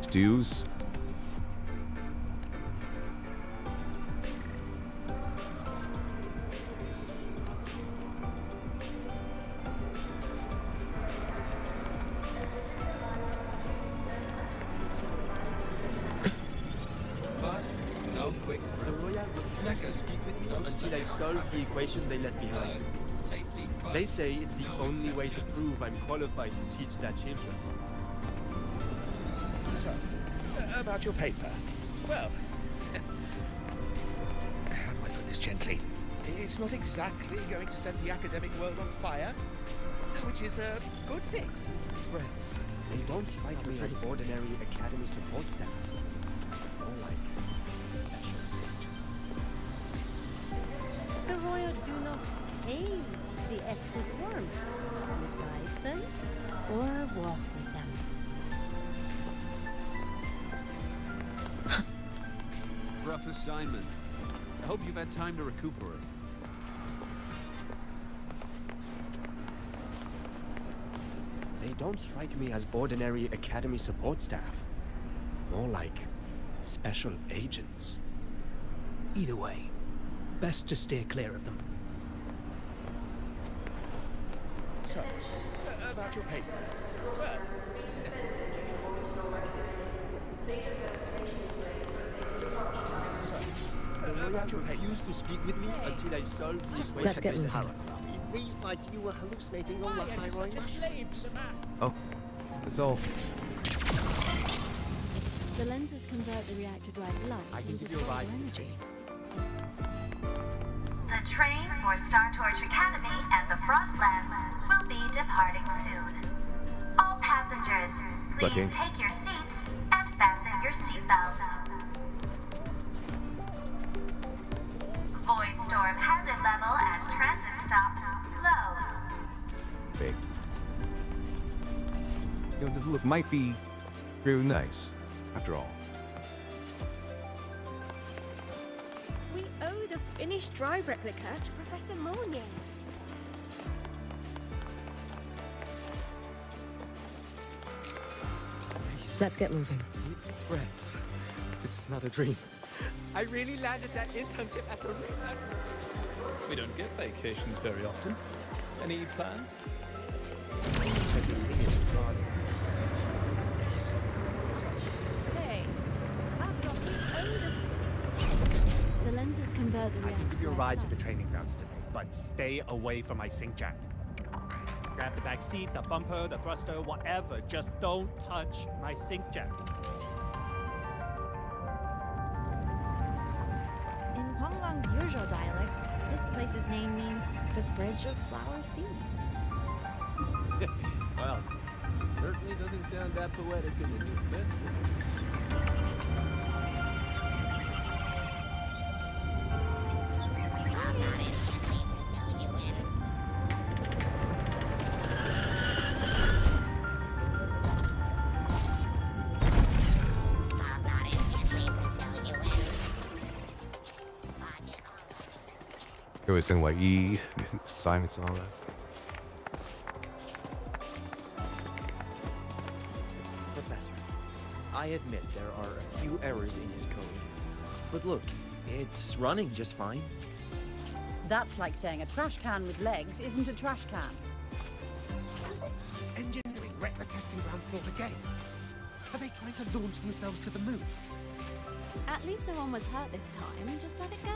Stews.
First, no quick.
The lawyer refuses to speak with me until I solve the equation they left behind.
Safety first.
They say it's the only way to prove I'm qualified to teach their children.
So, about your paper. Well, how do I put this gently? It's not exactly going to set the academic world on fire, which is a good thing.
Brett, they don't strike me as ordinary Academy support staff.
Royal do not tame the exoswarm. You guide them or walk with them.
Rough assignment. I hope you've had time to recuperate.
They don't strike me as ordinary Academy support staff. More like special agents.
Either way, best to steer clear of them.
So, about your paper. Well,
refuse to speak with me until I solve this
Let's get moving.
It reads like you were hallucinating on the thyroid mushroom.
Oh, it's all.
The lenses convert the reactor drive light into solar energy.
The train for Startorch Academy and the Frostlands will be departing soon. All passengers, please
Looking.
take your seats and fasten your seatbelts. Void storm hazard level at transit stop low.
Big. You know, this look might be really nice, after all.
We owe the finished drive replica to Professor Molnier.
Let's get moving.
Deep breaths. This is not a dream. I really landed that internship at the research.
We don't get vacations very often. Any plans?
Hey,
The lenses convert the
I can
reactor
give you a
drive
ride to
light.
the training grounds today, but stay away from my sync jack. Grab the back seat, the bumper, the thruster, whatever. Just don't touch my sync jack.
In Huanglang's usual dialect, this place's name means the Bridge of Flower Seeds.
Well, it certainly doesn't sound that poetic in the new fit.
It was in like E, assignments and all that.
Professor, I admit there are a few errors in his code. But look, it's running just fine.
That's like saying a trash can with legs isn't a trash can.
engineering wrecked the testing ground floor again. Are they trying to launch themselves to the moon?
At least no one was hurt this time. Just let it go.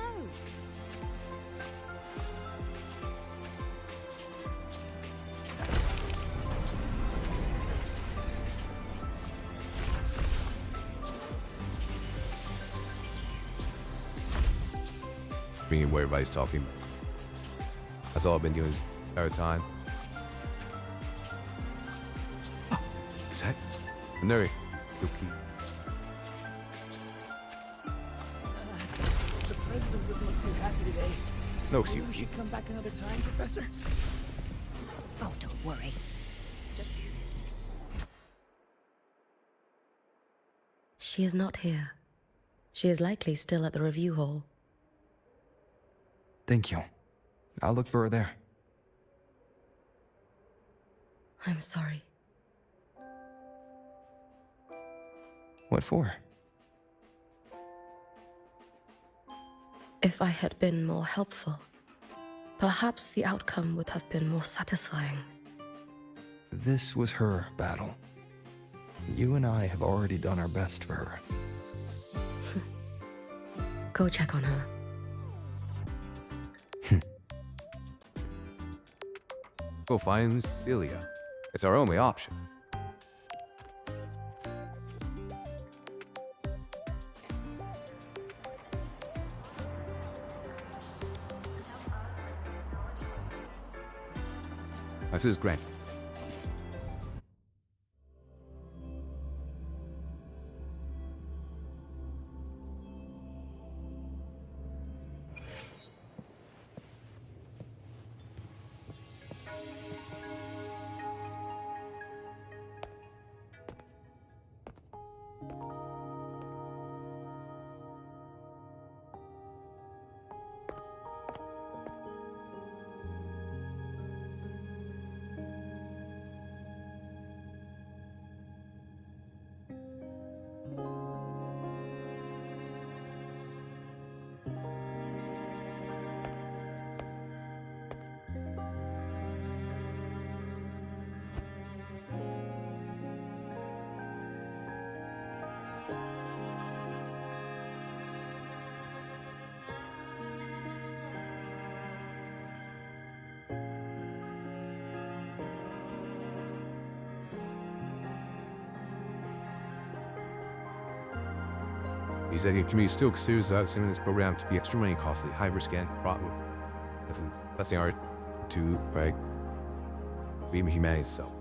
Being aware of what he's talking about. That's all I've been doing this entire time. Oh, is that Nuri? Yuki.
The president doesn't look too happy today.
No,
Maybe we
Yuki.
should come back another time, Professor?
Oh, don't worry. Just...
She is not here. She is likely still at the review hall.
Thank you. I'll look for her there.
I'm sorry.
What for?
If I had been more helpful, perhaps the outcome would have been more satisfying.
This was her battle. You and I have already done our best for her.
Go check on her.
Go find Celia. It's our only option. This is Grant. He said the community still considers the synchronous program to be extremely costly, high risk, and probably testing our to right even humanity itself.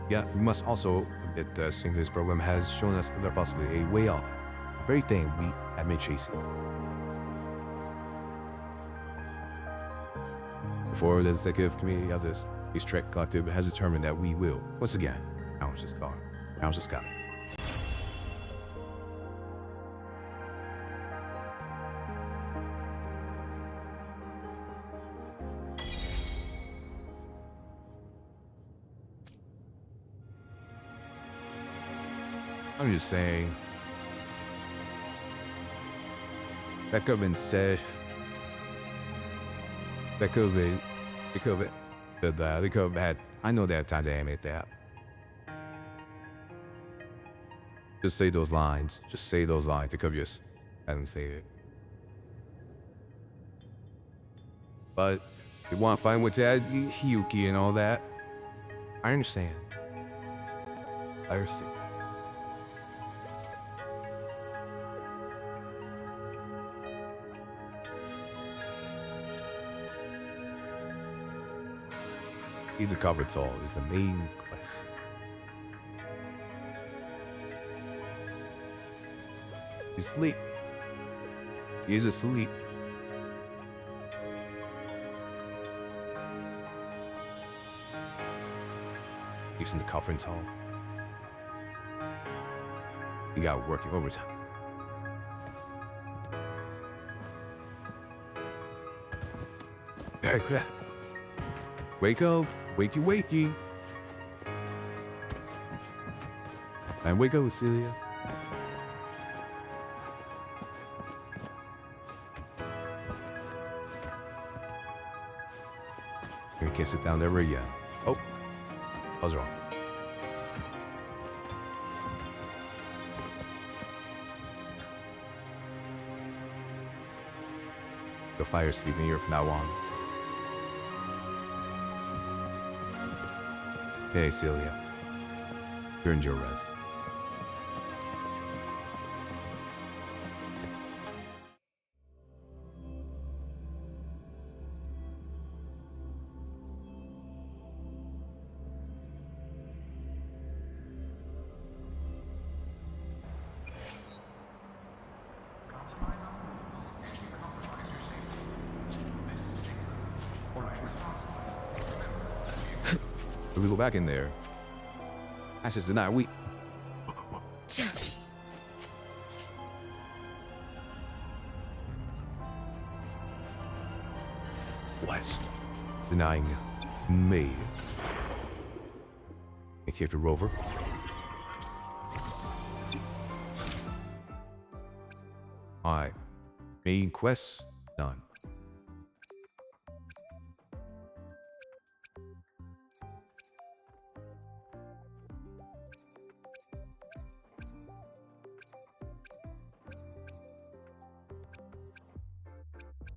Yeah, we must also admit the synchronous program has shown us other possibly a way out. The very thing we have been chasing. Before the executive committee of this Trek Collective has determined that we will, once again, challenge this car, challenge the sky. I'm just saying. That could have been said. That could have been. They could have had. I know they had time to animate that. Just say those lines. Just say those lines. They could have just had them say it. But they want to find what's at Hiyuki and all that. I understand. I understand. Either cover's all is the main quest. He's asleep. He's asleep. He's in the conference hall. He got working overtime. Hey, crap. Wake up. Wakey, wakey. And wake up, Celia. You can't sit down there yet. Oh, I was wrong. The fire's sleeping here from now on. Hey, Celia. Earned your rest. If we go back in there, Ashes did not weep. What's denying me? Thank you to Rover. My main quest done.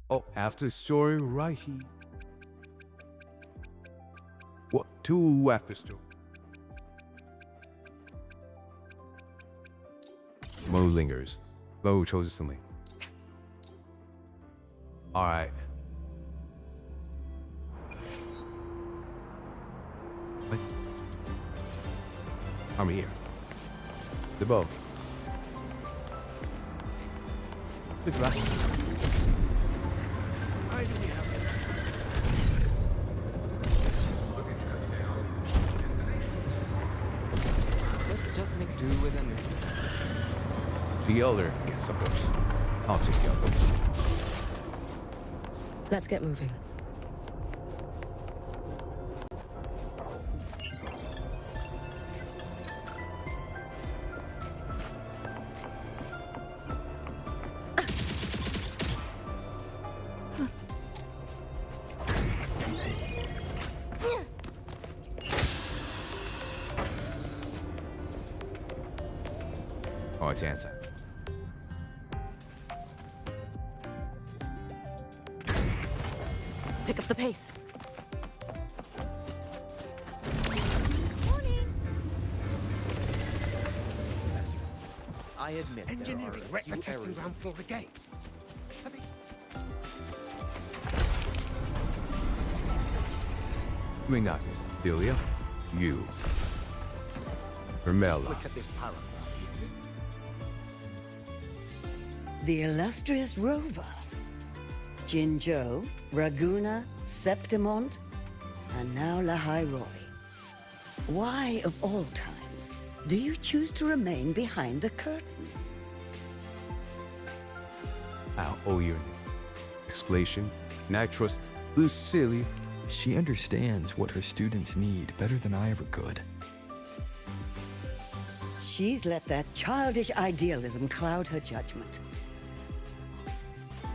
Oh, after story, right here. What? 2 after story. Mo lingers. Mo chooses something. Alright. What? I'm here. The bow. The glass. Why do we have
Let's just make do with him.
The elder? Yes, of course. I'll take the elder.
Let's get moving.
Oh, it's answer.
Pick up the pace.
I admit
Engineering,
there are
we're at the
few
testing
errors
ground floor again.
Magnus, Delia, you.
Just
Hermela.
look at this paragraph.
The illustrious Rover. Jinzhou, Raguna, Septimont, and now Lahai Roy. Why, of all times, do you choose to remain behind the curtain?
I owe you an explanation, and I trust Lucilla.
She understands what her students need better than I ever could.
She's let that childish idealism cloud her judgment.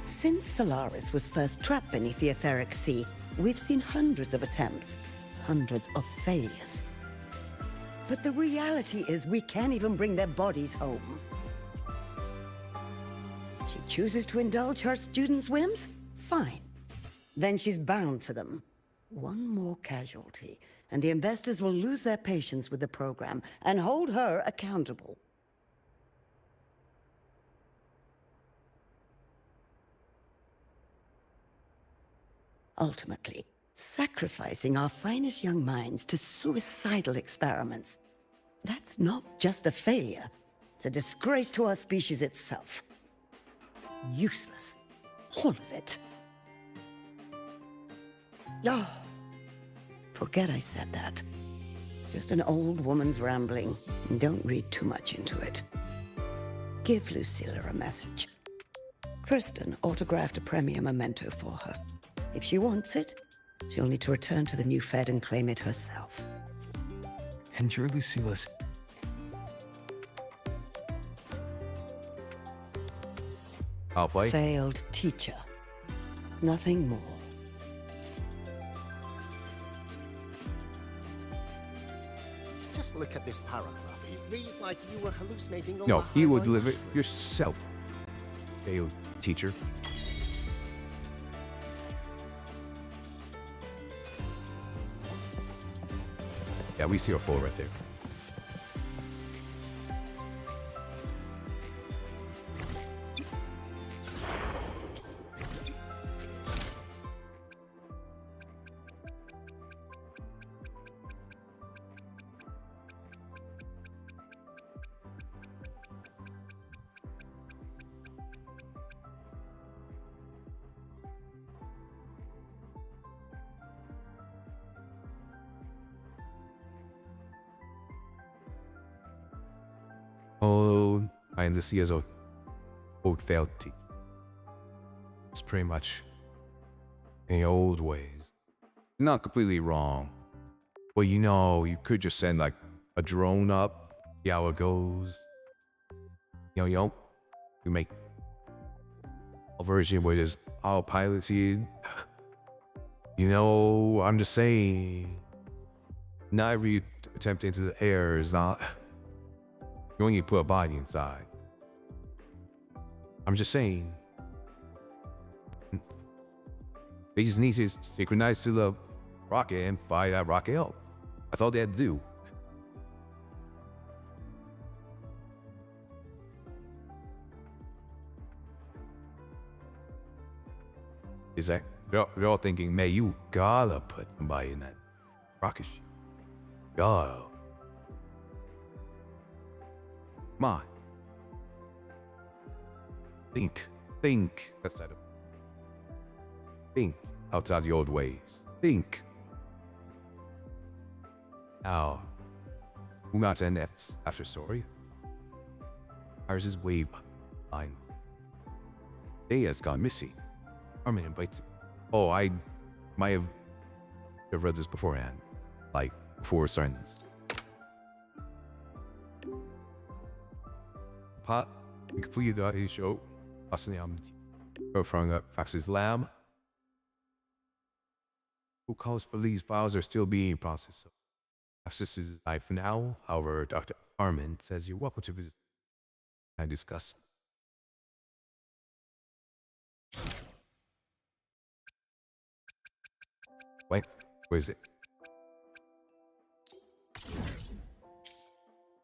Since Solaris was first trapped beneath the etheric sea, we've seen hundreds of attempts, hundreds of failures. But the reality is we can't even bring their bodies home. She chooses to indulge her students' whims? Fine. Then she's bound to them. One more casualty, and the investors will lose their patience with the program and hold her accountable. Ultimately, sacrificing our finest young minds to suicidal experiments. That's not just a failure, it's a disgrace to our species itself. Useless. All of it. Oh, forget I said that. Just an old woman's rambling. Don't read too much into it. Give Lucilla a message. Kristen autographed a premium memento for her. If she wants it, she'll need to return to the new Fed and claim it herself.
And you're Lucilla's...
I'll play.
Failed teacher. Nothing more.
Just look at this paragraph. It reads like you were hallucinating over
No, you will
high
deliver it
mushroom.
yourself. Failed teacher. Yeah, we see our four right there. Oh, I am the see as old failed teacher. It's pretty much in the old ways. Not completely wrong. But you know, you could just send like a drone up, see how it goes. You know, you make a version where there's autopiloted. You know, I'm just saying, not every attempt into the air is not. You only put a body inside. I'm just saying. They just need to synchronize to the rocket and fire that rocket up. That's all they had to do. Is that they're all thinking, man, you gotta put somebody in that rocket ship. Gotta. Come on. Think. That's that. Think outside the old ways. Think. Now, who not an F after story? Ours is wave line. They has gone missing. Armin invites. Oh, I might have read this beforehand, like before starting this. Pot, we completed the show. Passing the album. From Fax's lab. Who calls for these files are still being processed. Access is live for now. However, Dr. Armin says you're welcome to visit and discuss. Wait, where is it?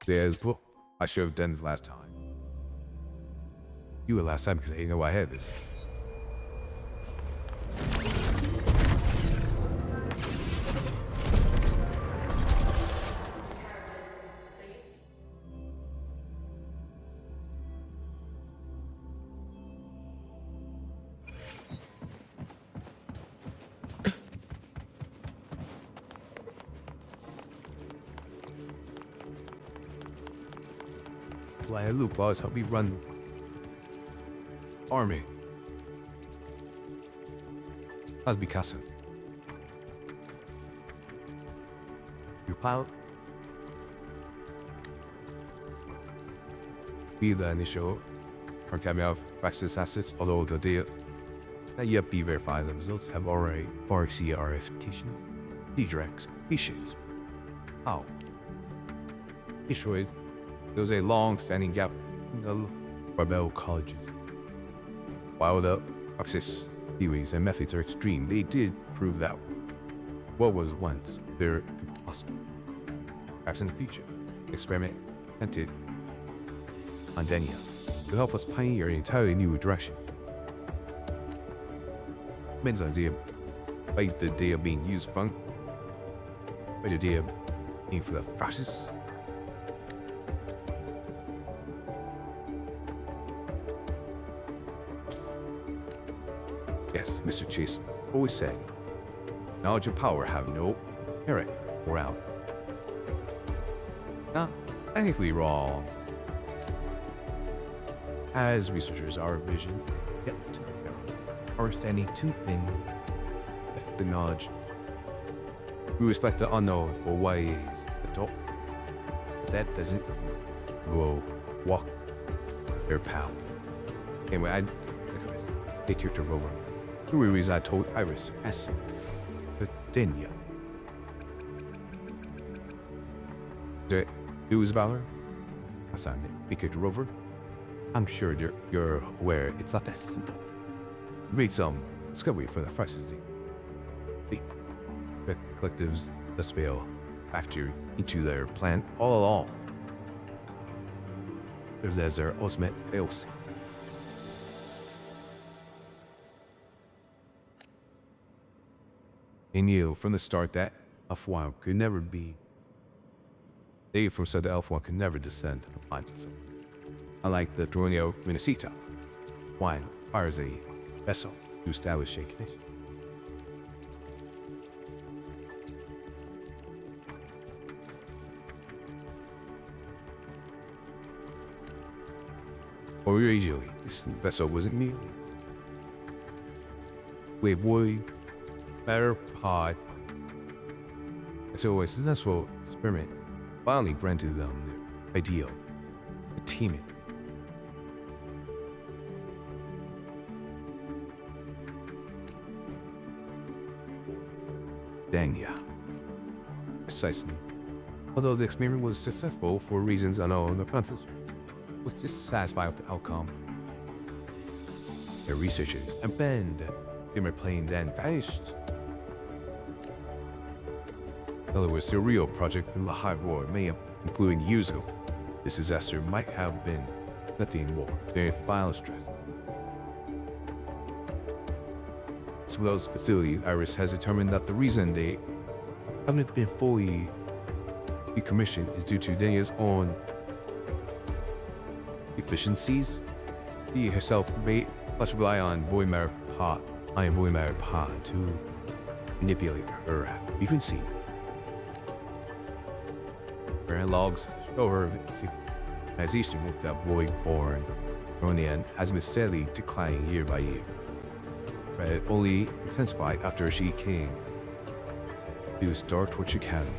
There's book. I should have done this last time. you were last time because I didn't know why I had this. Why, Luke boss, help me run army. How's Picasso? You pilot? Be the initial academy of practice assets, although the data not yet be verified, the results have already far exceeded our expectations. D-Drex, species. How? Destroyed. There was a long-standing gap in the rebel colleges. While the praxis theories and methods are extreme, they did prove that what was once very impossible. Perhaps in the future, experiment attempted on Denia will help us pioneer an entirely new direction. Depends on the by the data being used from by the data being for the fascists. Yes, Mr. Chase always said, knowledge and power have no inherent morality. Not technically wrong. As researchers, our vision yet are standing too thin with the knowledge. We respect the unknown for what it is, but that doesn't go walk their path. Anyway, I take you to Rover. The reason I told Iris, yes, but Denia. The news about her? Assignment, because Rover. I'm sure you're aware it's not that simple. Read some discovery from the Fascist the collectives just fail factor into their plan all along. There's as their ultimate failsafe. They knew from the start that F1 could never be. They from said the F1 could never descend upon itself. Unlike the Tornado Minnesota, one fires a vessel to establish a connection. Originally, this vessel wasn't merely a void matter pod. So a successful experiment finally granted them their ideal, attainment. Denia. Precisely. Although the experiment was successful for reasons unknown, the princess was dissatisfied with the outcome. Their researchers abandoned dimmer planes and vanished. In other words, the real project in the High War may have, including years ago, this disaster might have been nothing more than a final stress. Some of those facilities, Iris has determined that the reason they haven't been fully decommissioned is due to Denia's own efficiencies. She herself must rely on void matter pod to manipulate her frequency. Her logs show her synchronization with the void-born Ronian has been steadily declining year by year. But it only intensified after she came to Startorch Academy.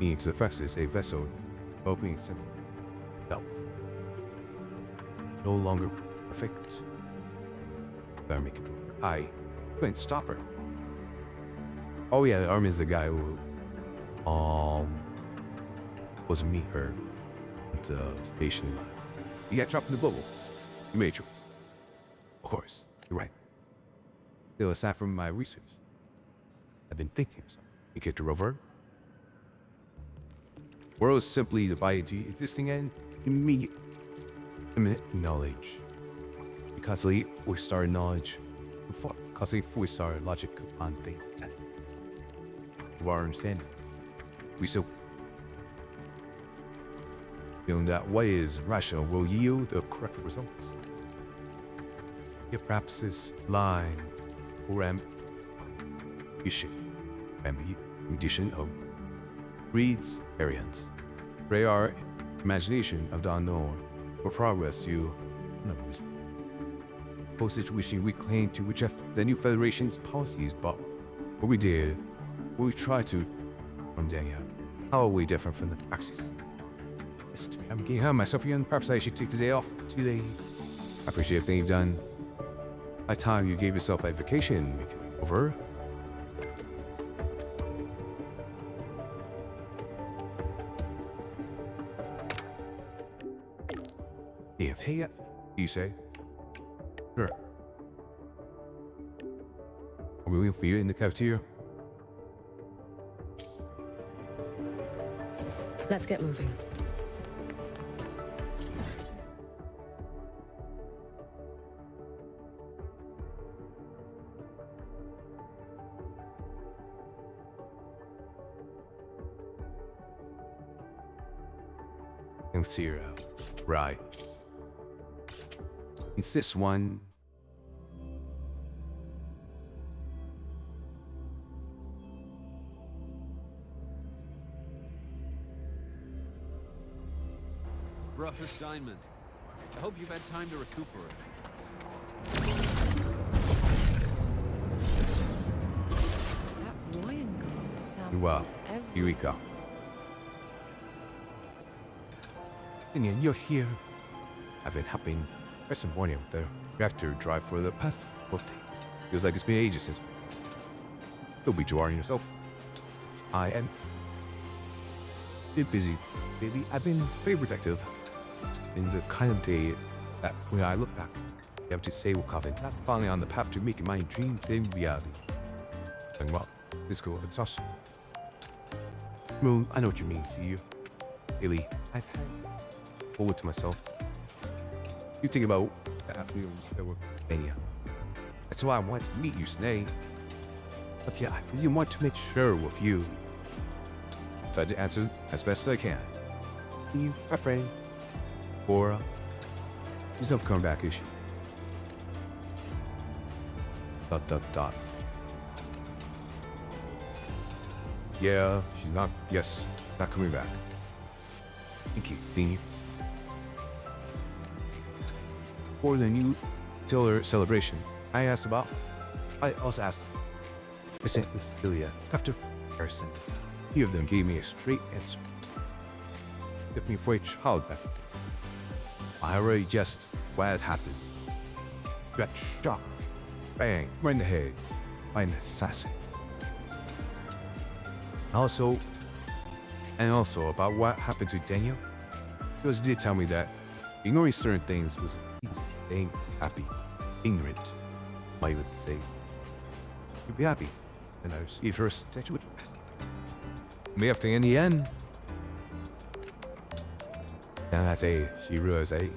Meaning to the Festus, a vessel opening sense of self. No longer perfect. Better make control. I couldn't stop her. Oh yeah, the army is the guy who was meet her at the station. You got dropped in the bubble. You made a choice. Of course, you're right. Still, aside from my research, I've been thinking of something. You get to Rover? World is simply divided into existing and immediate knowledge. Because we start knowledge, because we start logic on things of our understanding. We so feeling that way is rational will yield the correct results. Yet perhaps this line or ambition of reads variance. Pray our imagination of the unknown for progress to postage wishing we claim to reject the new Federation's policies, but what we did, what we tried to from Daniel, how are we different from the praxis? I'm getting home myself again. Perhaps I should take the day off today. I appreciate everything you've done. By the time you gave yourself a vacation, make it over. If hey, you say? Sure. Are we waiting for you in the cafeteria?
Let's get moving.
Zero. Right. It's this one.
Rough assignment. I hope you've had time to recuperate.
That Royan girl sounded
Well, here we go. Lenient, you're here. I've been helping rest some morning with the reactor drive for the past 12 days. Feels like it's been ages since. You'll be drawing yourself. I am been busy, baby. I've been very protective. It's been the kind of day that when I look back, I have to say we're confident. I'm finally on the path to making my dream a reality. Talking about physical exhaustion. Moon, I know what you mean, see you. Haley, I've had forward to myself. You think about the afternoons that were mania. That's why I wanted to meet you, Snay. But yeah, I really want to make sure with you. Try to answer as best as I can. You, my friend, Kuro. She's never coming back, is she? ... Yeah, she's not. Yes, not coming back. Thank you, Senior. For the new Tiller celebration, I also asked St. Lucilia after Harrison. Few of them gave me a straight answer. Took me for a child back. I already just what had happened. Got shot. Bang, right in the head by an assassin. Also about what happened to Daniel. He did tell me that ignoring certain things was the easiest staying happy, ignorant, I would say. You'd be happy, and I received her statue with rest. May have to in the end. And as she realized I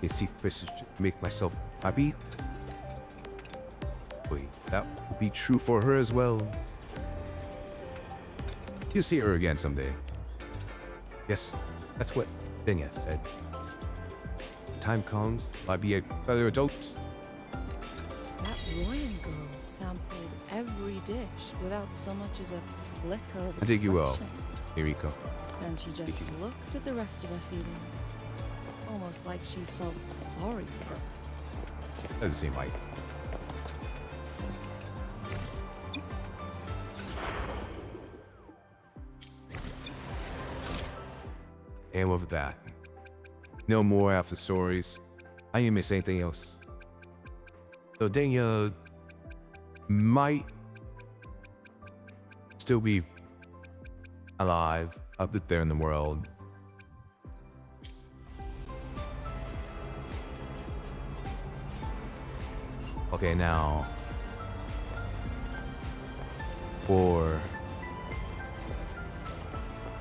see fish just to make myself happy. Wait, that would be true for her as well. You'll see her again someday. Yes, that's what Denya said. When time comes, I'll be a better adult.
That Royan girl sampled every dish without so much as a flicker of expression.
I think you will, Miriko.
Then she just looked at the rest of us eating. Almost like she felt sorry for us.
Doesn't seem like. And with that, no more after stories. I didn't miss anything else. So Danya might still be alive up there in the world. Okay, now for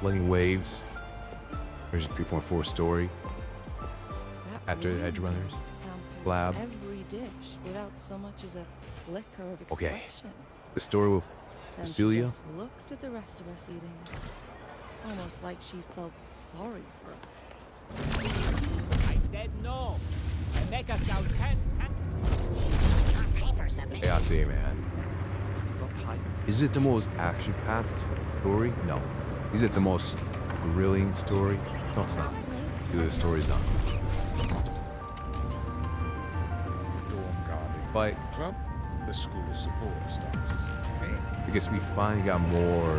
Wuthering Waves, Version 3.4 story.
That
After the Edge
really
Runners.
sampled
Lab.
every dish without so much as a flicker of
Okay.
expression.
The story with
Then she
Celia.
just looked at the rest of us eating, almost like she felt sorry for us.
I said no. And Mecha Scout can.
Yeah, I see, man.
You got time?
Is it the most action-packed story? No. Is it the most thrilling story? No, it's not. The story's not.
Dorm guarding
But
club, the school support staff's team.
because we finally got more.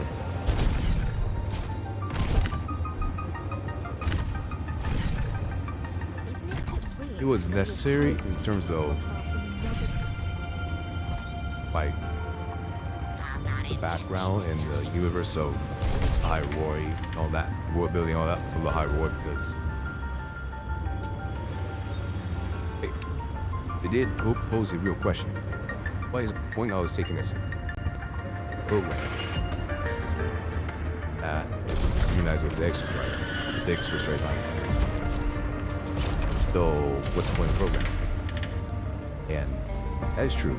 It was necessary in terms of like the background and the universe of High Roy and all that, world building, all that for the High Roy, because they did pose a real question. What is the point I was taking this program that was supposed to unionize with the exercise? The exercise line. So, what's the point of the program? And that is true.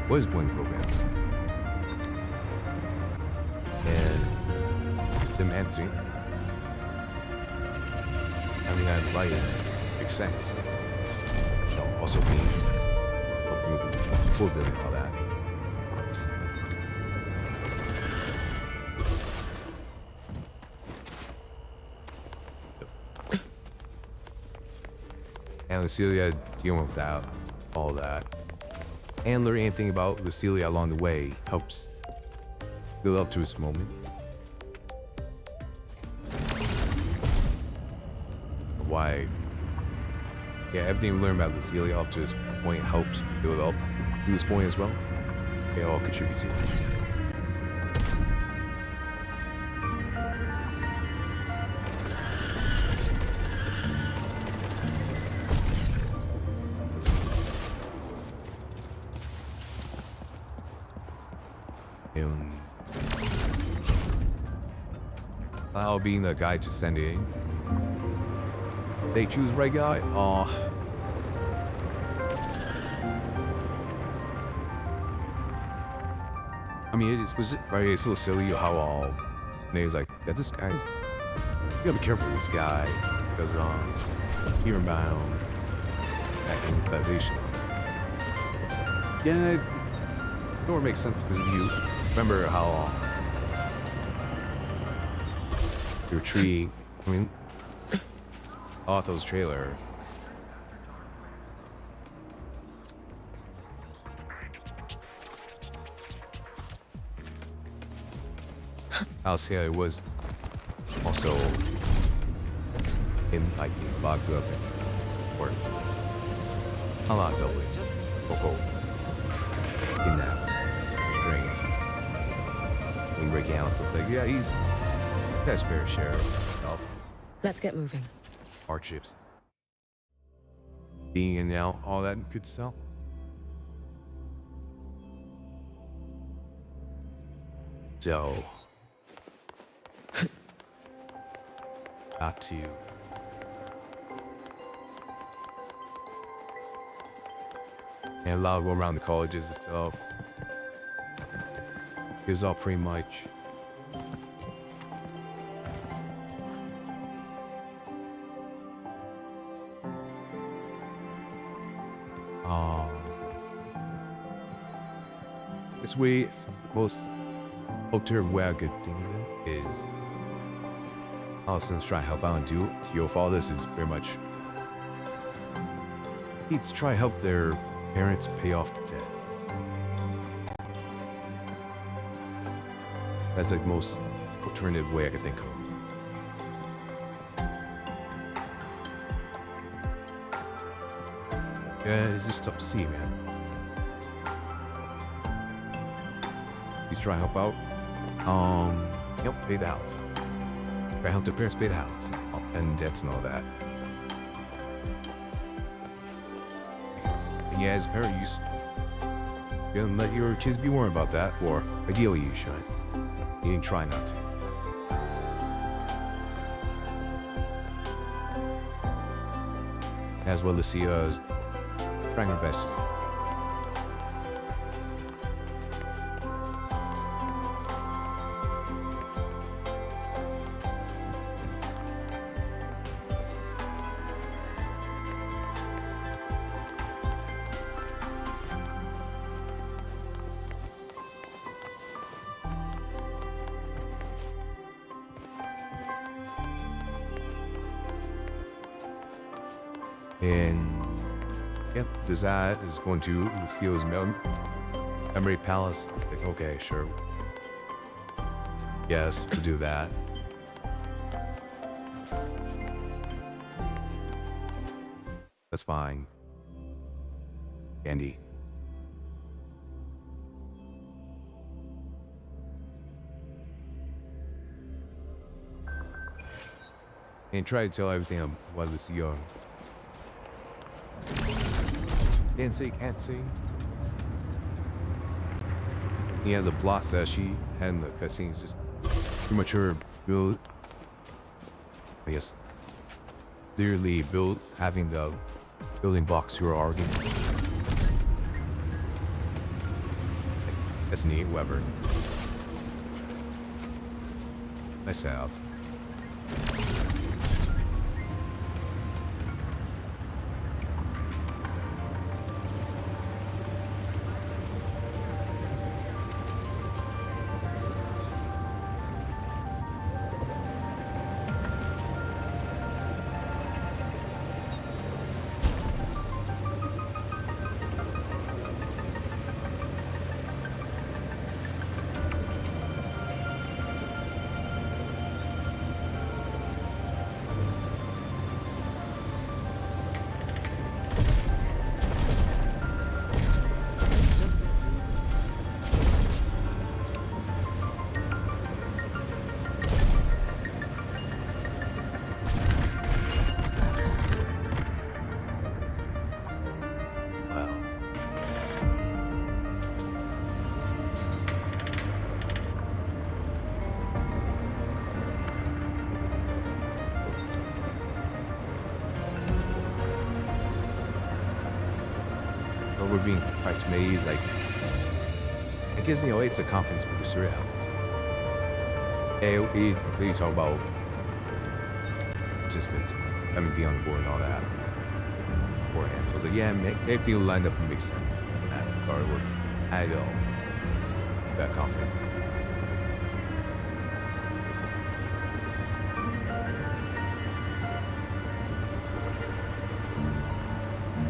What is the point of the program? And them answering, having that light makes sense. You know, also being helping with the full building, all that. And Lucilia dealing with that, all that. And learning anything about Lucilia along the way helps build up to this moment. Why? Yeah, everything we learned about Lucilia up to this point helps build up to this point as well. They all contribute to it. Cloud being the guy to send in. They choose right guy. Oh. I mean, it was right. It's a little silly how names like that. This guy's. You gotta be careful with this guy because here bound acting foundation. Yeah, it don't make sense because if you remember how your tree. I mean, Otto's trailer. I'll say it was also in like locked up or unlocked up with Coco kidnapped, restrained, and breaking out stuff like he's got a spare share of stuff.
Let's get moving.
Hardships. Being in and out, all that good stuff. So got to and a lot of around the colleges and stuff. Is all pretty much this way. The most alternative way I could think of it is Allison's trying to help out and do all this is pretty much needs to try to help their parents pay off the debt. That's like the most alternative way I could think of. Yeah, it's just tough to see, man. He's trying to help out. Pay the house. Try to help their parents pay the house. And debts and all that. And yeah, as a parent, you don't let your kids be worried about that, or ideally you should. You can try not to. as well as Lucia's trying her best. And yep, Desire is going to Lucio's memory palace. Like, okay, sure. Yes, we'll do that. That's fine. Andy. And try to tell everything about Lucio. Can't see. Yeah, the blocks that she had in the cutscene is just premature build. I guess clearly build having the building blocks who are arguing. That's neat, Weber. Nice setup. Over being quite amazed, like I guess it's a confidence booster. It helps. Yeah, we talk about participants having to be on the board and all that beforehand. So I was like, yeah, everything will line up and make sense in that regard. I know that confidence.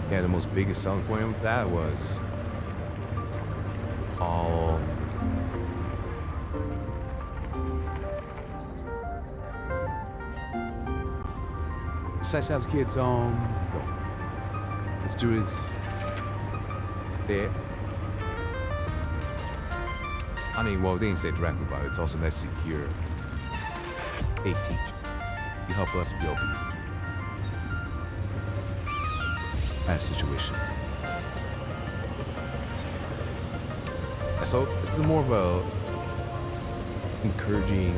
Yeah, the most biggest selling point of that was all besides house kids the students there. I mean, well, they didn't say directly about it. It's also nice to hear, hey, teacher, you help us build people. Kind of situation. So it's more of a encouraging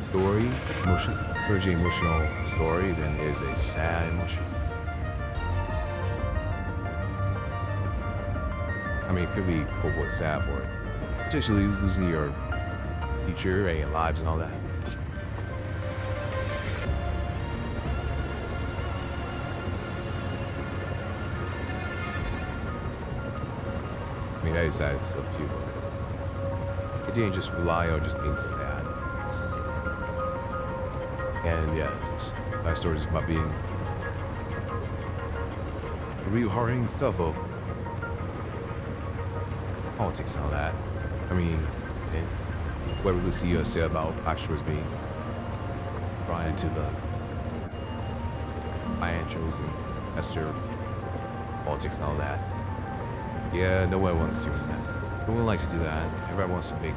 story, encouraging emotional story than is a sad emotion. I mean, it could be quote sad for it. Potentially losing your teacher and lives and all that. I mean, that is sad stuff too. It didn't just rely on just being sad. And yeah, my story is about being real hard-hitting stuff of politics and all that. I mean, and what Lucia said about Backshores being brought into the financials and Esther politics and all that. Yeah, no one wants to do that. No one likes to do that. Everyone wants to make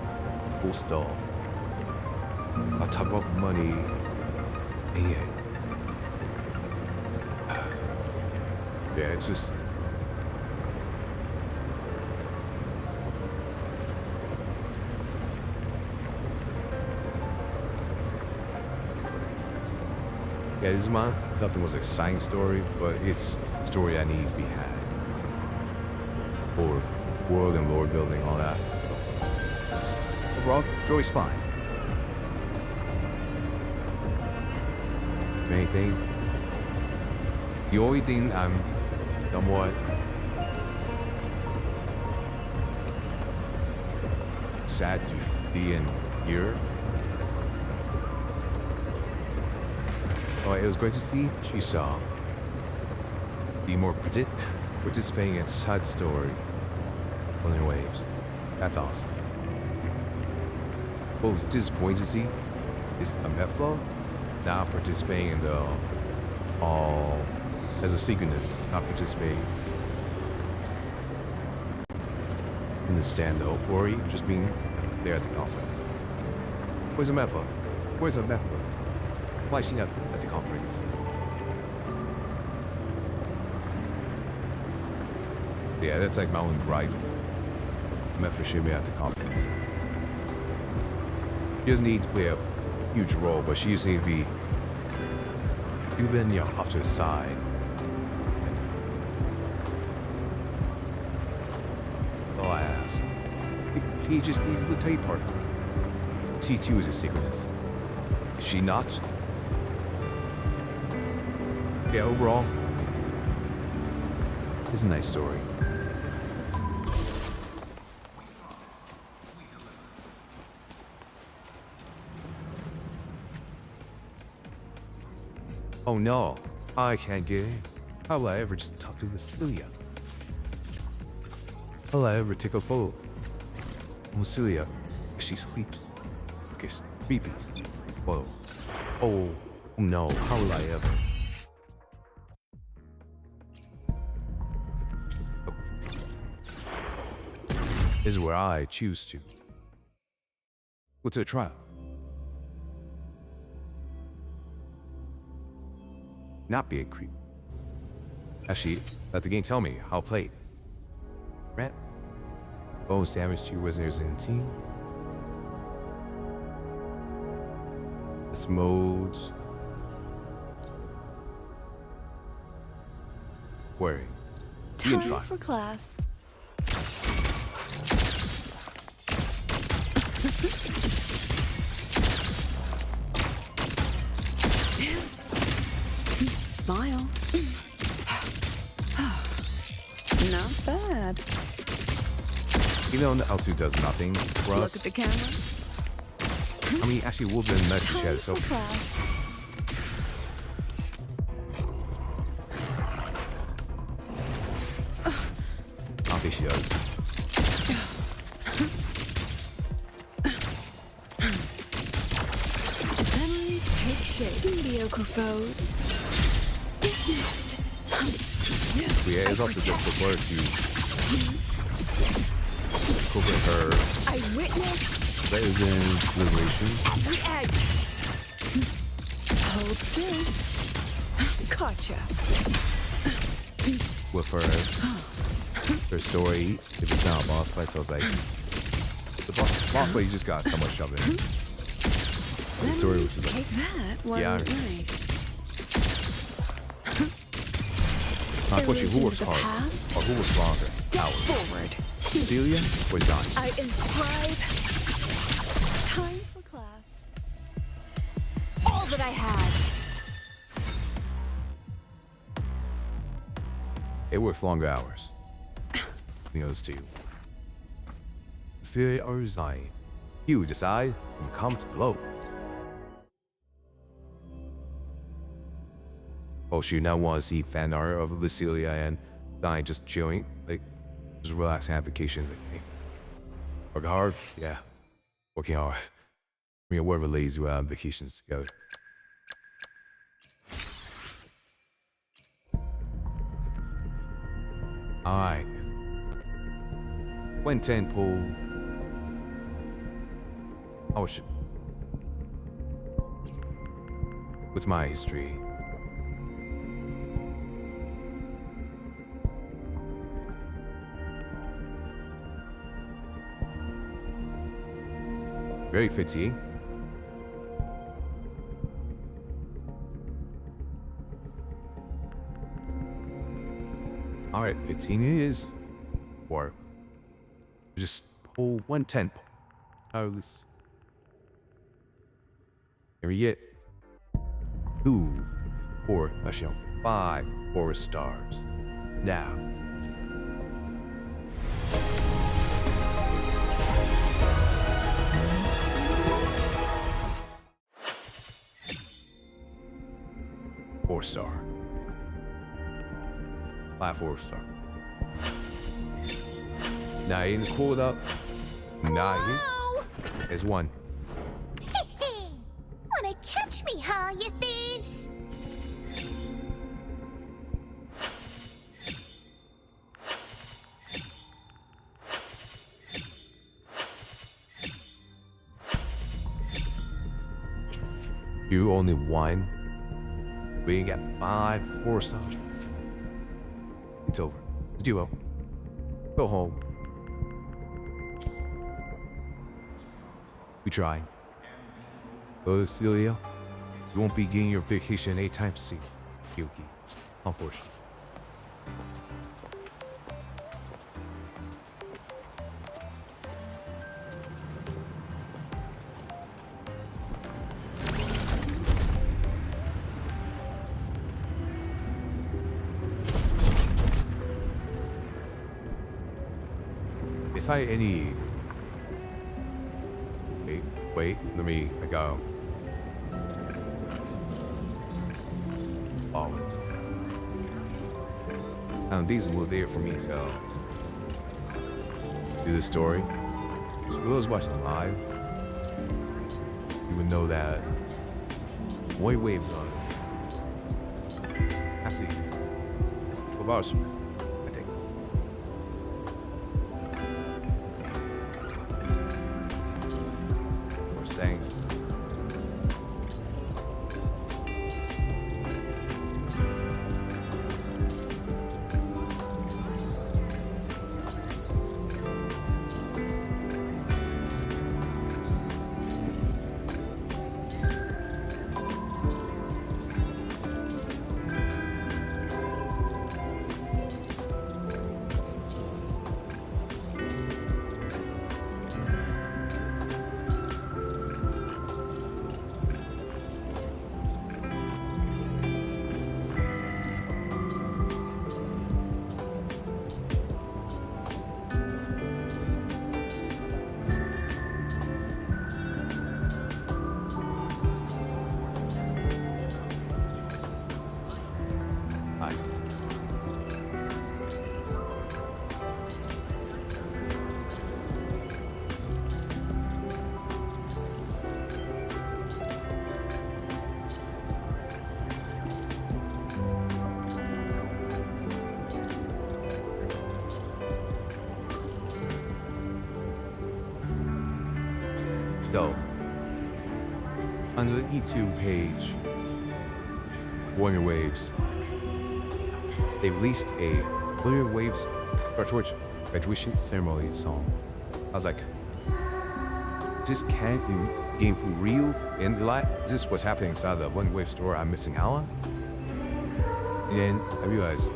cool stuff. I'll talk about money. And yeah, it's just Yeah, this is mine. Not the most exciting story, but it's a story that needs to be had. For world and lore building, all that. So, overall, the story's fine. If anything, the only thing I'm somewhat sad to see and hear. Oh, it was great to see she saw be more participating in side story Wuthering Waves. That's awesome. What was disappointing to see is Amethla not participating in the all as a synchronous, not participating in the stand-up or just being there at the conference. Where's Amethla? Where's Amethla? Why is she not at the conference? Yeah, that's like my own gripe. Amethla should be at the conference. She doesn't need to play a huge role, but she just needs to be been, you know, off to the side. All I ask. He just needs to take part. She too is a synchronous. Is she not? Yeah, overall, it's a nice story. Oh no, I can't get in. How will I ever just talk to Lucilia? How will I ever take a photo of Lucilia if she sleeps? Okay, creepy. Whoa. Oh no, how will I ever? Oh. This is where I choose to. Go to a trial. Not be a creep. Actually, let the game tell me how to play. Grant bonus damage to wizards in the team. This mode. Worry.
Time for class. Smile. Not bad.
Even though L2 does nothing for us.
Look at the camera.
I mean, actually, we'll be in the message chat, so.
Class.
I don't think she does.
Memories take shape. Mediocre foes. Dismissed.
Yeah, it's also difficult for her to cover her.
I witness.
That is in liberation.
The edge. Hold still. Gotcha.
With her story, if it's not a boss fight, so I was like, the boss fight, you just got so much shoved in. The story was just like,
take that.
yeah.
Nice.
Not question who works hard or who works longer.
Step forward.
Celia or Donnie?
I inscribe time for class. All that I had.
It works longer hours. The others too. Celia or Donnie? You decide and comment below. Oh shoot, now want to see fan art of Lucilia and Donnie just chilling, like, just relaxing, have vacations, like, hey, work hard? Yeah, working hard. I mean, whatever ladies who have vacations together. Alright. When 10 pull. Oh shit. What's my history? Very fitty. Alright, 15 it is. Or just pull 110. Here we get 2, 4, actually 5 forest stars. Now. Four-star. 5 4-star. 9 called up. 9 is 1.
Wanna catch me, huh, you thieves?
You only 1. We got 5 4-stars. It's over. It's duo. Go home. We tried. Celia, you won't be getting your vacation anytime soon. Yuki. Unfortunately. If I any... Wait, let me go. Oh. These were there for me to do the story. So for those watching live, you would know that Void Waves on it. Actually, it's 12 hours from now, I think. Or sayings. So, on the YouTube page, Wuthering Waves, they released a Wuthering Waves Startorch graduation ceremony song. I was like, this can't game for real? And is this what's happening inside the Wuthering Waves store I'm missing out on? And then I realized,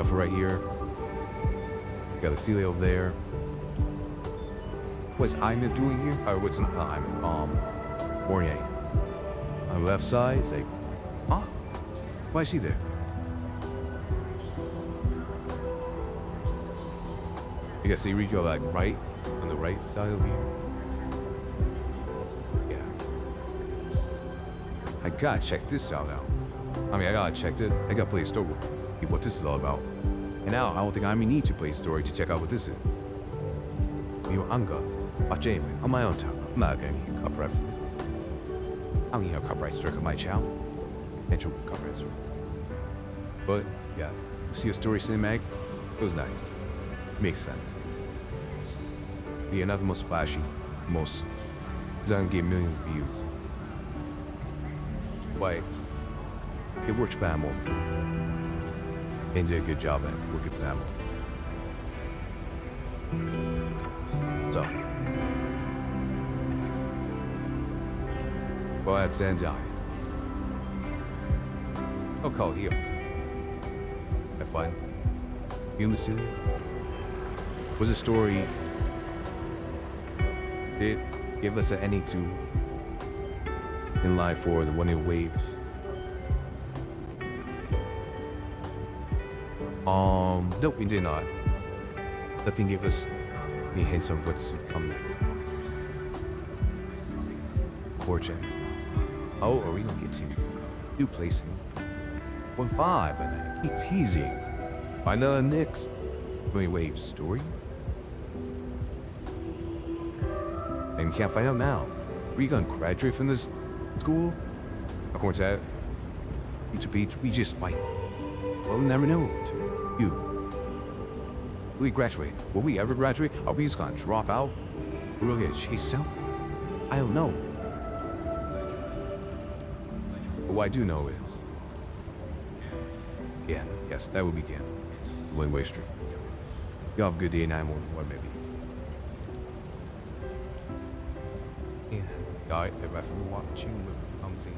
for right here, got a Celia over there. What's Ima doing here? Or what's not Ima? Mournier. On the left side, it's like, huh? Why is she there? You can see Rico like right on the right side of you. Yeah. I gotta check this out now. I mean, I gotta check this. I gotta play a story. What this is all about. And now I don't think I even need to play a story to check out what this is. You know, I'm gonna watch anyway on my own time. I'm not gonna need a copyright for this. I don't need a copyright strike on my channel. Potential copyright strike. But yeah, see a story cinematic. It was nice. Makes sense. Yeah, not the most flashy, most doesn't get millions of views. But it worked for that moment. And did a good job at working for that moment. So, well, that's Zanjai. I'll call here. Have fun. You, Lucia? Was the story... Did it give us any to in life for the Wuthering Waves? Nope, we did not. Nothing gave us any hints of what's come next. Poor Jack. Oh, are we gonna get to new placing? 1-5, and keep teasing. Find the next Wuthering Waves story. And we can't find out now. Are you gonna graduate from this school? According to that, beach, we just might. We'll never know. You. Will we graduate? Will we ever graduate? Are we just gonna drop out? Will we get chased out? I don't know. But what I do know is... Yeah, yes, that will begin. Wuthering Wave Street. Y'all have a good day and night, or maybe. And y'all, everybody for watching. I'm seeing.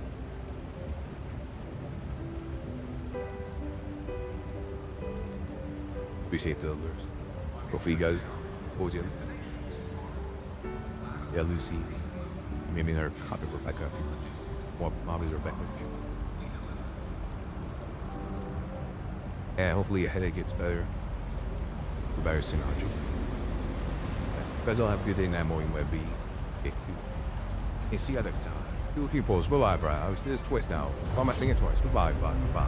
Appreciate the alerts. Hopefully you guys hold you. Yeah, Lucy's maybe her copy Rebecca. More probably Rebecca. And hopefully your headache gets better. Better soon, Audrey. You guys all have a good day, night, morning, web be. Hey, see you next time. Do a few posts. Bye bye, bro. This is twice now. Why am I singing twice? Bye bye, bye.